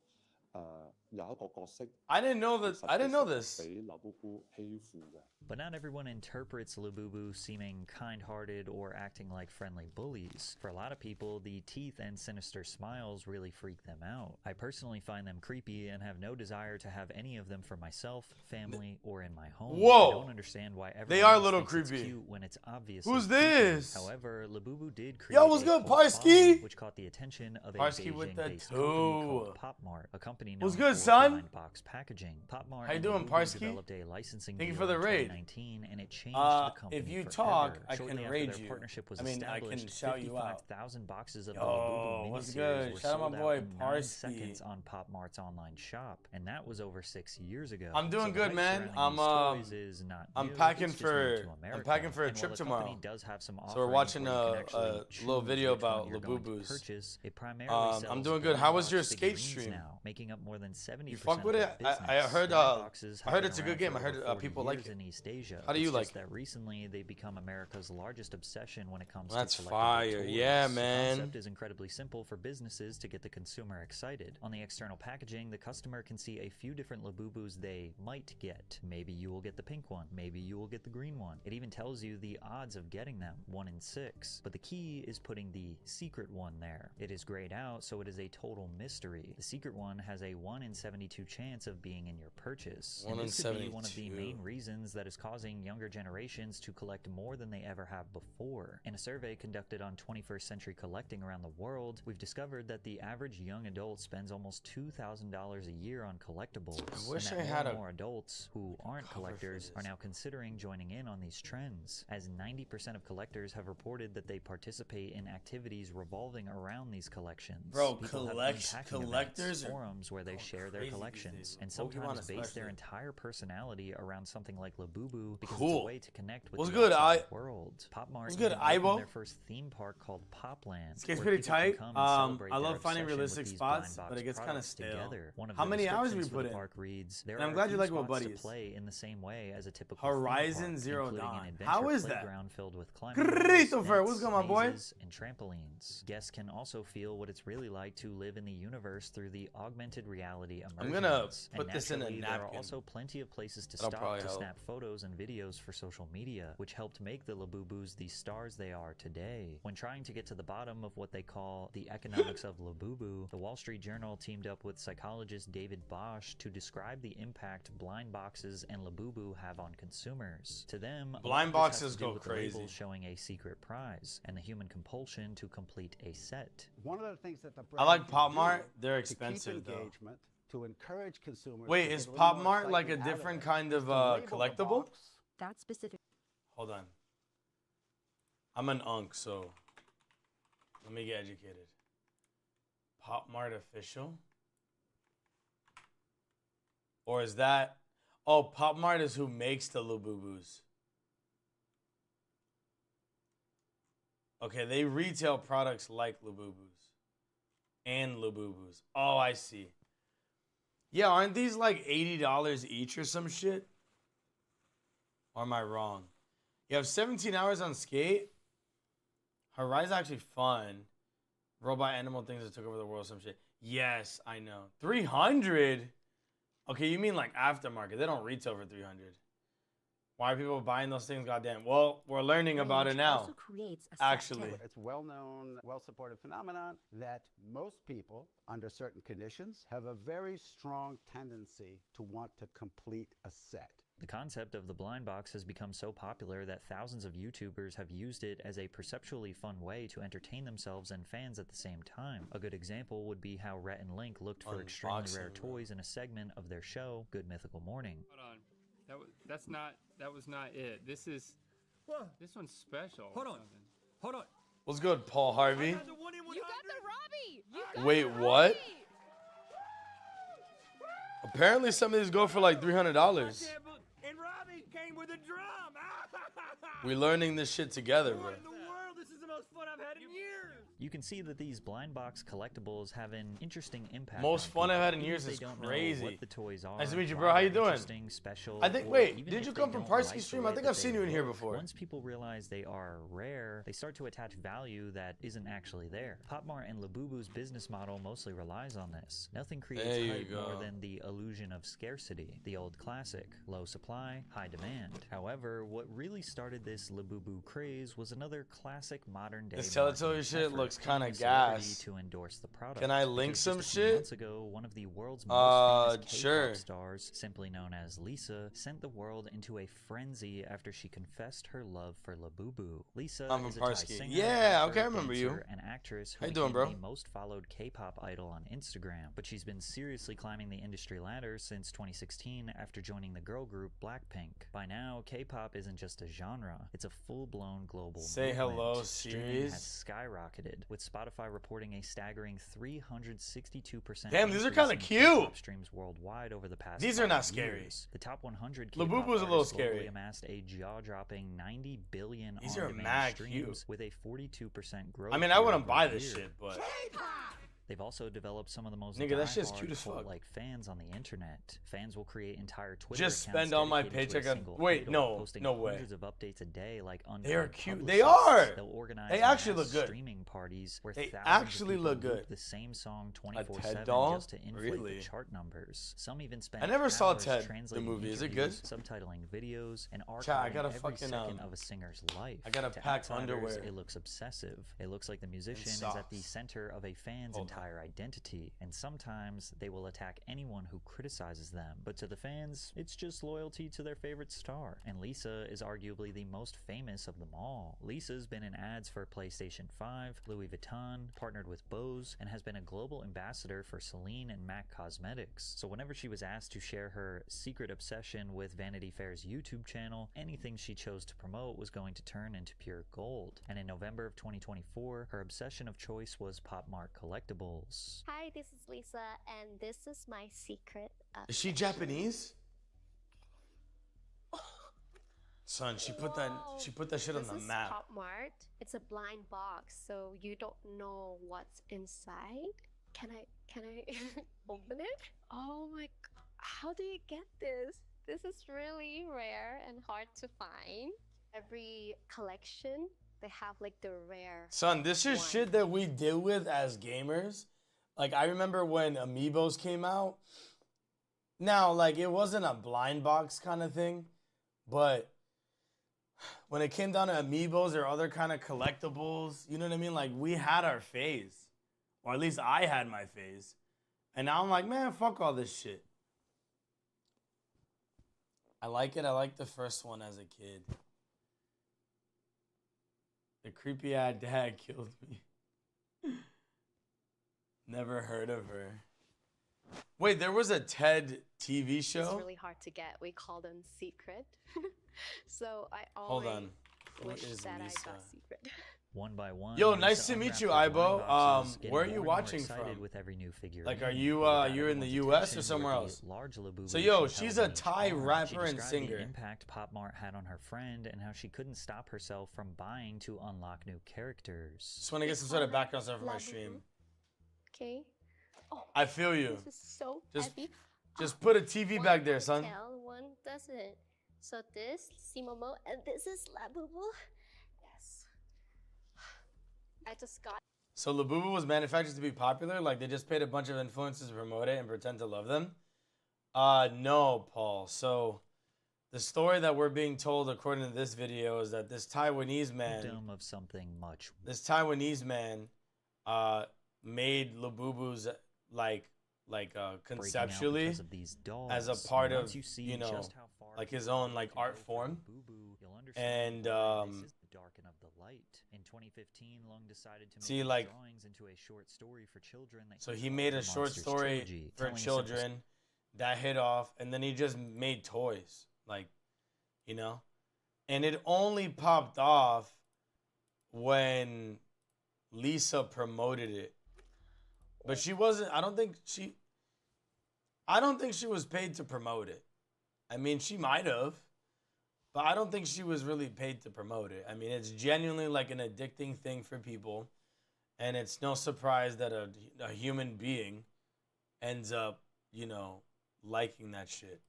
有一個角色。 I didn't know that. I didn't know this. 俾 Labubu 欺負嘅。 But not everyone interprets Labubu seeming kind-hearted or acting like friendly bullies. For a lot of people, the teeth and sinister smiles really freak them out. I personally find them creepy and have no desire to have any of them for myself, family, or in my home. Whoa! I don't understand why everyone They are a else little thinks it's creepy. cute when it's obviously Who's creepy. this? However, Labubu did create Yo, what's a good, cult Parsky? following, which caught the attention of a Parsky with the Beijing-based company called two. Pop Mart, a company known What's good, for son? blind box packaging. Pop Mart How you and doing, Labubu Parsky? developed a licensing Thank you deal for the in raid. 2019, and it changed the company If you forever. talk, I Shortly can after raid their you. partnership was I mean, I can established, shout you out. 55,000 boxes of the Yo, Labubu what's miniseries good? were Shout out sold my boy, out in 9 Parsky. seconds on Pop Mart's online shop, and that was over 6 years ago. I'm doing So the good, hype man. surrounding these toys is not I'm new, packing it's just new to for America. a And trip while the tomorrow. company does have some So we're offerings watching where you can a actually little choose video which one about you're going to Labubus. purchase, it primarily I'm sells doing good. blind How was box your skate figurines stream? now, making up more than 70% You fuck with of it? the business. I heard Blind boxes I have heard been it's a around good game. for I heard over 40 people like years it. in East Asia. How do you It's like just it? that recently they've become America's largest obsession when it comes That's to collectible fire. toys. Yeah, The man. concept is incredibly simple for businesses to get the consumer excited. On the external packaging, the customer can see a few different Labubus they might get. Maybe you will get the pink one. Maybe you will get the green one. It even tells you the odds of getting them, 1 in 6. But the key is putting the secret one there. It is grayed out, so it is a total mystery. The secret one has a 1 in 72 chance of being in your purchase. 1 And in this could be one of the 72. main reasons that is causing younger generations to collect more than they ever have before. In a survey conducted on 21st Century Collecting around the world, we've discovered that the average young adult spends almost $2,000 a year on collectibles. I wish and I that had more a and more adults who aren't cover for collectors are this. now considering joining in on these trends, as 90% of collectors have reported that they participate in activities revolving around these collections. Bro, People have collectors unpacking events, are forums, forums where they share their crazy these collections, days, and Pokemon sometimes base their especially. entire personality around something like Labubu because it's Cool. a way to connect with What's the good, outside world. Pop Mart What's good, even opened Aibo? their first theme park called Popland. This game's where pretty people can tight. come and celebrate I their love finding obsession with realistic these spots, blind but box it gets kind of products stale. together. One of How the many hours we descriptions for put the in? park reads, there And I'm are glad a you few like what spots buddies. to play in the same way as a typical Horizon theme park, Zero including Dawn. an adventure How is that? playground filled with climbing Christopher, walls, what's good, my boy? mazes, and trampolines. Guests can also feel what it's really like to live in the universe through the augmented reality immersions. I'm gonna And put this in a naturally, there are napkin. also plenty of places to That'll stop probably to help. snap photos and videos for social media, which helped make the Labubus the stars they are today. When trying to get to the bottom of what they call the economics of Labubu, the Wall Street Journal teamed up with psychologist David Bosch to describe the impact blind boxes and Labubu have on consumers. To them, a lot Blind of this has boxes to do go with the crazy. label showing a secret prize and the human compulsion to complete a set. One of the things that the I like brands Pop do Mart. They're to keep expensive though. engagement, to encourage consumers. Wait, to is get a little Pop more Mart like a excitement out of different it, kind of is to label the collectible? box. That specific. Hold on. I'm an unk, so let me get educated. Pop Mart official? Or is that... Oh, Pop Mart is who makes the Labubus. Okay, they retail products like Labubus. And Labubus. Oh, I see. Yeah, aren't these like $80 each or some shit? Or am I wrong? You have 17 hours on skate. Horizon actually fun. Robot animal things that took over the world, some shit. Yes, I know. 300? Okay, you mean like aftermarket. They don't retail for 300. Why are people buying those things? Goddamn. Well, we're learning about it now. Also creates a Actually. It's a well-known, well-supported phenomenon that most people, under certain conditions, have a very strong tendency to want to complete a set. The concept of the blind box has become so popular that thousands of YouTubers have used it as a perceptually fun way to entertain themselves and fans at the same time. A good example would be how Rhett and Link looked for extremely rare Unboxing, bro. toys in a segment of their show, Good Mythical Morning. Hold on. That was not it. This one's special. Hold on. Hold on. What's good, Paul Harvey? You got the Robbie. You got Wait, the what? Robbie. Apparently some of these go for like $300. And Robbie came with a drum. We learning this shit together, bro. What in the world? This is the most fun I've had in years. You can see that these blind box collectibles have an interesting impact. Most on fun I've people, had in even years if is they don't know crazy. what the toys are. Nice to meet you, why bro. How you they're doing? interesting, special, I think. or Wait, even did if you they come from don't Parsky like the stream? way I think that I've seen they you in here look. before. Once people realize they are rare, they start to attach value that isn't actually there. Pop Mart and Labubu's business model mostly relies on this. Nothing creates There you hype more go. than the illusion of scarcity. The old classic: low supply, high demand. However, what really started this Labubu craze was another classic modern day. This Teletubby shit effort, looks kinda paying a celebrity gas. to endorse the product. Can I link Because some just a few shit? months ago, one of the world's most famous K-pop sure. stars, simply known as Lisa, sent the world into a frenzy after she confessed her love for Labubu. Lisa I'm is from a Thai Parsky. singer, Yeah, rapper, okay, I remember you. dancer, and actress who How you doing, became bro? the most followed K-pop idol on Instagram. But she's been seriously climbing the industry ladder since 2016 after joining the girl group Blackpink. By now, K-pop isn't just a genre; it's a full-blown global Say movement. hello, Streaming series. has skyrocketed, with Spotify reporting a staggering 362%. Damn, these are increase kinda in cute. K-pop streams worldwide over the past These are 5 not scary. years. The top 100 Labubu's K-pop a little artists scary. globally amassed a jaw-dropping 90 billion These are on-demand mad streams, cute. with a 42% growth. I mean, I wouldn't year buy over this year. shit, but They've also developed some of the most Nigga, that shit's diehard cute as fuck. cult-like fans on the internet. Fans will create entire Twitter Just accounts spend all my dedicated to a paycheck on- single wait, idol, no, posting no way. hundreds of updates a day like They are unpaid cute. They publicists. are. They'll organize They actually mass look good. streaming parties where They thousands actually of people look good. loop the same song A 24/7 Ted doll? just to inflate Really? the chart numbers. Some even spend I never saw hours Ted, the translating movie. Is it good? interviews, subtitling videos, and Chat, I archiving got a every fucking, second of a singer's life. I got a To packed outsiders, underwear. It looks obsessive. It looks like the musician is at the socks. center of a fan's Hold on. entire identity, and sometimes they will attack anyone who criticizes them. But to the fans, it's just loyalty to their favorite star. And Lisa is arguably the most famous of them all. Lisa's been in ads for PlayStation 5, Louis Vuitton, partnered with Bose, and has been a global ambassador for Celine and MAC Cosmetics. So whenever she was asked to share her secret obsession with Vanity Fair's YouTube channel, anything she chose to promote was going to turn into pure gold. And in November of 2024, her obsession of choice was Pop Mart collectibles. samples. Hi, this is Lisa, and this is my secret. Is she Japanese? Son, she put that shit on the This is map. Pop Mart. It's a blind box, so you don't know what's inside. Can I open it? Oh my god. How do you get this? This is really rare and hard to find. Every collection, they have like the rare. Son, this is shit that we deal with as gamers. Like, I remember when Amiibos came out. Now, like, it wasn't a blind box kind of thing, but when it came down to Amiibos or other kind of collectibles, you know what I mean? Like, we had our phase. Or at least I had my phase. And now I'm like, man, fuck all this shit. I like it. I like the first one as a kid. The creepy ass dad killed me. Never heard of her. Wait, there was a TED TV show? It's really hard to get. We call them secret. So I Hold always on. What wish is that Lisa? I got secret. One by one. Yo, Lisa nice to meet unwrapped you, her blind Ibo. boxes, getting Where are you more and more watching excited from? with every new figure Like, in. are you What got you're in the everyone's US or attention somewhere were the else? large Labubu So yo, she she's held a in each Thai arm. rapper She and described singer. the impact Pop Mart had on her friend and how she couldn't stop herself from buying to unlock new characters. Just want to get some sort of background stuff for my stream. Okay. Oh, I feel you. this is so Just heavy. Just put a TV back there, son. Tell one doesn't. So this Simomo and this is Labubu. Yes. I just got. So Labubu was manufactured to be popular? Like they just paid a bunch of influencers to promote it and pretend to love them? No, Paul. So the story that we're being told according to this video is that this Taiwanese man, Symptom of something much made Labubus like breaking out conceptually because of these dolls. as a And part once of, you see you know, just how far like his people own like can art go for form. Labubu, you'll understand And why this is the darken of the light. In 2015, Lung decided to make see, these like, drawings into a short story for children. That so he he called made the a short Monsters story Trilogy, for telling a simple children that hit off, and then he just made toys, like, you know, and it only popped off when Lisa promoted it, but she wasn't. I don't think she was paid to promote it. I mean, she might have, but I don't think she was really paid to promote it. I mean, it's genuinely like an addicting thing for people, and it's no surprise that a human being ends up, you know, liking that shit.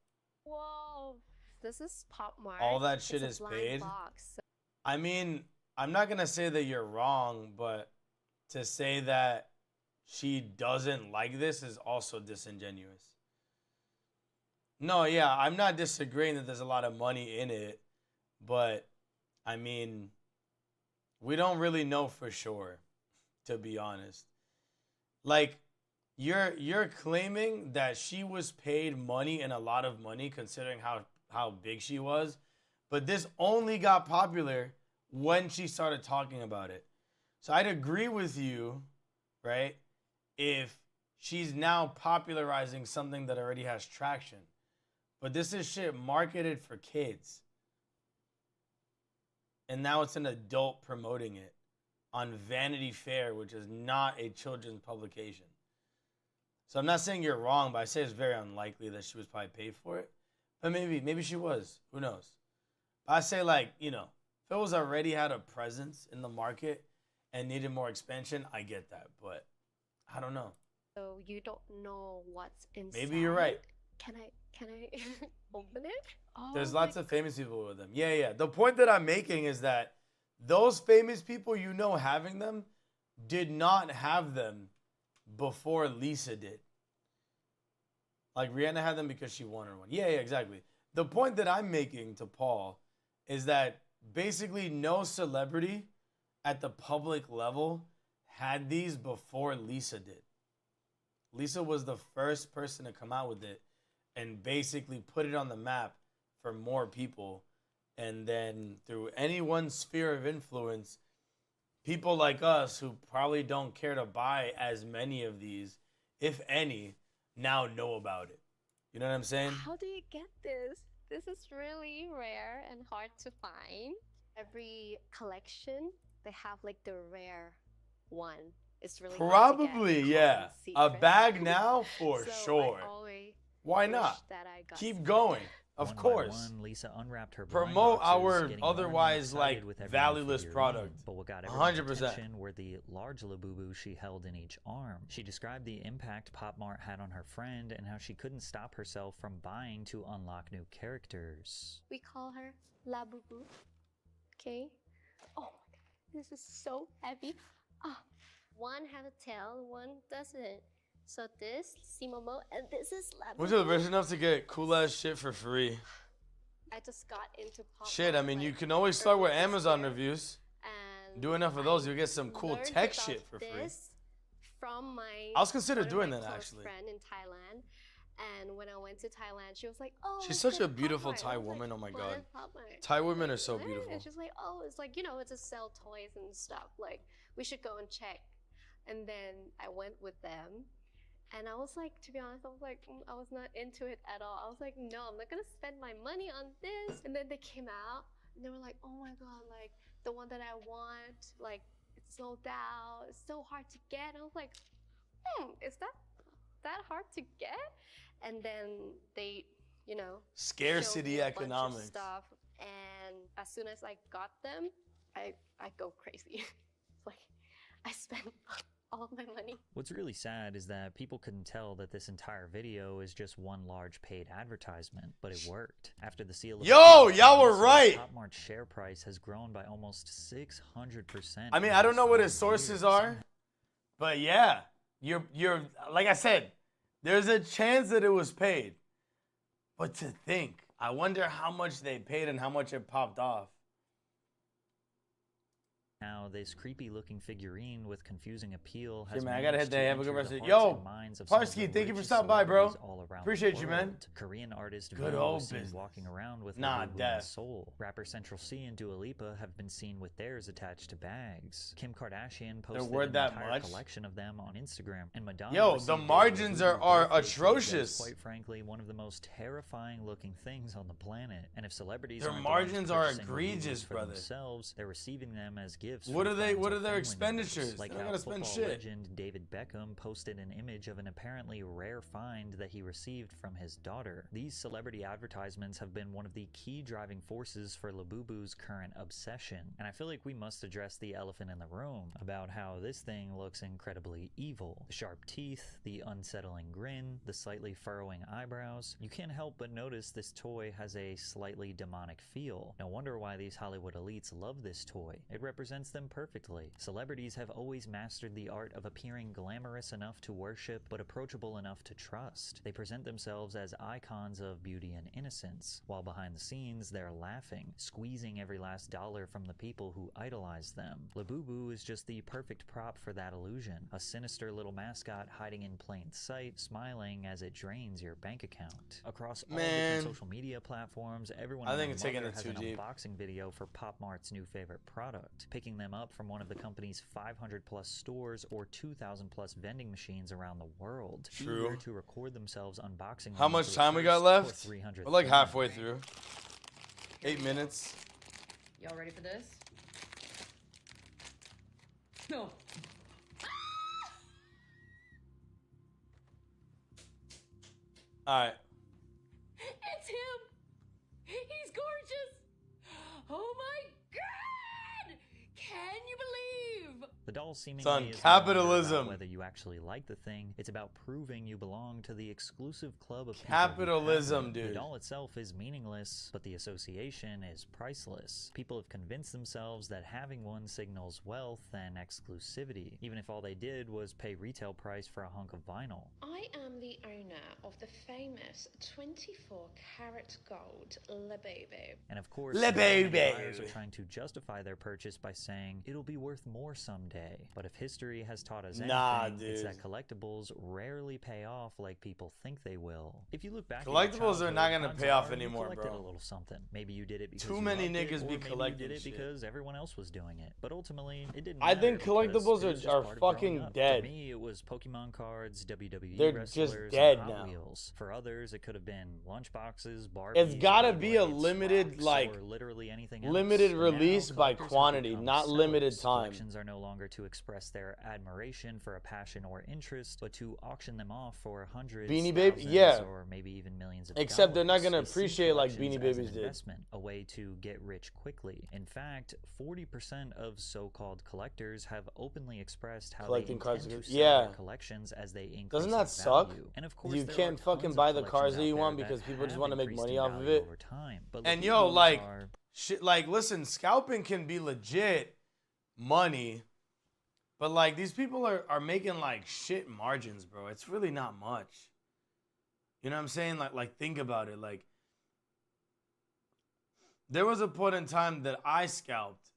Whoa, this is Pop Mart. All that shit It's is a blind paid. box. I mean, I'm not gonna say that you're wrong, but to say that she doesn't like this is also disingenuous. No, yeah, I'm not disagreeing that there's a lot of money in it, but I mean, we don't really know for sure, to be honest. Like, you're claiming that she was paid money and a lot of money considering how big she was, but this only got popular when she started talking about it. So I'd agree with you, right, if she's now popularizing something that already has traction. But this is shit marketed for kids. And now it's an adult promoting it on Vanity Fair, which is not a children's publication. So I'm not saying you're wrong, but I say it's very unlikely that she was probably paid for it. But maybe she was. Who knows? But I say, like, you know, if it was already had a presence in the market and needed more expansion, I get that. But I don't know. So you don't know what's inside. Maybe you're right. Can I open it? Oh, There's lots of famous people with them. Yeah. The point that I'm making is that those famous people, you know, having them did not have them before Lisa did. Like, Rihanna had them because she wanted one. Yeah, exactly. The point that I'm making to Paul is that basically no celebrity at the public level had these before Lisa did. Lisa was the first person to come out with it and basically put it on the map for more people. And then through any one sphere of influence, people like us who probably don't care to buy as many of these, if any, now know about it. You know what I'm saying? How do you get this? This is really rare and hard to find. Every collection, they have like the rare one. it's really Probably, yeah. A secret. bag now for So I sure. always Why wish not? that I got Keep some. going. Of One by course. one, Lisa unwrapped her blind Promote boxes, our getting more and more otherwise like excited with every new valueless figurine. product. But what got everyone's 100%. attention were the large Labubu she held in each arm. She described the impact Pop Mart had on her friend and how she couldn't stop herself from buying to unlock new characters. We call her Labubu. Okay. Oh my god, this is so heavy. Ah, one has a tail, one doesn't. So this Simomo and this is Labubu. What's the rich enough to get cool ass shit for free? I just got into Pop Shit, I Mart, mean, you like, can always start with early this Amazon year, reviews. and Do enough of those, you'll get some cool learned tech about shit for free. this from my I was considering one of doing my that, close actually. friend in Thailand, and when I went to Thailand, she was like, "Oh, She's let's such go a to Pop beautiful Mart." I Thai was like, woman, oh my "What god. is Pop Mart?" Thai women are Like, so "What?" beautiful. And she's like, "Oh, it's like, you know, it's a sell toys and stuff. Like, we should go and check." And then I went with them. And I was like, to be honest, I was like, I was not into it at all. I was like, no, I'm not gonna spend my money on this. And then they came out and they were like, oh my god, like the one that I want, like it's sold out, it's so hard to get. And I was like, is that hard to get? And then they, you know, Scarcity showed me a bunch of economics. stuff. And as soon as I got them, I go crazy. Like I spent all of my money. What's really sad is that people couldn't tell that this entire video is just one large paid advertisement, but it worked. After the seal of Yo, approval, y'all were right. Pop Mart's share price has grown by almost 600%. I mean, in I don't just know what 4 his sources years. are, but yeah, you're like I said, there's a chance that it was paid. But to think, I wonder how much they paid and how much it popped off. Now, this creepy-looking figurine with confusing appeal has Shit, man, I gotta managed hit that. to Have a good enter rest the of hearts Yo, and minds of some of Parsky, the thank you for richest stopping by, bro. celebrities all around Appreciate the you, man. world. Korean artist Good Vo old is seen business. walking around with Nah, Labubu in death. Seoul. Rapper Central C and Dua Lipa have been seen with theirs attached to bags. Kim Kardashian posted worth an that entire much? collection of them on Instagram. And Madonna Yo, received the a margins Labubu are birthday treat atrocious. that's, quite frankly, one of the most terrifying-looking things on the planet. And if celebrities Their aren't the ones margins are purchasing Labubus egregious, for brother. themselves, they're receiving them as gifts. What from are they? friends What or are their family members. expenditures? Like They're not how gonna spend football shit. legend David Beckham posted an image of an apparently rare find that he received from his daughter. These celebrity advertisements have been one of the key driving forces for Labubu's current obsession. And I feel like we must address the elephant in the room about how this thing looks incredibly evil. The sharp teeth, the unsettling grin, the slightly furrowing eyebrows. You can't help but notice this toy has a slightly demonic feel. No wonder why these Hollywood elites love this toy. It represents them perfectly. Celebrities have always mastered the art of appearing glamorous enough to worship, but approachable enough to trust. They present themselves as icons of beauty and innocence, while behind the scenes they're laughing, squeezing every last dollar from the people who idolize them. Labubu is just the perfect prop for that illusion. A sinister little mascot hiding in plain sight, smiling as it drains your bank account. Across all Man. different social media platforms, everyone I and think their it's taking mother it has too an deep. unboxing video for Pop Mart's new favorite product, picking them up from one of the company's 500 plus stores or 2,000 plus vending machines around the world. True. Eager to record themselves unboxing How them much for the time we got first left? or 300th We're like time. halfway through. 8 minutes. Y'all ready for this? No. All right. It's him! He's gorgeous! Oh my god! Can you believe? The doll seemingly Son, is no longer capitalism. about whether you actually like the thing. It's about proving you belong to the exclusive club of people who Capitalism, have it. dude. The doll itself is meaningless, but the association is priceless. People have convinced themselves that having one signals wealth and exclusivity, even if all they did was pay retail price for a hunk of vinyl. I am the owner of the famous 24-karat gold Labubu. And of course, Le many baby. buyers are trying to justify their purchase by saying it'll be worth more someday. But if history has taught us anything, Nah, it's dude. that collectibles rarely pay off like people think they will. If you look back, Collectibles at your are not childhood, gonna odds pay off are you anymore, collected bro. a little something. Maybe you did it because Too you many loved it, niggas or be maybe collecting you did it shit. because everyone else was doing it. But ultimately, it didn't. I matter think because collectibles it was are just part of growing fucking up. dead. For me, it was Pokemon cards, WWE They're wrestlers, just dead and Hot now. Wheels. For others, it could have been lunchboxes, Barbies, It's gotta be a Beyblades, limited, rocks, like, or literally anything else. limited But now release by collectors have quantity, become not limited sellers. time. Collections are no longer there to express their admiration for a passion or interest, but to auction them off for hundreds, Beanie Baby, thousands, yeah, or maybe even millions of except they're not dollars. gonna They see appreciate like collections Beanie as Babies an did. investment, a way to get rich quickly. In fact, 40% of so-called collectors have openly expressed how Collecting they cars, intend to sell yeah. their collections as they increase Doesn't in that suck? value. And of course, You there can't are fucking tons of buy the collections cars that out you there want that because people just have want to make increased money in off of value it. over time. But And Labubu's yo, like, are shit, like, listen, scalping can be legit money, but like these people are making like shit margins, bro. It's really not much. You know what I'm saying? Like think about it. Like, there was a point in time that I scalped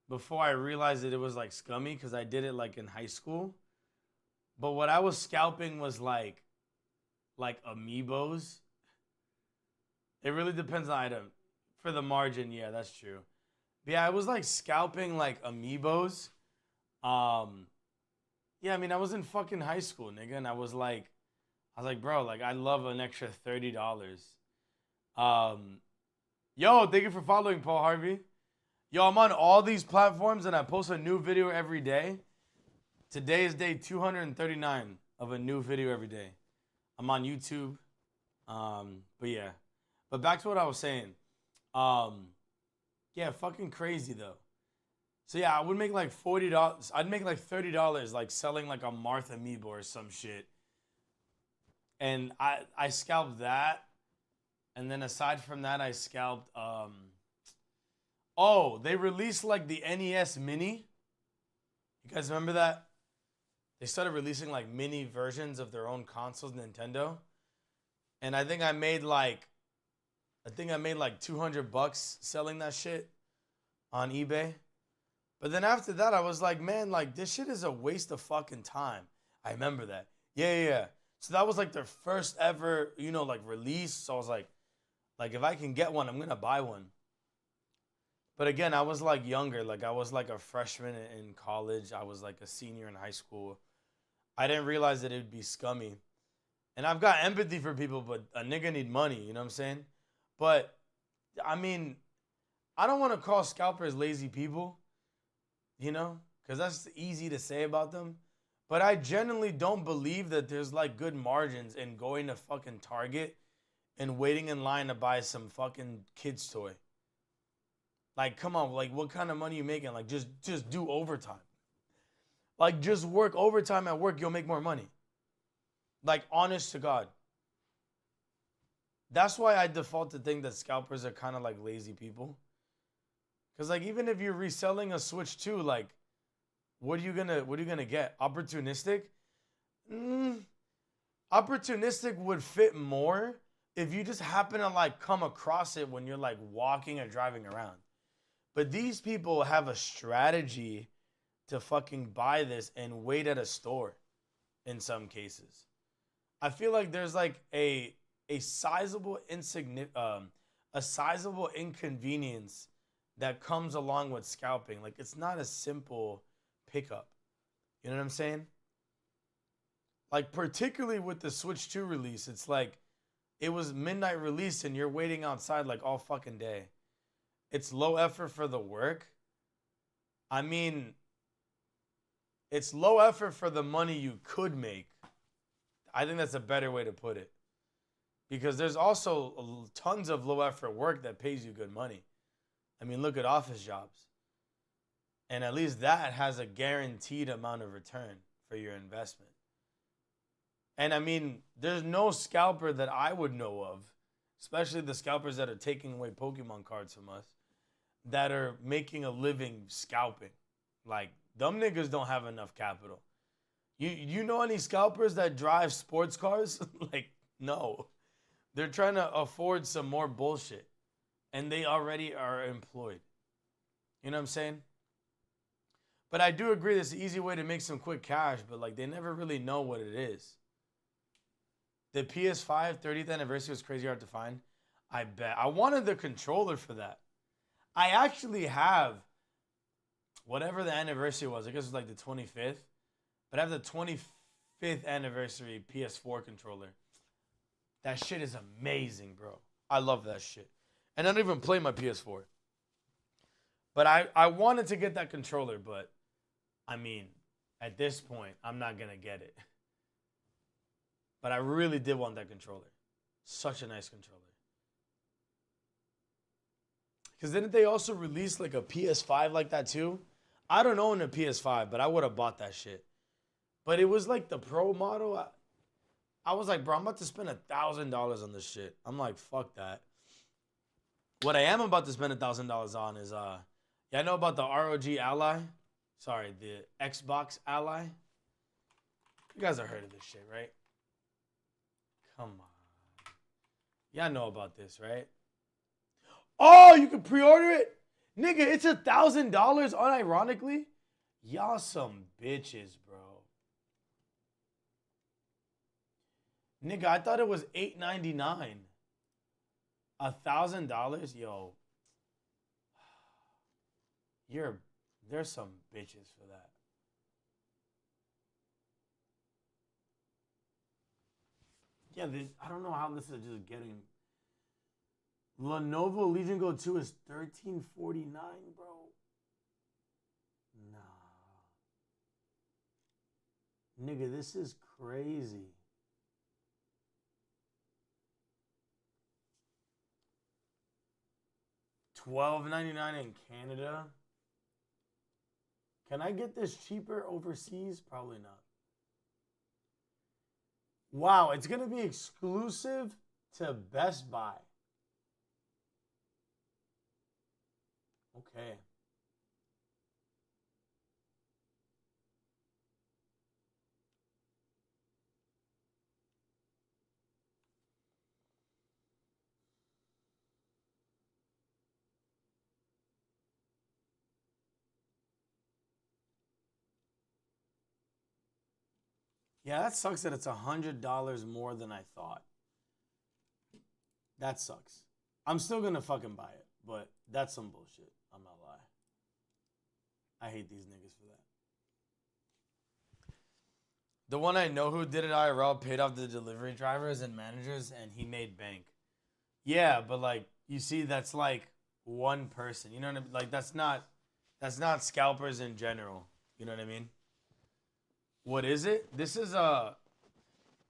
before I realized that it was like scummy because I did it like in high school. But what I was scalping was like amiibos. It really depends on the item. For the margin, yeah, that's true. But yeah, I was like scalping like amiibos. Yeah, I mean, I was in fucking high school, nigga, and I was like, bro, like, I love an extra $30. Yo, thank you for following, Paul Harvey. Yo, I'm on all these platforms, and I post a new video every day. Today is day 239 of a new video every day. I'm on YouTube. But yeah. But back to what I was saying. Yeah, fucking crazy, though. So yeah, I would make like $40. I'd make like $30 like selling like a Martha Amiibo or some shit. And I scalped that. And then aside from that, I scalped oh, they released like the NES Mini. You guys remember that? They started releasing like mini versions of their own consoles, Nintendo. And I think I made like $200 selling that shit on eBay. But then after that, I was like, man, like, this shit is a waste of fucking time. I remember that. Yeah. So that was like their first ever, you know, like release. So I was like, if I can get one, I'm going to buy one. But again, I was like younger. Like I was like a freshman in college. I was like a senior in high school. I didn't realize that it would be scummy. And I've got empathy for people, but a nigga need money. You know what I'm saying? But, I mean, I don't want to call scalpers lazy people, you know, because that's easy to say about them. But I genuinely don't believe that there's, like, good margins in going to fucking Target and waiting in line to buy some fucking kid's toy. Like, come on, like, what kind of money are you making? Like, just do overtime. Like, just work overtime at work, you'll make more money. Like, honest to God. That's why I default to think that scalpers are kind of like lazy people. Because, like, even if you're reselling a Switch 2, like, what are you gonna get? Opportunistic? Opportunistic would fit more if you just happen to, like, come across it when you're, like, walking or driving around. But these people have a strategy to fucking buy this and wait at a store in some cases. I feel like there's, like, a sizable inconvenience that comes along with scalping. Like, it's not a simple pickup. You know what I'm saying? Like, particularly with the Switch 2 release, it's like it was midnight release and you're waiting outside like all fucking day. It's low effort for the work. I mean, it's low effort for the money you could make. I think that's a better way to put it. Because there's also tons of low effort work that pays you good money. I mean, look at office jobs. And at least that has a guaranteed amount of return for your investment. And I mean, there's no scalper that I would know of, especially the scalpers that are taking away Pokemon cards from us, that are making a living scalping. Like, them niggas don't have enough capital. You know any scalpers that drive sports cars? Like, no. They're trying to afford some more bullshit. And they already are employed. You know what I'm saying? But I do agree there's an easy way to make some quick cash, but like they never really know what it is. The PS5 30th anniversary was crazy hard to find. I bet. I wanted the controller for that. I actually have whatever the anniversary was. I guess it was like the 25th. But I have the 25th anniversary PS4 controller. That shit is amazing, bro. I love that shit. And I don't even play my PS4. But I wanted to get that controller, but I mean, at this point, I'm not going to get it. But I really did want that controller. Such a nice controller. Because didn't they also release like a PS5 like that too? I don't own a PS5, but I would have bought that shit. But it was like the Pro model. I was like, bro, I'm about to spend $1,000 on this shit. I'm like, fuck that. What I am about to spend $1,000 on is, yeah, I know about the ROG Ally. Sorry, the Xbox Ally. You guys have heard of this shit, right? Come on. Y'all know about this, right? Oh, you can pre-order it? Nigga, it's $1,000 unironically? Y'all some bitches, bro. Nigga, I thought it was $899. $1,000? Yo. There's some bitches for that. Yeah, I don't know how this is just getting. Lenovo Legion Go 2 is $1349, bro. Nah. Nigga, this is crazy. $12.99 in Canada. Can I get this cheaper overseas? Probably not. Wow, it's going to be exclusive to Best Buy. Okay. Yeah, that sucks that it's $100 more than I thought. That sucks. I'm still gonna fucking buy it, but that's some bullshit. I'm not lying. I hate these niggas for that. The one I know who did it IRL paid off the delivery drivers and managers, and he made bank. Yeah, but like you see, that's like one person. You know what I mean? Like that's not scalpers in general. You know what I mean? What is it? This is a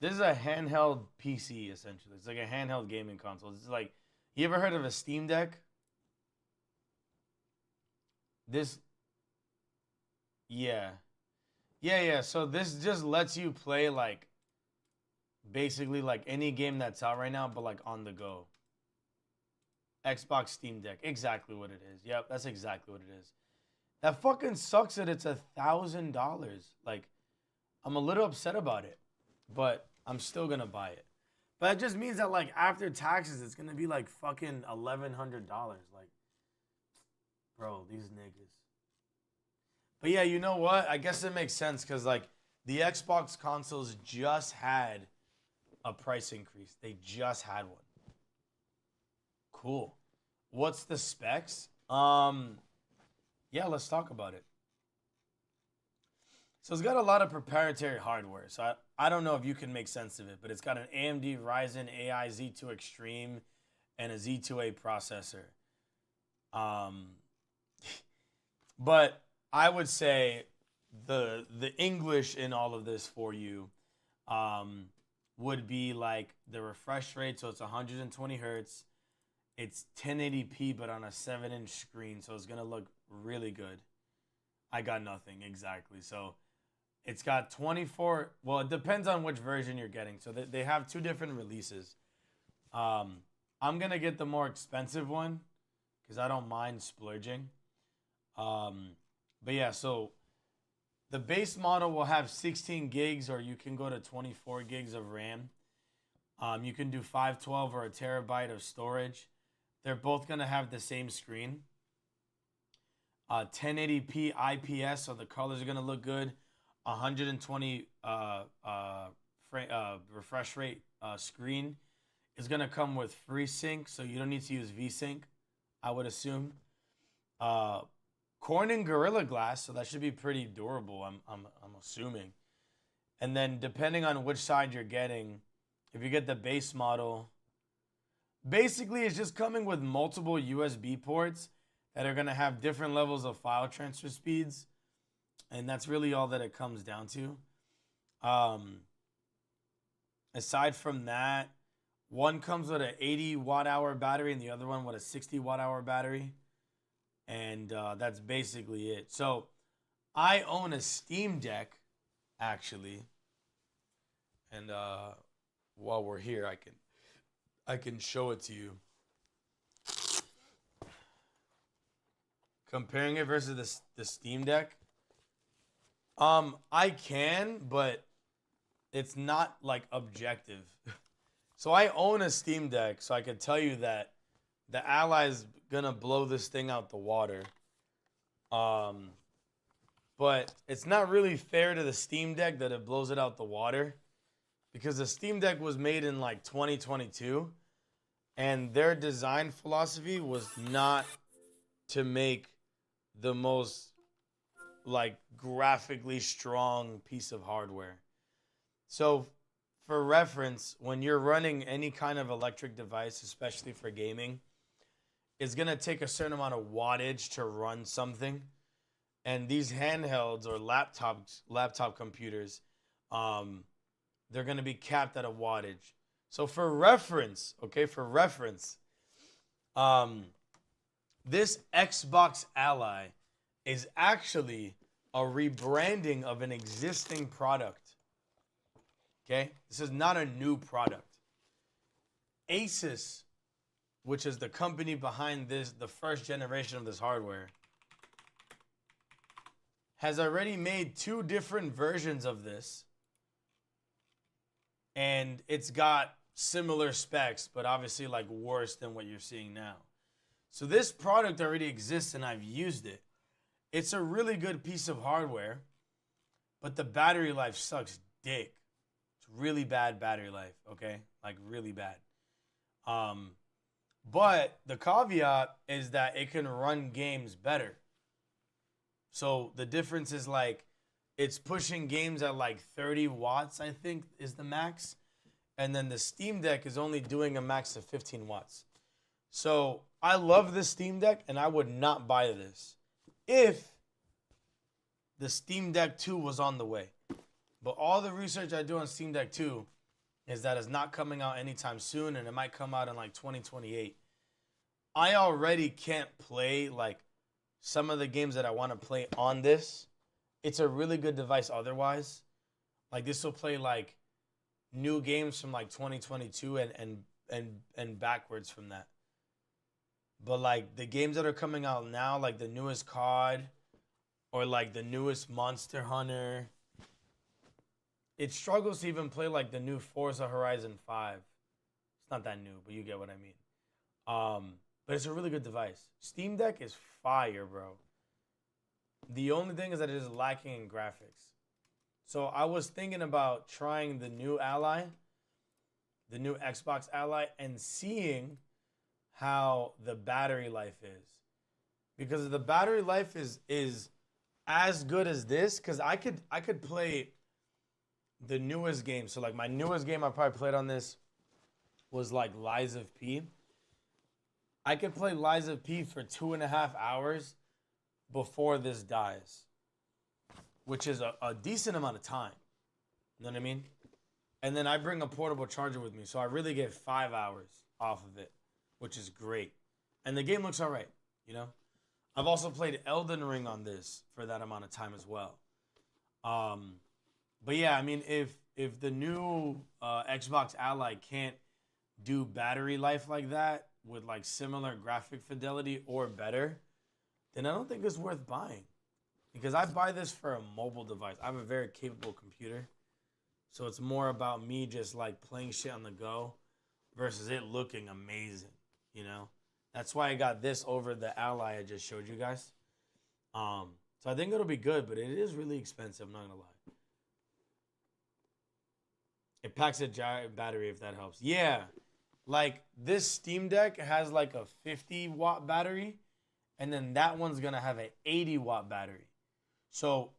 handheld PC essentially. It's like a handheld gaming console. It's like, you ever heard of a Steam Deck? Yeah. So this just lets you play like basically like any game that's out right now, but like on the go. Xbox Steam Deck, exactly what it is. Yep, that's exactly what it is. That fucking sucks that it's $1,000. Like, I'm a little upset about it, but I'm still gonna buy it. But it just means that like after taxes, it's gonna be like fucking $1,100. Like, bro, these niggas. But yeah, you know what? I guess it makes sense because like the Xbox consoles just had a price increase. They just had one. Cool. What's the specs? Yeah, let's talk about it. So it's got a lot of proprietary hardware. So I don't know if you can make sense of it, but it's got an AMD Ryzen AI Z2 Extreme and a Z2A processor. But I would say the English in all of this for you would be like the refresh rate. So it's 120 hertz. It's 1080p, but on a 7-inch screen. So it's going to look really good. I got nothing, exactly. So it's got 24. Well, it depends on which version you're getting. So they have two different releases. I'm going to get the more expensive one because I don't mind splurging. But yeah, so the base model will have 16 gigs, or you can go to 24 gigs of RAM. You can do 512 or a terabyte of storage. They're both going to have the same screen. 1080p IPS, so the colors are going to look good. 120 refresh rate screen is going to come with FreeSync, so you don't need to use VSync, I would assume. Corning Gorilla Glass, so that should be pretty durable, I'm assuming. And then depending on which side you're getting, if you get the base model, basically it's just coming with multiple USB ports that are going to have different levels of file transfer speeds. And that's really all that it comes down to. Aside from that, one comes with an 80 watt hour battery and the other one with a 60 watt hour battery. And that's basically it. So I own a Steam Deck, actually. And while we're here, I can show it to you. Comparing it versus the Steam Deck. I can, but it's not like objective. So I own a Steam Deck, so I can tell you that the Ally's gonna blow this thing out the water. But it's not really fair to the Steam Deck that it blows it out the water, because the Steam Deck was made in like 2022, and their design philosophy was not to make the most like graphically strong piece of hardware. So for reference, when you're running any kind of electric device, especially for gaming, it's going to take a certain amount of wattage to run something. And these handhelds or laptop computers, they're going to be capped at a wattage. So for reference, this Xbox Ally is actually a rebranding of an existing product. Okay? This is not a new product. Asus, which is the company behind this, the first generation of this hardware, has already made 2 different versions of this. And it's got similar specs, but obviously like worse than what you're seeing now. So this product already exists and I've used it. It's a really good piece of hardware, but the battery life sucks dick. It's really bad battery life, okay? Like really bad. But the caveat is that it can run games better. So the difference is like it's pushing games at like 30 watts, I think is the max. And then the Steam Deck is only doing a max of 15 watts. So I love the Steam Deck and I would not buy this if the Steam Deck 2 was on the way. But all the research I do on Steam Deck 2 is that it's not coming out anytime soon and it might come out in like 2028. I already can't play like some of the games that I want to play on this. It's a really good device otherwise. Like this will play like new games from like 2022 and backwards from that. But like the games that are coming out now, like the newest COD or like the newest Monster Hunter, it struggles to even play like the new Forza Horizon 5. It's not that new, but you get what I mean. But it's a really good device. Steam Deck is fire, bro. The only thing is that it is lacking in graphics. So I was thinking about trying the new Ally, the new Xbox Ally, and seeing how the battery life is. Because if the battery life is as good as this, because I could play the newest game. So like my newest game I probably played on this was like Lies of P. I could play Lies of P for 2.5 hours before this dies, which is a decent amount of time. You know what I mean? And then I bring a portable charger with me, so I really get 5 hours off of it, which is great. And the game looks all right, you know? I've also played Elden Ring on this for that amount of time as well. But yeah, I mean, if the new Xbox Ally can't do battery life like that with like similar graphic fidelity or better, then I don't think it's worth buying. Because I buy this for a mobile device. I have a very capable computer. So it's more about me just like playing shit on the go versus it looking amazing, you know? That's why I got this over the Ally I just showed you guys. So I think it'll be good, but it is really expensive, I'm not gonna lie. It packs a giant battery if that helps. Yeah, like this Steam Deck has like a 50 watt battery, and then that one's gonna have an 80 watt battery. So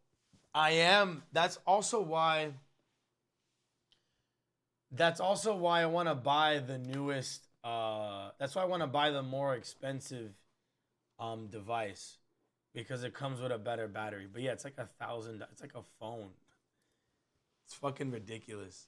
that's also why I want to buy the newest, that's why I want to buy the more expensive device. because it comes with a better battery. But yeah, it's like $1,000. It's like a phone. It's fucking ridiculous.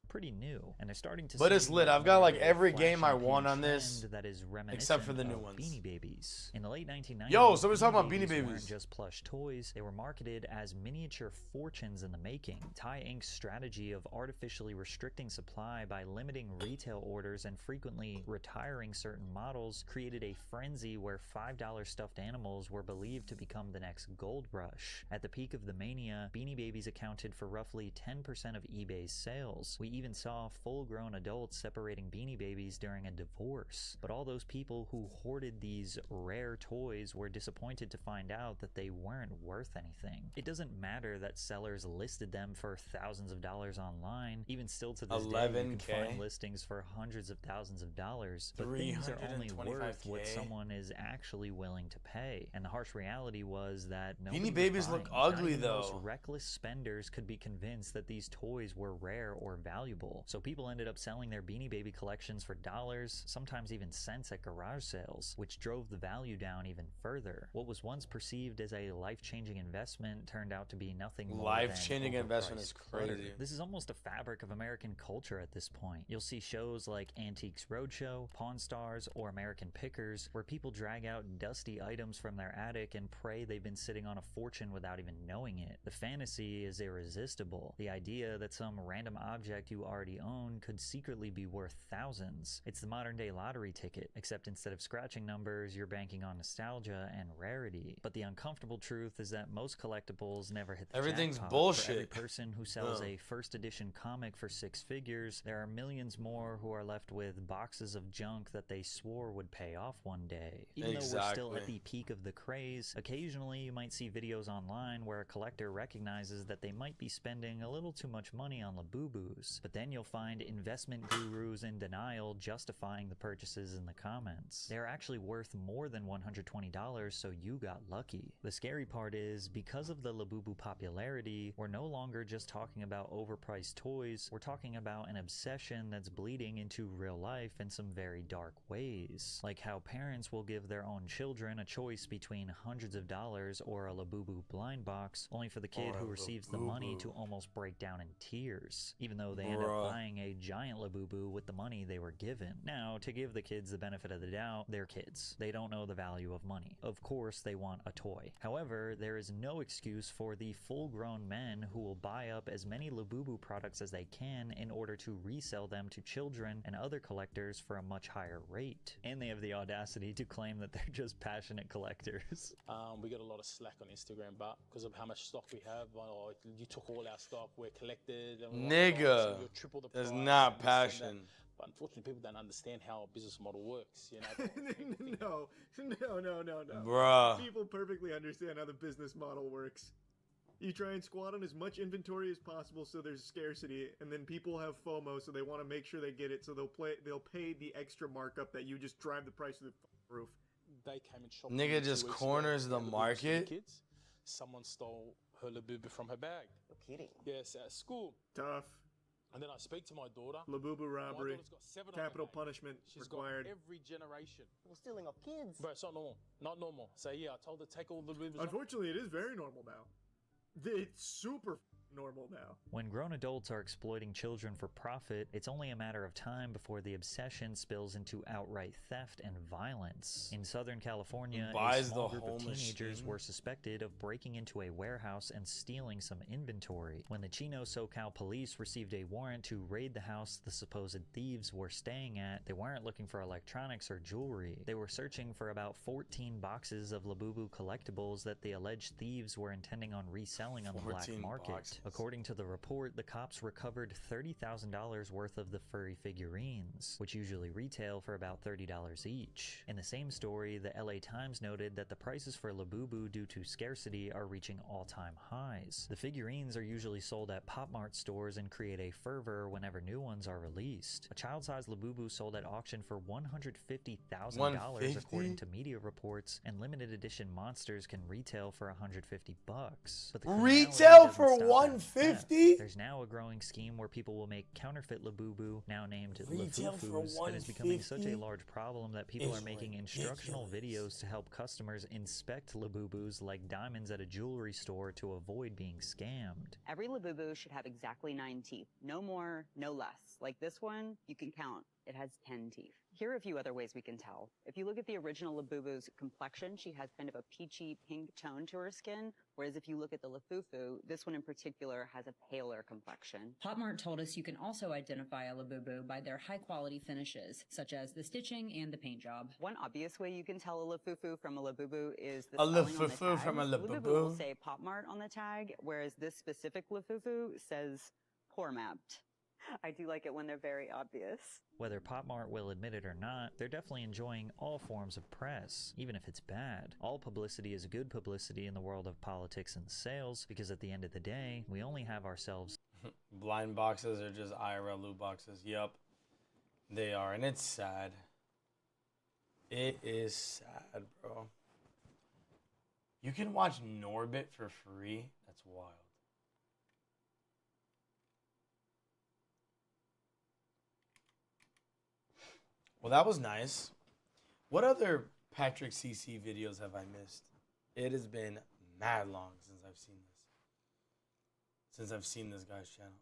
Pretty new, and they're starting to But see it's lit. I've got like every flashy game I pink want on this, trend that is except for the reminiscent new of ones. Beanie Babies. In the late 1990s, Yo, somebody's talking about Beanie weren't Babies. just plush toys. They were marketed as miniature fortunes in the making. Thai Inc.'s strategy of artificially restricting supply by limiting retail orders and frequently retiring certain models created a frenzy where $5 stuffed animals were believed to become the next gold rush. At the peak of the mania, Beanie Babies accounted for roughly 10% of eBay's sales. We even saw full-grown adults separating Beanie Babies during a divorce. But all those people who hoarded these rare toys were disappointed to find out that they weren't worth anything. It doesn't matter that sellers listed them for thousands of dollars online. Even still to this day, you can find listings for hundreds of thousands of dollars. But things are only worth what someone is actually willing to pay. And the harsh reality was that nobody Beanie Babies look ugly, the most though. reckless spenders could be convinced that these toys were rare or valuable. So people ended up selling their Beanie Baby collections for dollars, sometimes even cents at garage sales, which drove the value down even further. What was once perceived as a life-changing investment turned out to be nothing more Life-changing than investment is overpriced clutter. crazy. This is almost a fabric of American culture at this point. You'll see shows like Antiques Roadshow, Pawn Stars, or American Pickers, where people drag out dusty items from their attic and pray they've been sitting on a fortune without even knowing it. The fantasy is irresistible. The idea that some random object you already own could secretly be worth thousands. It's the modern day lottery ticket, except instead of scratching numbers, you're banking on nostalgia and rarity. But the uncomfortable truth is that most collectibles never hit the Everything's jackpot. bullshit. For every person who sells No. a first edition comic for 6 figures, there are millions more who are left with boxes of junk that they swore would pay off one day. Even though we're still at the peak of the craze, occasionally you might see videos online where a collector recognizes that they might be spending a little too much money on Labubu's, but then you'll find investment gurus in denial justifying the purchases in the comments. They're actually worth more than $120, so you got lucky. The scary part is, because of the Labubu popularity, we're no longer just talking about overpriced toys, we're talking about an obsession that's bleeding into real life in some very dark ways. Like how parents will give their own children a choice between hundreds of dollars or a Labubu blind box, only for the kid who receives the money to almost break down in tears, even though they end up buying a giant Labubu with the money they were given. Now, to give the kids the benefit of the doubt, they're kids. They don't know the value of money. Of course, they want a toy. However, there is no excuse for the full-grown men who will buy up as many Labubu products as they can in order to resell them to children and other collectors for a much higher rate. And they have the audacity to claim that they're just passionate collectors. We got a lot of slack on Instagram, but because of how much stock we have, you took all our stock, we're collected. And Nigga, you're triple the there's price not and this and that. passion. But unfortunately, people don't understand how a business model works. You know, No. Bruh. People perfectly understand how the business model works. You try and squat on as much inventory as possible so there's scarcity, and then people have FOMO, so they want to make sure they get it, so they'll pay the extra markup that you just drive the price of the roof. They came and shopped. Nigga just corners the market. Kids. Someone stole her Labubu from her bag. You're kidding. Yes, at school. Tough. And then I speak to my daughter. Labubu robbery. My daughter's got 7 on Capital her bag. punishment She's required. got every generation. We're stealing off kids. Bro, it's not normal. Not normal. So yeah, I told her take all the Labubus. Unfortunately, it is very normal now. It's super normal now. When grown adults are exploiting children for profit, it's only a matter of time before the obsession spills into outright theft and violence. In Southern California, a small group of teenagers were suspected of breaking into a warehouse and stealing some inventory. When the Chino SoCal police received a warrant to raid the house the supposed thieves were staying at, they weren't looking for electronics or jewelry. They were searching for about 14 boxes of Labubu collectibles that the alleged thieves were intending on reselling on the black market. Boxes. According to the report, the cops recovered $30,000 worth of the furry figurines, which usually retail for about $30 each. In the same story, the LA Times noted that the prices for Labubu due to scarcity are reaching all-time highs. The figurines are usually sold at Pop Mart stores and create a fervor whenever new ones are released. A child-sized Labubu sold at auction for $150,000 according to media reports, and limited edition monsters can retail for $150. But the Retail for $150,000? $150? There's now a growing scheme where people will make counterfeit Labubu, now named Retail for Lafufus, that is becoming such a $150 large problem that people is are making instructional videos to help customers inspect Labubus like diamonds at a jewelry store to avoid being scammed. Every Labubu should have exactly 9 teeth. No more, no less. Like this one, you can count. It has 10 teeth. Here are a few other ways we can tell. If you look at the original Labubu's complexion, she has kind of a peachy pink tone to her skin, whereas if you look at the Lafufu, this one in particular has a paler complexion. Pop Mart told us you can also identify a Labubu by their high-quality finishes, such as the stitching and the paint job. One obvious way you can tell a Lafufu from a Labubu is the A spelling on the Lafufu tag. from a Labubu Labubu. will say Pop Mart on the tag, whereas this specific Lafufu says poor mapped. I do like it when they're very obvious. Whether Pop Mart will admit it or not, they're definitely enjoying all forms of press, even if it's bad. All publicity is good publicity in the world of politics and sales, because at the end of the day, we only have ourselves. Blind boxes are just IRL loot boxes. Yup. They are, and it's sad. It is sad, bro. You can watch Norbit for free? That's wild. Well, that was nice. What other Patrick CC videos have I missed? It has been mad long since I've seen this. Since I've seen this guy's channel.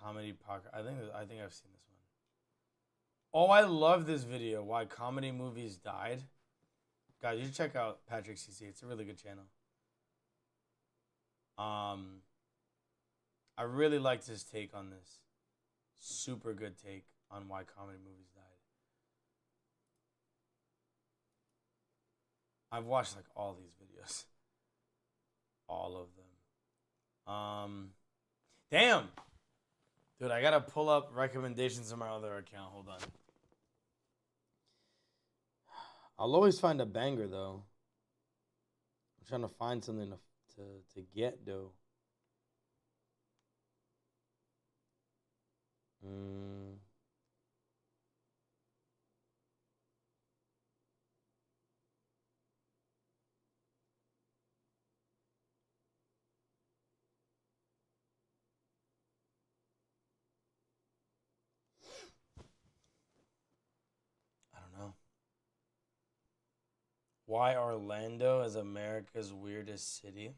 Comedy poker. I think I've seen this one. Oh, I love this video. Why comedy movies died. Guys, you should check out Patrick CC. It's a really good channel. I really liked his take on this. Super good take on why comedy movies died. I've watched like all these videos. All of them. Damn! Dude, I gotta pull up recommendations on my other account. Hold on. I'll always find a banger though. I'm trying to find something to get though. I don't know. Why Orlando is America's weirdest city?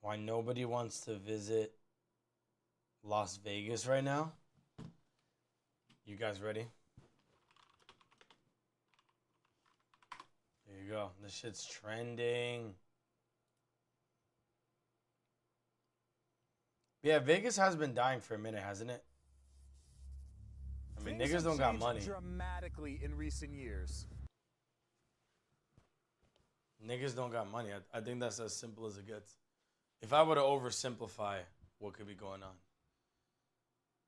Why nobody wants to visit Las Vegas right now? You guys ready? There you go. This shit's trending. Yeah, Vegas has been dying for a minute, hasn't it? I mean, niggas don't got money. Dramatically in recent years. Niggas don't got money. I think that's as simple as it gets. If I were to oversimplify what could be going on.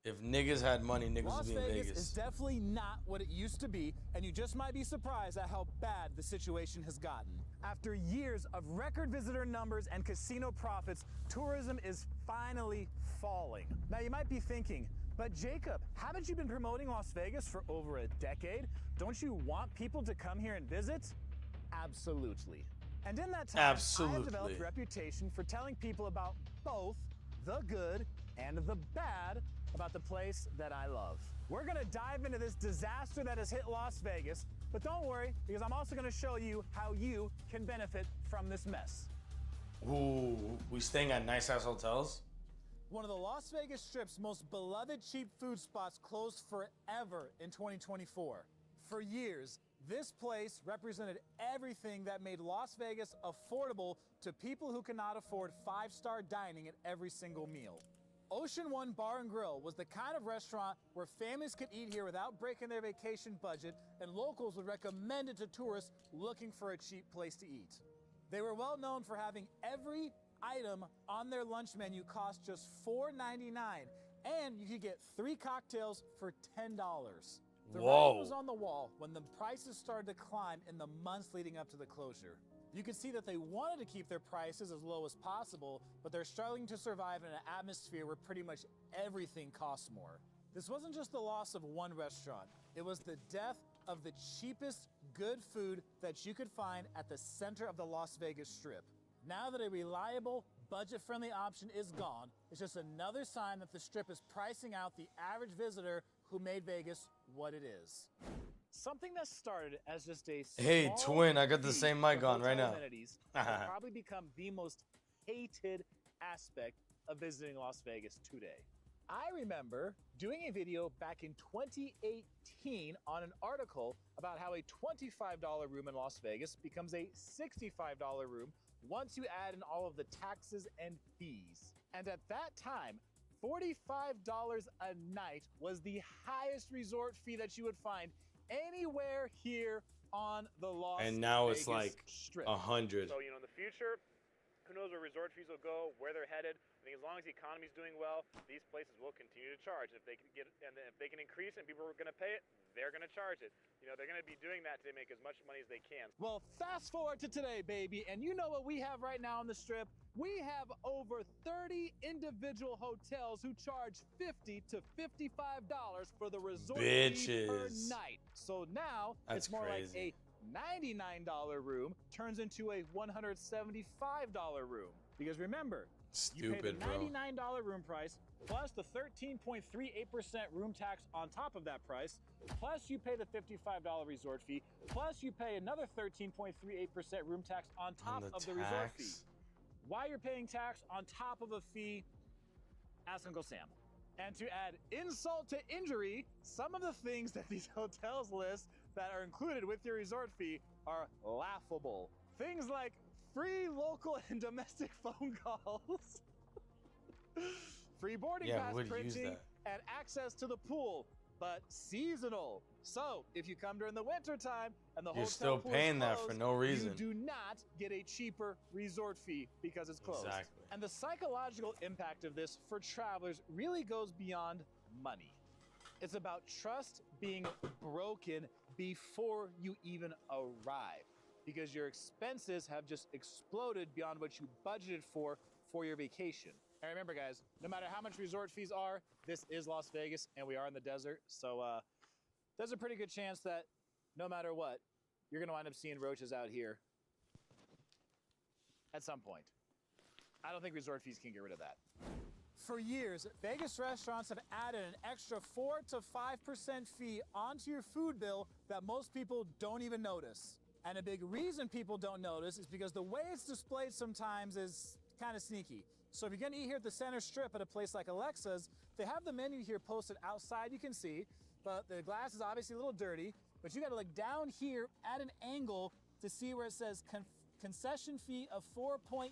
If niggas had money, niggas Las would be in Vegas Vegas. is definitely not what it used to be, and you just might be surprised at how bad the situation has gotten. After years of record visitor numbers and casino profits, tourism is finally falling. Now you might be thinking, but Jacob, haven't you been promoting Las Vegas for over a decade? Don't you want people to come here and visit? Absolutely. And in that time, I have developed a reputation for telling people about both the good and the bad about the place that I love. We're gonna dive into this disaster that has hit Las Vegas, but don't worry, because I'm also gonna show you how you can benefit from this mess. Ooh, we staying at nice ass hotels? One of the Las Vegas Strip's most beloved cheap food spots closed forever in 2024. For years, this place represented everything that made Las Vegas affordable to people who cannot afford five-star dining at every single meal. Ocean One Bar and Grill was the kind of restaurant where families could eat here without breaking their vacation budget, and locals would recommend it to tourists looking for a cheap place to eat. They were well known for having every item on their lunch menu cost just $4.99, and you could get 3 cocktails for $10. The writing was on the wall when the prices started to climb in the months leading up to the closure. You could see that they wanted to keep their prices as low as possible, but they're struggling to survive in an atmosphere where pretty much everything costs more. This wasn't just the loss of one restaurant. It was the death of the cheapest good food that you could find at the center of the Las Vegas Strip. Now that a reliable, budget-friendly option is gone, it's just another sign that the Strip is pricing out the average visitor who made Vegas what it is. Something that started as just a Hey, small twin, I got the fee same mic for on right hotel now. amenities has probably become the most hated aspect of visiting Las Vegas today. I remember doing a video back in 2018 on an article about how a $25 room in Las Vegas becomes a $65 room once you add in all of the taxes and fees. And at that time, $45 a night was the highest resort fee that you would find anywhere here on the Las Vegas And now it's like Strip. 100. So, in the future, who knows where resort fees will go, where they're headed. I think as long as the economy's doing well, these places will continue to charge. If they can if they can increase and people are going to pay it, they're going to charge it. They're going to be doing that to make as much money as they can. Well, fast forward to today, baby, and you know what we have right now on the Strip? We have over 30 individual hotels who charge $50 to $55 for the resort fee per Bitches. night. So now That's it's more crazy. like a $99 room turns into a $175 room. Because remember, you pay the Stupid, bro. $99 room price plus the 13.38% room tax on top of that price, plus you pay the $55 resort fee, plus you pay another 13.38% room tax on top of the resort fee. Why you're paying tax on top of a fee, ask Uncle Sam. And to add insult to injury, some of the things that these hotels list that are included with your resort fee are laughable. Things like free local and domestic phone calls, free boarding Yeah, pass would use printing, that. and access to the pool, but seasonal. So if you come during the winter time and the You're hotel still pool paying is that for closed, no reason. you do not get a cheaper resort fee because it's closed. Exactly. And the psychological impact of this for travelers really goes beyond money. It's about trust being broken before you even arrive, because your expenses have just exploded beyond what you budgeted for your vacation. And remember, guys, no matter how much resort fees are, this is Las Vegas and we are in the desert. So there's a pretty good chance that no matter what, you're going to wind up seeing roaches out here at some point. I don't think resort fees can get rid of that. For years, Vegas restaurants have added an extra 4 to 5% fee onto your food bill that most people don't even notice. And a big reason people don't notice is because the way it's displayed sometimes is kind of sneaky. So if you're gonna eat here at the center strip at a place like Alexa's, they have the menu here posted outside, you can see, but the glass is obviously a little dirty, but you gotta look down here at an angle to see where it says concession fee of 4.9%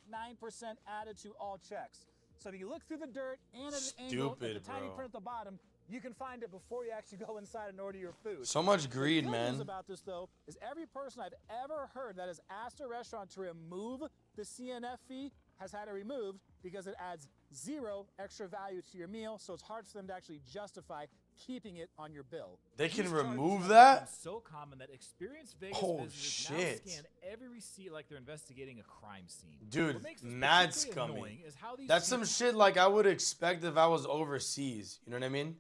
added to all checks. So if you look through the dirt and at an angle, at the Stupid, tiny bro. print at the bottom, you can find it before you actually go inside and order your food. So much greed, The good man. news about this, though, is every person I've ever heard that has asked a restaurant to remove the CNF fee has had it removed because it adds zero extra value to your meal, so it's hard for them to actually justify keeping it on your bill. They can These charges remove have that? become So common that experienced Vegas Oh, visitors shit. now scan every receipt like they're investigating a crime scene. Dude, What makes this mad particularly scummy. annoying is how these That's some fees- shit like I would expect if I was overseas. You know what I mean?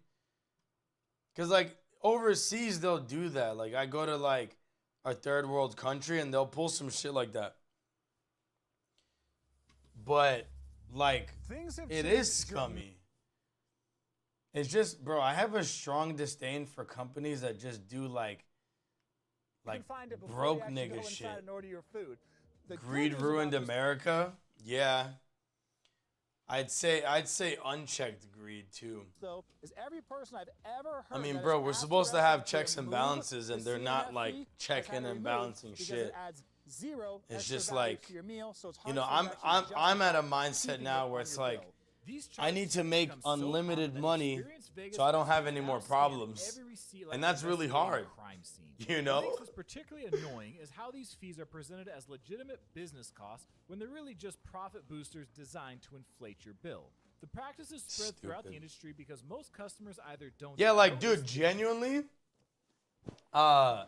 Because, like, overseas, they'll do that. Like, I go to, like, a third world country and they'll pull some shit like that. But, like, Things have it changed is scummy. It's just, bro, I have a strong disdain for companies that just do, like You can find it before broke you actually go nigga inside shit. and order your food. The good Greed news ruined about this- America. Yeah. I'd say unchecked greed too. though, is every person I've ever heard I mean, that bro, has we're asked a supposed to restaurant have checks and remove balances, and the they're not CNF like fee has checking had it and removed balancing because shit. It adds zero It's extra just value like, to your meal, so it's you hard know, for them to actually I'm at a justify mindset keeping now it where on it's your like, bill. These I need to make become so unlimited common that money, experienced Vegas so I don't have visitors any now more scan problems, every receipt like and they're that's really investigating a hard. crime scene. You What know? makes this particularly annoying is how these fees are presented as legitimate business costs when they're really just profit boosters designed to inflate your bill. The practice is spread throughout the Stupid. industry because most customers either don't Yeah, like, notice dude, genuinely, I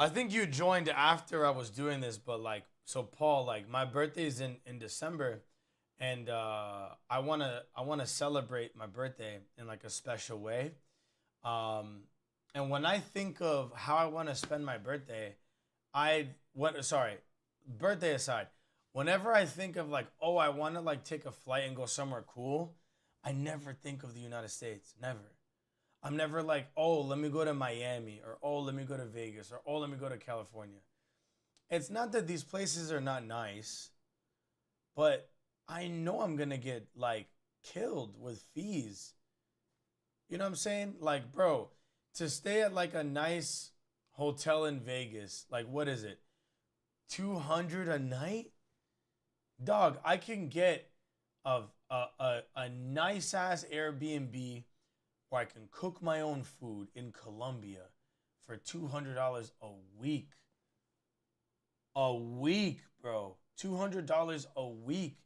think you joined after I was doing this, but like, so Paul, like, my birthday's in December, and I wanna celebrate my birthday in like a special way, and And when I think of how I want to spend my birthday, birthday aside, whenever I think of like, oh, I want to like take a flight and go somewhere cool, I never think of the United States. Never. I'm never like, oh, let me go to Miami, or oh, let me go to Vegas, or oh, let me go to California. It's not that these places are not nice, but I know I'm going to get like killed with fees. You know what I'm saying? Like, bro, to stay at like a nice hotel in Vegas, like what is it? $200 a night? Dog, I can get a nice ass Airbnb where I can cook my own food in Colombia for $200 a week. A week, bro. $200 a week.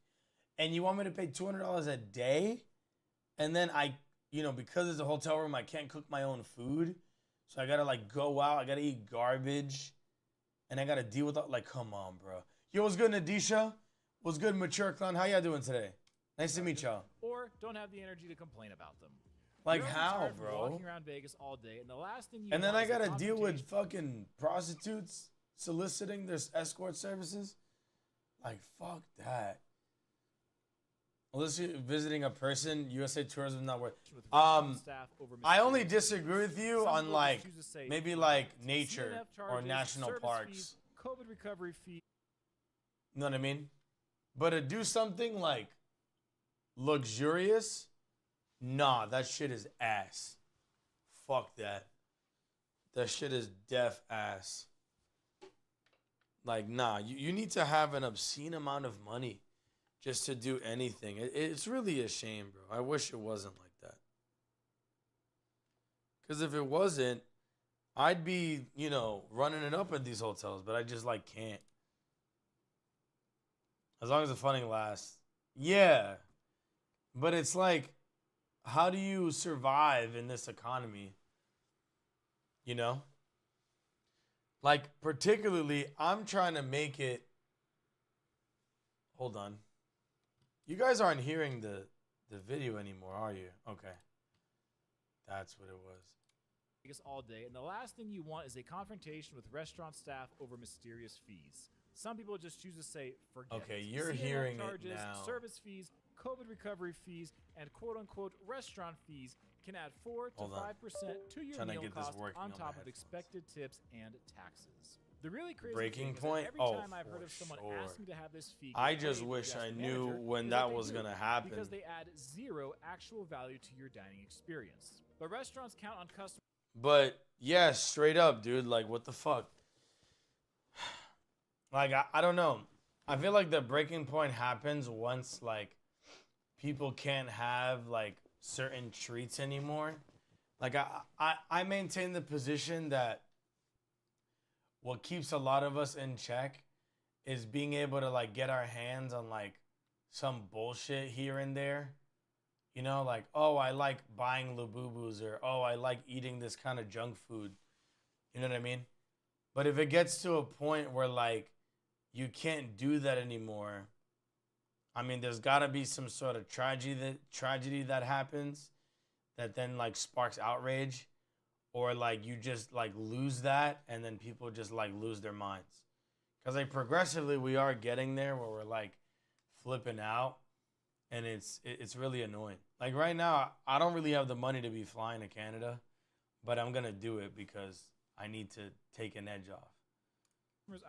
And you want me to pay $200 a day? And then because it's a hotel room, I can't cook my own food. So I gotta like go out, I gotta eat garbage. And I gotta deal with that. Like, come on, bro. Yo, what's good, Nadisha? What's good, Mature Clown? How y'all doing today? Nice to meet y'all. Or don't have the energy to complain about them. Like, You're how, tired from bro? Walking around Vegas all day, and the last thing you And then want I is a gotta deal with confrontation. fucking prostitutes soliciting their escort services. Like, fuck that. Unless you're visiting a person, USA Tourism not worth. I only disagree with you Some on people like choose to say maybe no. like CNF nature or charges, national service parks. fees, COVID recovery fee. You know what I mean? But to do something like luxurious, nah, that shit is ass. Fuck that. That shit is deaf ass. Like, nah, you need to have an obscene amount of money just to do anything. It's really a shame, bro. I wish it wasn't like that. Because if it wasn't, I'd be, running it up at these hotels, but I just, like, can't. As long as the funding lasts. Yeah. But it's like, how do you survive in this economy? You know? Like, particularly, I'm trying to make it... Hold on. You guys aren't hearing the video anymore, are you? Okay. That's what it was. Vegas all day, and the last thing you want is a confrontation with restaurant staff over mysterious fees. Some people just choose to say, forget Okay, it. you're CNF hearing it charges, now. service fees, COVID recovery fees, and quote-unquote restaurant fees can add 4 to 5% to your Trying to meal get this cost working on on top my of expected tips and taxes. The really crazy Breaking thing is point? that every Oh, time I've heard for of someone sure. asking to have this fee I get just waived wish for guest I knew manager, when is that they was do, gonna happen. because they add 0 actual value to your dining experience. But restaurants count on customers. But, yeah, straight up, dude. Like, what the fuck? Like, I don't know. I feel like the breaking point happens once, like, people can't have, like, certain treats anymore. Like, I maintain the position that what keeps a lot of us in check is being able to, like, get our hands on, like, some bullshit here and there. You know, like, oh, I like buying Labubus, or, oh, I like eating this kind of junk food. You know what I mean? But if it gets to a point where, like, you can't do that anymore, I mean, there's got to be some sort of tragedy that happens that then, like, sparks outrage. Or, like, you just, like, lose that, and then people just, like, lose their minds. Because, like, progressively, we are getting there where we're, like, flipping out. And it's really annoying. Like, right now, I don't really have the money to be flying to Canada. But I'm going to do it because I need to take an edge off.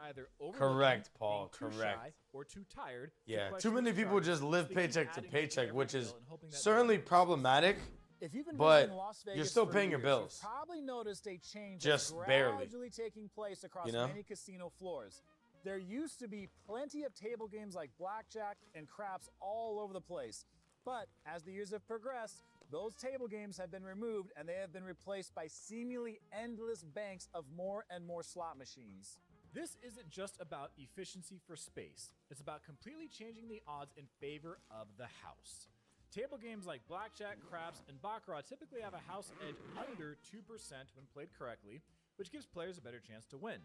Either Correct, Paul. being too correct. shy, or too tired. to Yeah, question too many your people charges, just live so they keep paycheck to adding paycheck, every which is bill and hoping that certainly problematic. If you've been but visiting Las Vegas you're still for paying your years, bills. You've probably noticed a change Just that's barely. gradually taking place across You know? many casino floors. There used to be plenty of table games like blackjack and craps all over the place. But as the years have progressed, those table games have been removed and they have been replaced by seemingly endless banks of more and more slot machines. This isn't just about efficiency for space. It's about completely changing the odds in favor of the house. Table games like blackjack, craps, and baccarat typically have a house edge under 2% when played correctly, which gives players a better chance to win.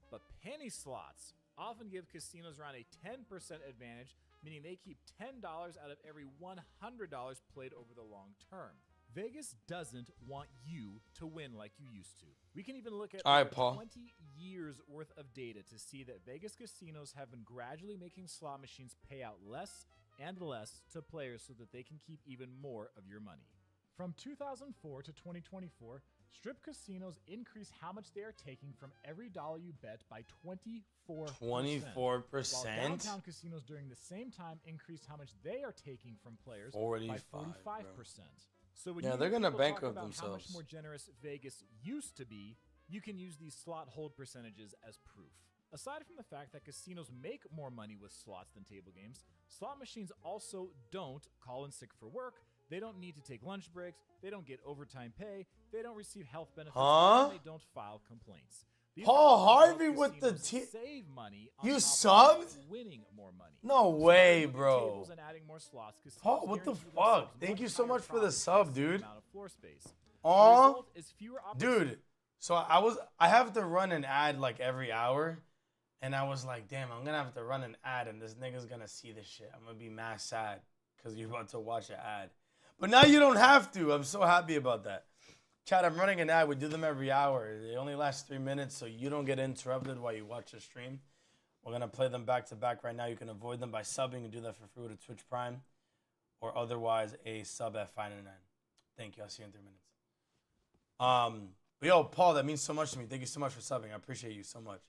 But penny slots often give casinos around a 10% advantage, meaning they keep $10 out of every $100 played over the long term. Vegas doesn't want you to win like you used to. We can even look at All right, over Paul. 20 years worth of data to see that Vegas casinos have been gradually making slot machines pay out less and less to players so that they can keep even more of your money. From 2004 to 2024, strip casinos increase how much they are taking from every dollar you bet by 24%. 24%? While downtown casinos during the same time increase how much they are taking from players by 45%. 45%. So when Yeah, you they're hear gonna people talk bankrupt about how much themselves. more generous Vegas used to be, you can use these slot hold percentages as proof. Aside from the fact that casinos make more money with slots than table games, slot machines also don't call in sick for work, they don't need to take lunch breaks, they don't get overtime pay, they don't receive health benefits, Huh? and they don't file complaints. These Paul are Harvey with the casinos save money on You top of subbed? winning more money. No So by way, moving bro. tables and adding more slots, casinos Paul, what the guarantee fuck? themselves Thank much you so higher much for the profits sub, for the dude. amount of floor space. The Aw, result is fewer opportunities. dude. So I have to run an ad like every hour, and I was like, damn, I'm gonna have to run an ad, and this nigga's gonna see this shit. I'm gonna be mad sad because you're about to watch an ad. But now you don't have to. I'm so happy about that. Chad, I'm running an ad. We do them every hour. They only last 3 minutes, so you don't get interrupted while you watch the stream. We're going to play them back to back right now. You can avoid them by subbing and do that for free with a Twitch Prime or otherwise a sub at $5.99. Thank you. I'll see you in 3 minutes. But yo, Paul, that means so much to me. Thank you so much for subbing. I appreciate you so much.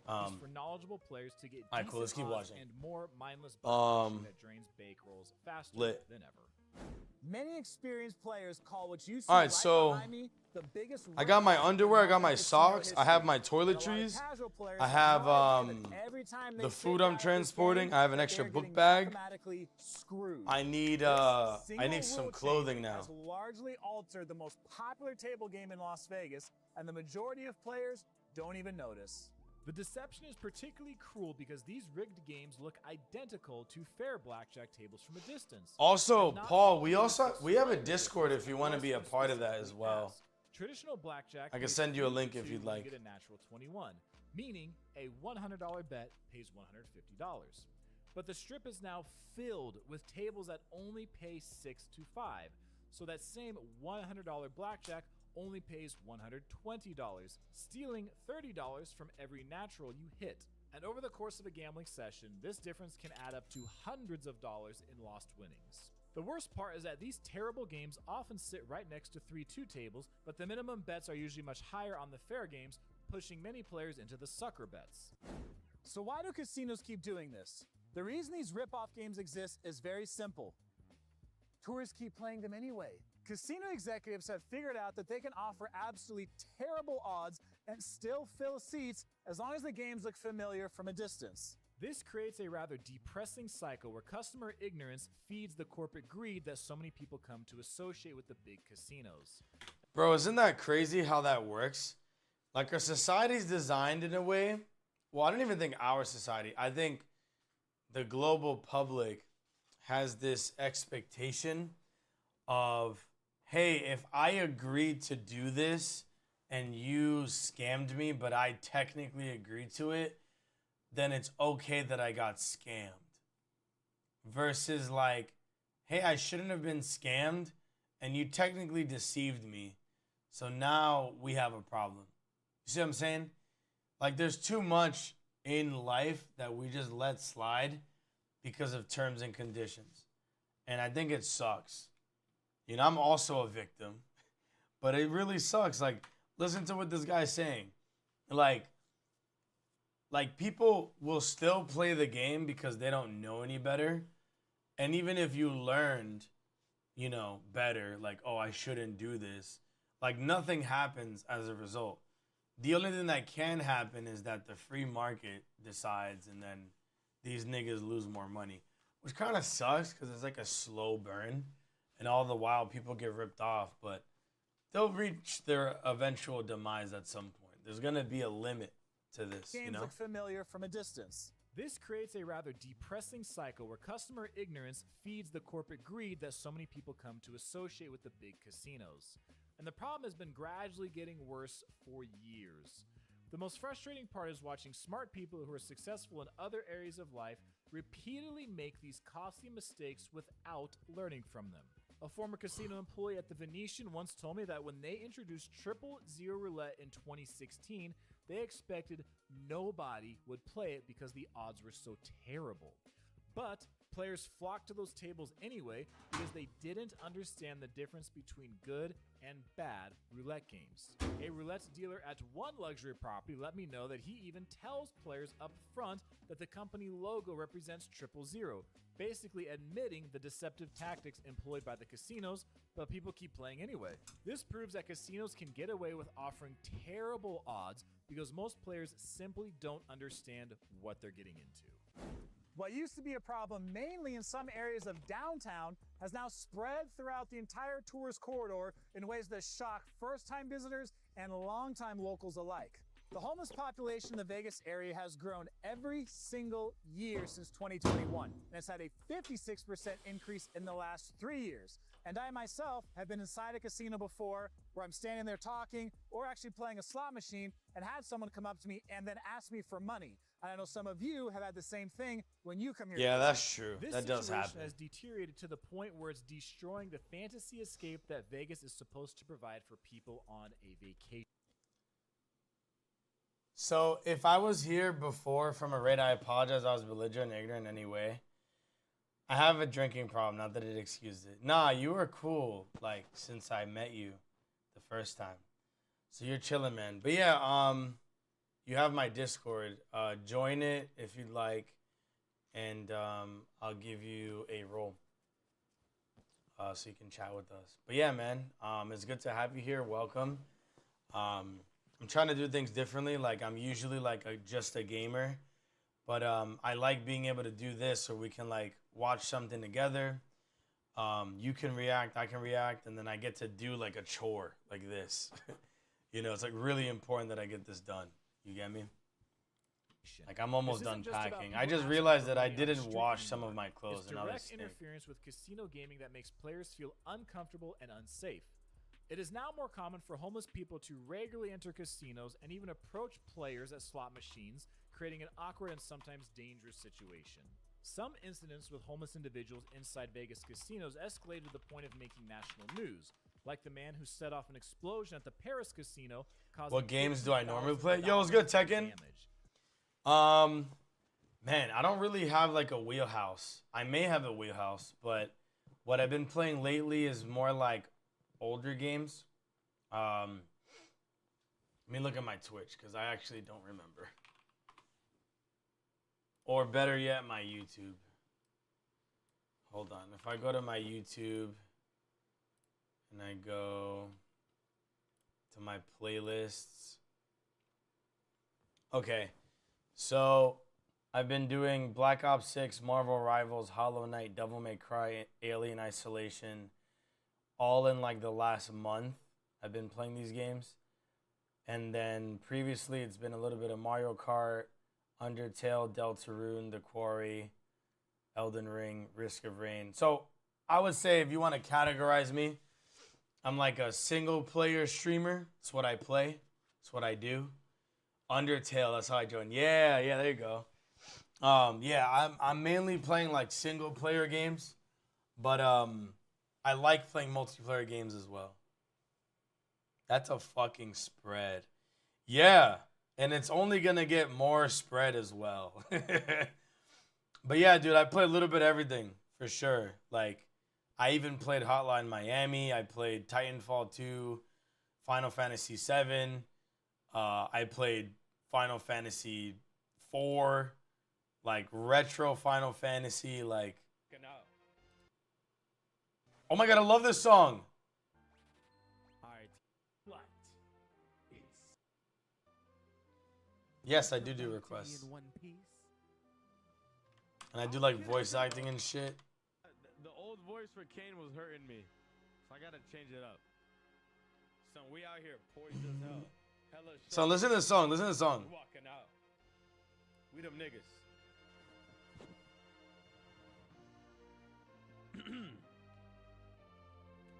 Is for knowledgeable players to get Alright, cool. Let's decent keep odds watching. and more mindless buttons that drains bankrolls faster Lit. than ever. Many experienced players call what you see All right, right so behind me the biggest I got my rip-off underwear, I got my in casino socks, I have history. my And a lot of toiletries, casual players I have no idea that every time they the sit food down I'm at this transporting, game, I have an that extra they're book getting bag. mathematically screwed. I need This some single clothing rule now. change has largely altered the most popular table game in Las Vegas, and the majority of players don't even notice. The deception is particularly cruel because these rigged games look identical to fair blackjack tables from a distance. Also, And not Paul, all we players also are we have a slightly Discord different, if you want to unless be a you part of that as specifically well. ask. Traditional blackjack I can pays send you a link 32 if you'd when like. you get a natural 21, meaning a $100 bet pays $150. But the strip is now filled with tables that only pay 6 to 5. So that same $100 blackjack only pays $120, stealing $30 from every natural you hit. And over the course of a gambling session, this difference can add up to hundreds of dollars in lost winnings. The worst part is that these terrible games often sit right next to 3-2 tables, but the minimum bets are usually much higher on the fair games, pushing many players into the sucker bets. So why do casinos keep doing this? The reason these rip-off games exist is very simple. Tourists keep playing them anyway. Casino executives have figured out that they can offer absolutely terrible odds and still fill seats as long as the games look familiar from a distance. This creates a rather depressing cycle where customer ignorance feeds the corporate greed that so many people come to associate with the big casinos. Bro, isn't that crazy how that works? Like our society's designed in a way. Well, I don't even think our society. I think the global public has this expectation of, hey, if I agreed to do this and you scammed me, but I technically agreed to it, then it's okay that I got scammed. Versus like, hey, I shouldn't have been scammed and you technically deceived me. So now we have a problem. You see what I'm saying? Like there's too much in life that we just let slide because of terms and conditions. And I think it sucks. You know, I'm also a victim, but it really sucks. Like, listen to what this guy's saying. Like people will still play the game because they don't know any better. And even if you learned, you know, better, like, oh, I shouldn't do this, like nothing happens as a result. The only thing that can happen is that the free market decides and then these niggas lose more money, which kind of sucks because it's like a slow burn and all the while people get ripped off, but they'll reach their eventual demise at some point. There's going to be a limit to this, Games you know? look familiar from a distance. This creates a rather depressing cycle where customer ignorance feeds the corporate greed that so many people come to associate with the big casinos. And the problem has been gradually getting worse for years. The most frustrating part is watching smart people who are successful in other areas of life repeatedly make these costly mistakes without learning from them. A former casino employee at the Venetian once told me that when they introduced Triple Zero Roulette in 2016, they expected nobody would play it because the odds were so terrible. But players flocked to those tables anyway because they didn't understand the difference between good and bad roulette games. A roulette dealer at one luxury property let me know that he even tells players up front that the company logo represents 000, basically admitting the deceptive tactics employed by the casinos, but people keep playing anyway. This proves that casinos can get away with offering terrible odds because most players simply don't understand what they're getting into. What used to be a problem mainly in some areas of downtown has now spread throughout the entire tourist corridor in ways that shock first-time visitors and long-time locals alike. The homeless population in the Vegas area has grown every single year since 2021, and it's had a 56% increase in the last 3 years. And I myself have been inside a casino before where I'm standing there talking or actually playing a slot machine and had someone come up to me and then ask me for money. And I know some of you have had the same thing when you come here. Yeah, that's true. This That does situation happen. has deteriorated to the point where it's destroying the fantasy escape that Vegas is supposed to provide for people on a vacation. So if I was here before from a raid, I apologize. I was belligerent and ignorant anyway. I have a drinking problem, not that it excused it. Nah, you were cool, like, since I met you the first time. So you're chilling, man. But yeah, you have my Discord. Join it if you'd like, and I'll give you a role so you can chat with us. But yeah, man, it's good to have you here. Welcome. I'm trying to do things differently. Like, I'm usually like just a gamer, but I like being able to do this so we can like watch something together. You can react, I can react, and then I get to do like a chore like this. You know, it's like really important that I get this done. You get me? Like, I'm almost done packing. I just realized that I didn't wash some of my clothes, and now they direct stink. interference with casino gaming that makes players feel uncomfortable and unsafe. It is now more common for homeless people to regularly enter casinos and even approach players at slot machines, creating an awkward and sometimes dangerous situation. Some incidents with homeless individuals inside Vegas casinos escalated to the point of making national news, like the man who set off an explosion at the Paris casino, causing What games do I normally play? $50,000 Yo, what's good, Tekken? damage. Man, I don't really have like a wheelhouse. I may have a wheelhouse, but what I've been playing lately is more like older games. Let me look at my Twitch because I actually don't remember. Or better yet, my YouTube. Hold on. If I go to my YouTube and I go to my playlists. Okay. So I've been doing Black Ops 6, Marvel Rivals, Hollow Knight, Devil May Cry, Alien Isolation, all in like the last month. I've been playing these games. And then previously it's been a little bit of Mario Kart, Undertale, Deltarune, The Quarry, Elden Ring, Risk of Rain. So I would say if you want to categorize me, I'm like a single player streamer. That's what I play. That's what I do. Undertale, that's how I joined. Yeah, there you go. Yeah, I'm mainly playing like single player games, but I like playing multiplayer games as well. That's a fucking spread. Yeah, and it's only gonna get more spread as well. But yeah, dude, I play a little bit of everything for sure. Like, I even played Hotline Miami. I played Titanfall 2, Final Fantasy 7. I played Final Fantasy 4, like retro Final Fantasy, like. Oh my god, I love this song. Yes, I do requests. And I do like voice acting and shit. The old voice for Kane was hurting me, so I gotta change it up. Son, we out here poised as hell. Hella shit. So listen to the song. Listen to the song. We walking out. We them niggas.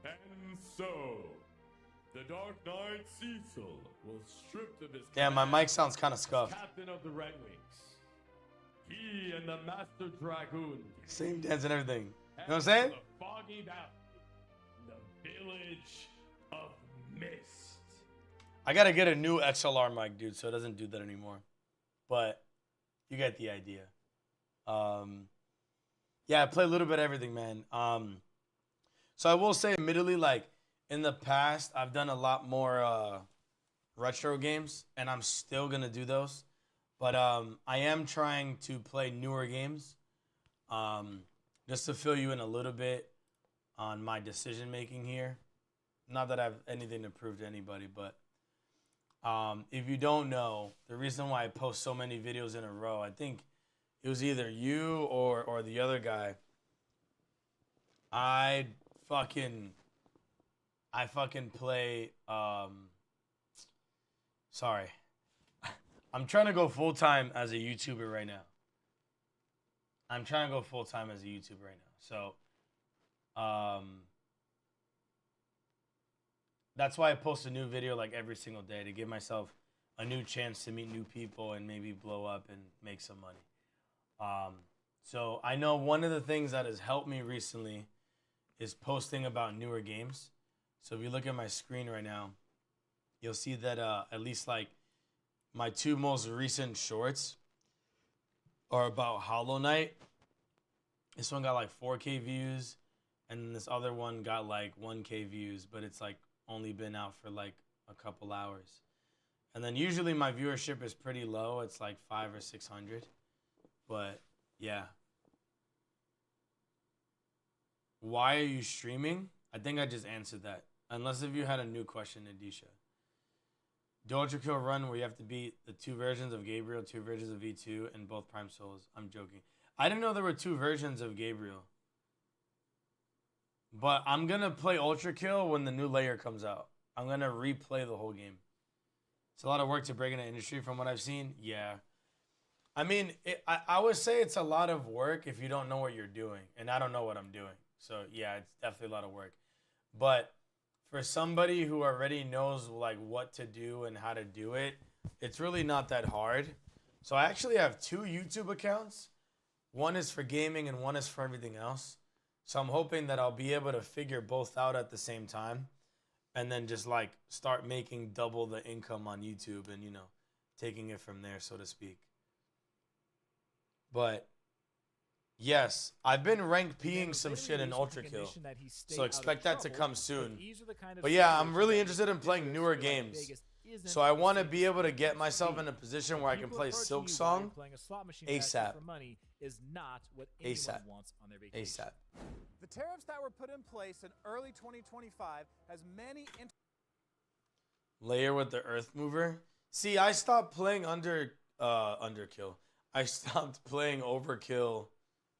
And so, the Dark Knight Cecil was stripped of his Damn, my mic sounds kind of as scuffed. captain of the Red Wings. He and the Master Dragoon Same dance and everything. You know what I'm saying? the Foggy Valley. the village of mist. I gotta get a new XLR mic, dude, so it doesn't do that anymore. But you get the idea. Yeah, I play a little bit of everything, man. So I will say, admittedly, like in the past, I've done a lot more retro games, and I'm still gonna do those. But I am trying to play newer games, just to fill you in a little bit on my decision making here. Not that I have anything to prove to anybody, but if you don't know, the reason why I post so many videos in a row, I think it was either you or the other guy. I fucking play. Sorry, I'm trying to go full time as a YouTuber right now. So, that's why I post a new video like every single day, to give myself a new chance to meet new people and maybe blow up and make some money. So I know one of the things that has helped me recently is posting about newer games. So if you look at my screen right now, you'll see that at least like my two most recent shorts are about Hollow Knight. This one got like 4K views, and then this other one got like 1K views, but it's like only been out for like a couple hours. And then usually my viewership is pretty low. It's like 500 or 600. But yeah. Why are you streaming? I think I just answered that. Unless if you had a new question, Nadisha. Do Ultra Kill run where you have to beat the 2 versions of Gabriel, 2 versions of V2, and both Prime Souls? I'm joking. I didn't know there were 2 versions of Gabriel. But I'm going to play Ultra Kill when the new layer comes out. I'm going to replay the whole game. It's a lot of work to break into the industry from what I've seen. Yeah. I mean, I would say it's a lot of work if you don't know what you're doing. And I don't know what I'm doing. So, yeah, it's definitely a lot of work. But for somebody who already knows like what to do and how to do it, it's really not that hard. So I actually have 2 YouTube accounts. One is for gaming and one is for everything else. So I'm hoping that I'll be able to figure both out at the same time and then just like start making double the income on YouTube and, you know, taking it from there, so to speak. But yes, I've been rank P'ing some shit in Ultra Kill, so expect that to come soon. But yeah, I'm really interested in playing newer games. So I want to be able to get myself in a position where I can play Silk Song ASAP. ASAP. ASAP. The tariffs that were put in place in early 2025 has many Layer with the Earth Mover. See, I stopped playing Underkill. I stopped playing Overkill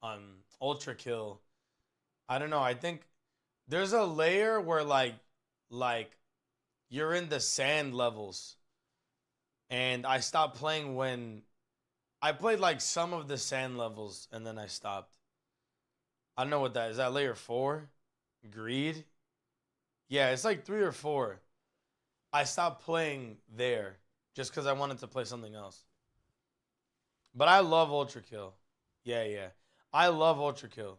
on Ultra Kill. I don't know. I think there's a layer where like you're in the sand levels. And I stopped playing when I played like some of the sand levels and then I stopped. I don't know what that is. That layer 4? Greed? Yeah, it's like 3 or 4. I stopped playing there just because I wanted to play something else. But I love Ultra Kill. Yeah. I love Ultra Kill.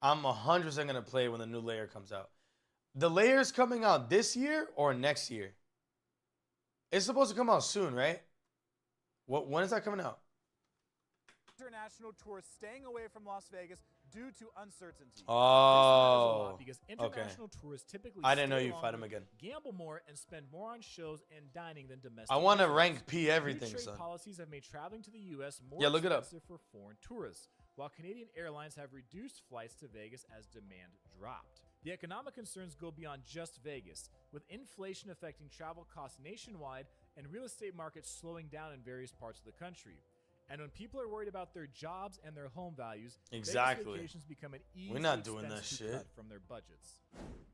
I'm 100% going to play when the new layer comes out. The layer's coming out this year or next year? It's supposed to come out soon, right? When is that coming out? international tourists staying away from Las Vegas due to uncertainty. Oh, because international tourists typically I didn't know stay you fight longer, him again. gamble more, and spend more on shows and dining than domestic. I want to visitors. rank P everything, New trade son. policies have made traveling to the U.S. more Yeah, look it up. expensive for foreign tourists, while Canadian airlines have reduced flights to Vegas as demand dropped. The economic concerns go beyond just Vegas, with inflation affecting travel costs nationwide and real estate markets slowing down in various parts of the country. And when people are worried about their jobs and their home values, Exactly. Vegas vacations become an easy We're not doing expense that to shit. cut from their budgets.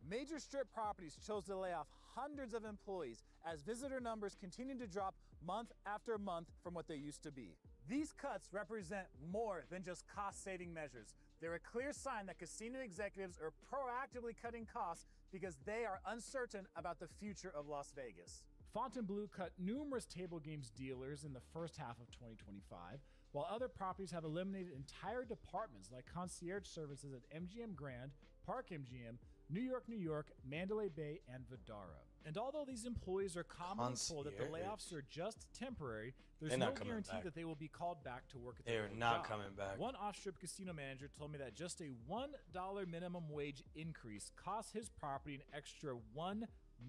Major strip properties chose to lay off hundreds of employees as visitor numbers continue to drop month after month from what they used to be. These cuts represent more than just cost-saving measures. They're a clear sign that casino executives are proactively cutting costs because they are uncertain about the future of Las Vegas. Fontainebleau cut numerous table games dealers in the first half of 2025, while other properties have eliminated entire departments like concierge services at MGM Grand, Park MGM, New York, Mandalay Bay, and Vidara. And although these employees are commonly told that the layoffs are just temporary, there's They're no not coming guarantee back. that they will be called back to work at They their are old not job. coming back. One off-strip casino manager told me that just a $1 minimum wage increase costs his property an extra $1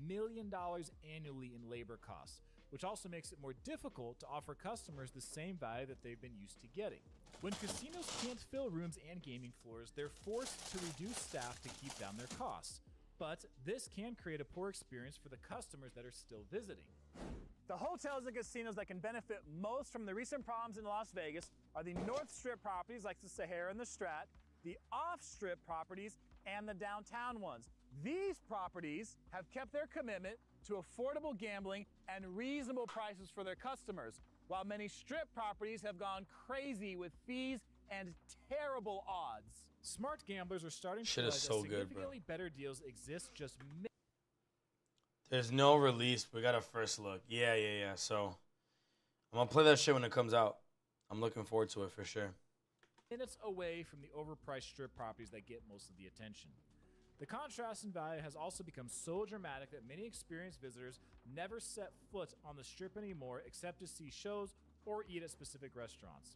million annually in labor costs, which also makes it more difficult to offer customers the same value that they've been used to getting. When casinos can't fill rooms and gaming floors, they're forced to reduce staff to keep down their costs. But this can create a poor experience for the customers that are still visiting. The hotels and casinos that can benefit most from the recent problems in Las Vegas are the North Strip properties like the Sahara and the Strat, the off-strip properties, and the downtown ones. These properties have kept their commitment to affordable gambling and reasonable prices for their customers, while many strip properties have gone crazy with fees and terrible odds. Smart gamblers are starting to Shit is realize so that good, bro. significantly better deals exist just There's no release. We got a first look. Yeah. So I'm gonna play that shit when it comes out. I'm looking forward to it for sure. minutes away from the overpriced strip properties that get most of the attention. The contrast in value has also become so dramatic that many experienced visitors never set foot on the strip anymore except to see shows or eat at specific restaurants.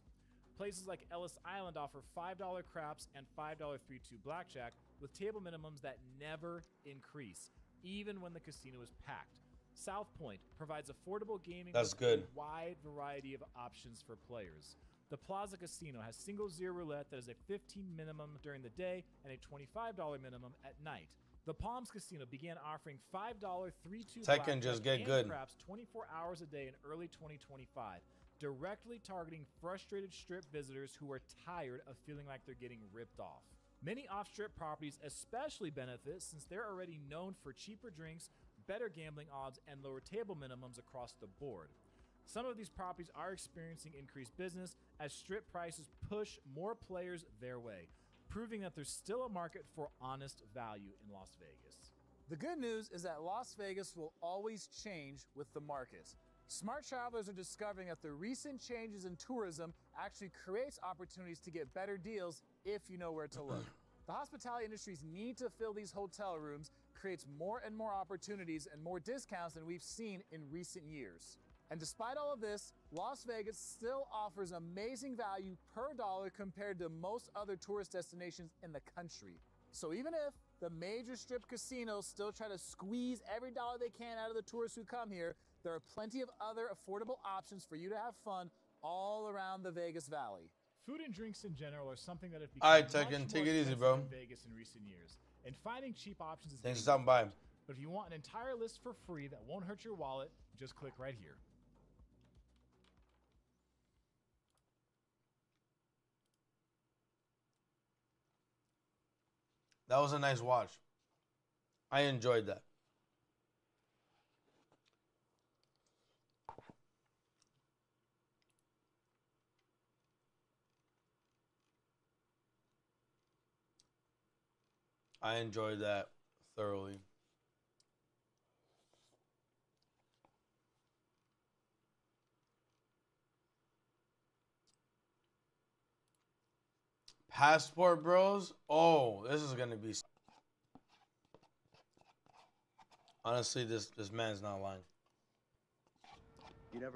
Places like Ellis Island offer $5 craps and $5 3-2 blackjack with table minimums that never increase, even when the casino is packed. South Point provides affordable gaming That's with good. a wide variety of options for players. The Plaza Casino has single zero roulette that is a $15 minimum during the day and a $25 minimum at night. The Palms Casino began offering $5 3-2 Tekken just get and good. craps 24 hours a day in early 2025, directly targeting frustrated strip visitors who are tired of feeling like they're getting ripped off. Many off-strip properties especially benefit since they're already known for cheaper drinks, better gambling odds, and lower table minimums across the board. Some of these properties are experiencing increased business as strip prices push more players their way, proving that there's still a market for honest value in Las Vegas. The good news is that Las Vegas will always change with the market. Smart travelers are discovering that the recent changes in tourism actually creates opportunities to get better deals if you know where to look. The hospitality industry's need to fill these hotel rooms creates more and more opportunities and more discounts than we've seen in recent years. And despite all of this, Las Vegas still offers amazing value per dollar compared to most other tourist destinations in the country. So even if the major strip casinos still try to squeeze every dollar they can out of the tourists who come here, there are plenty of other affordable options for you to have fun all around the Vegas Valley. Food and drinks in general are something that have All right, become much Tekken, more take it easy, expensive bro. in Vegas in recent years, and finding cheap options is Thanks for getting stopping by. difficult. But if you want an entire list for free that won't hurt your wallet, just click right here. That was a nice watch. I enjoyed that. I enjoyed that thoroughly. Passport Bros. Oh, this is gonna be. Honestly, this man's not lying. You never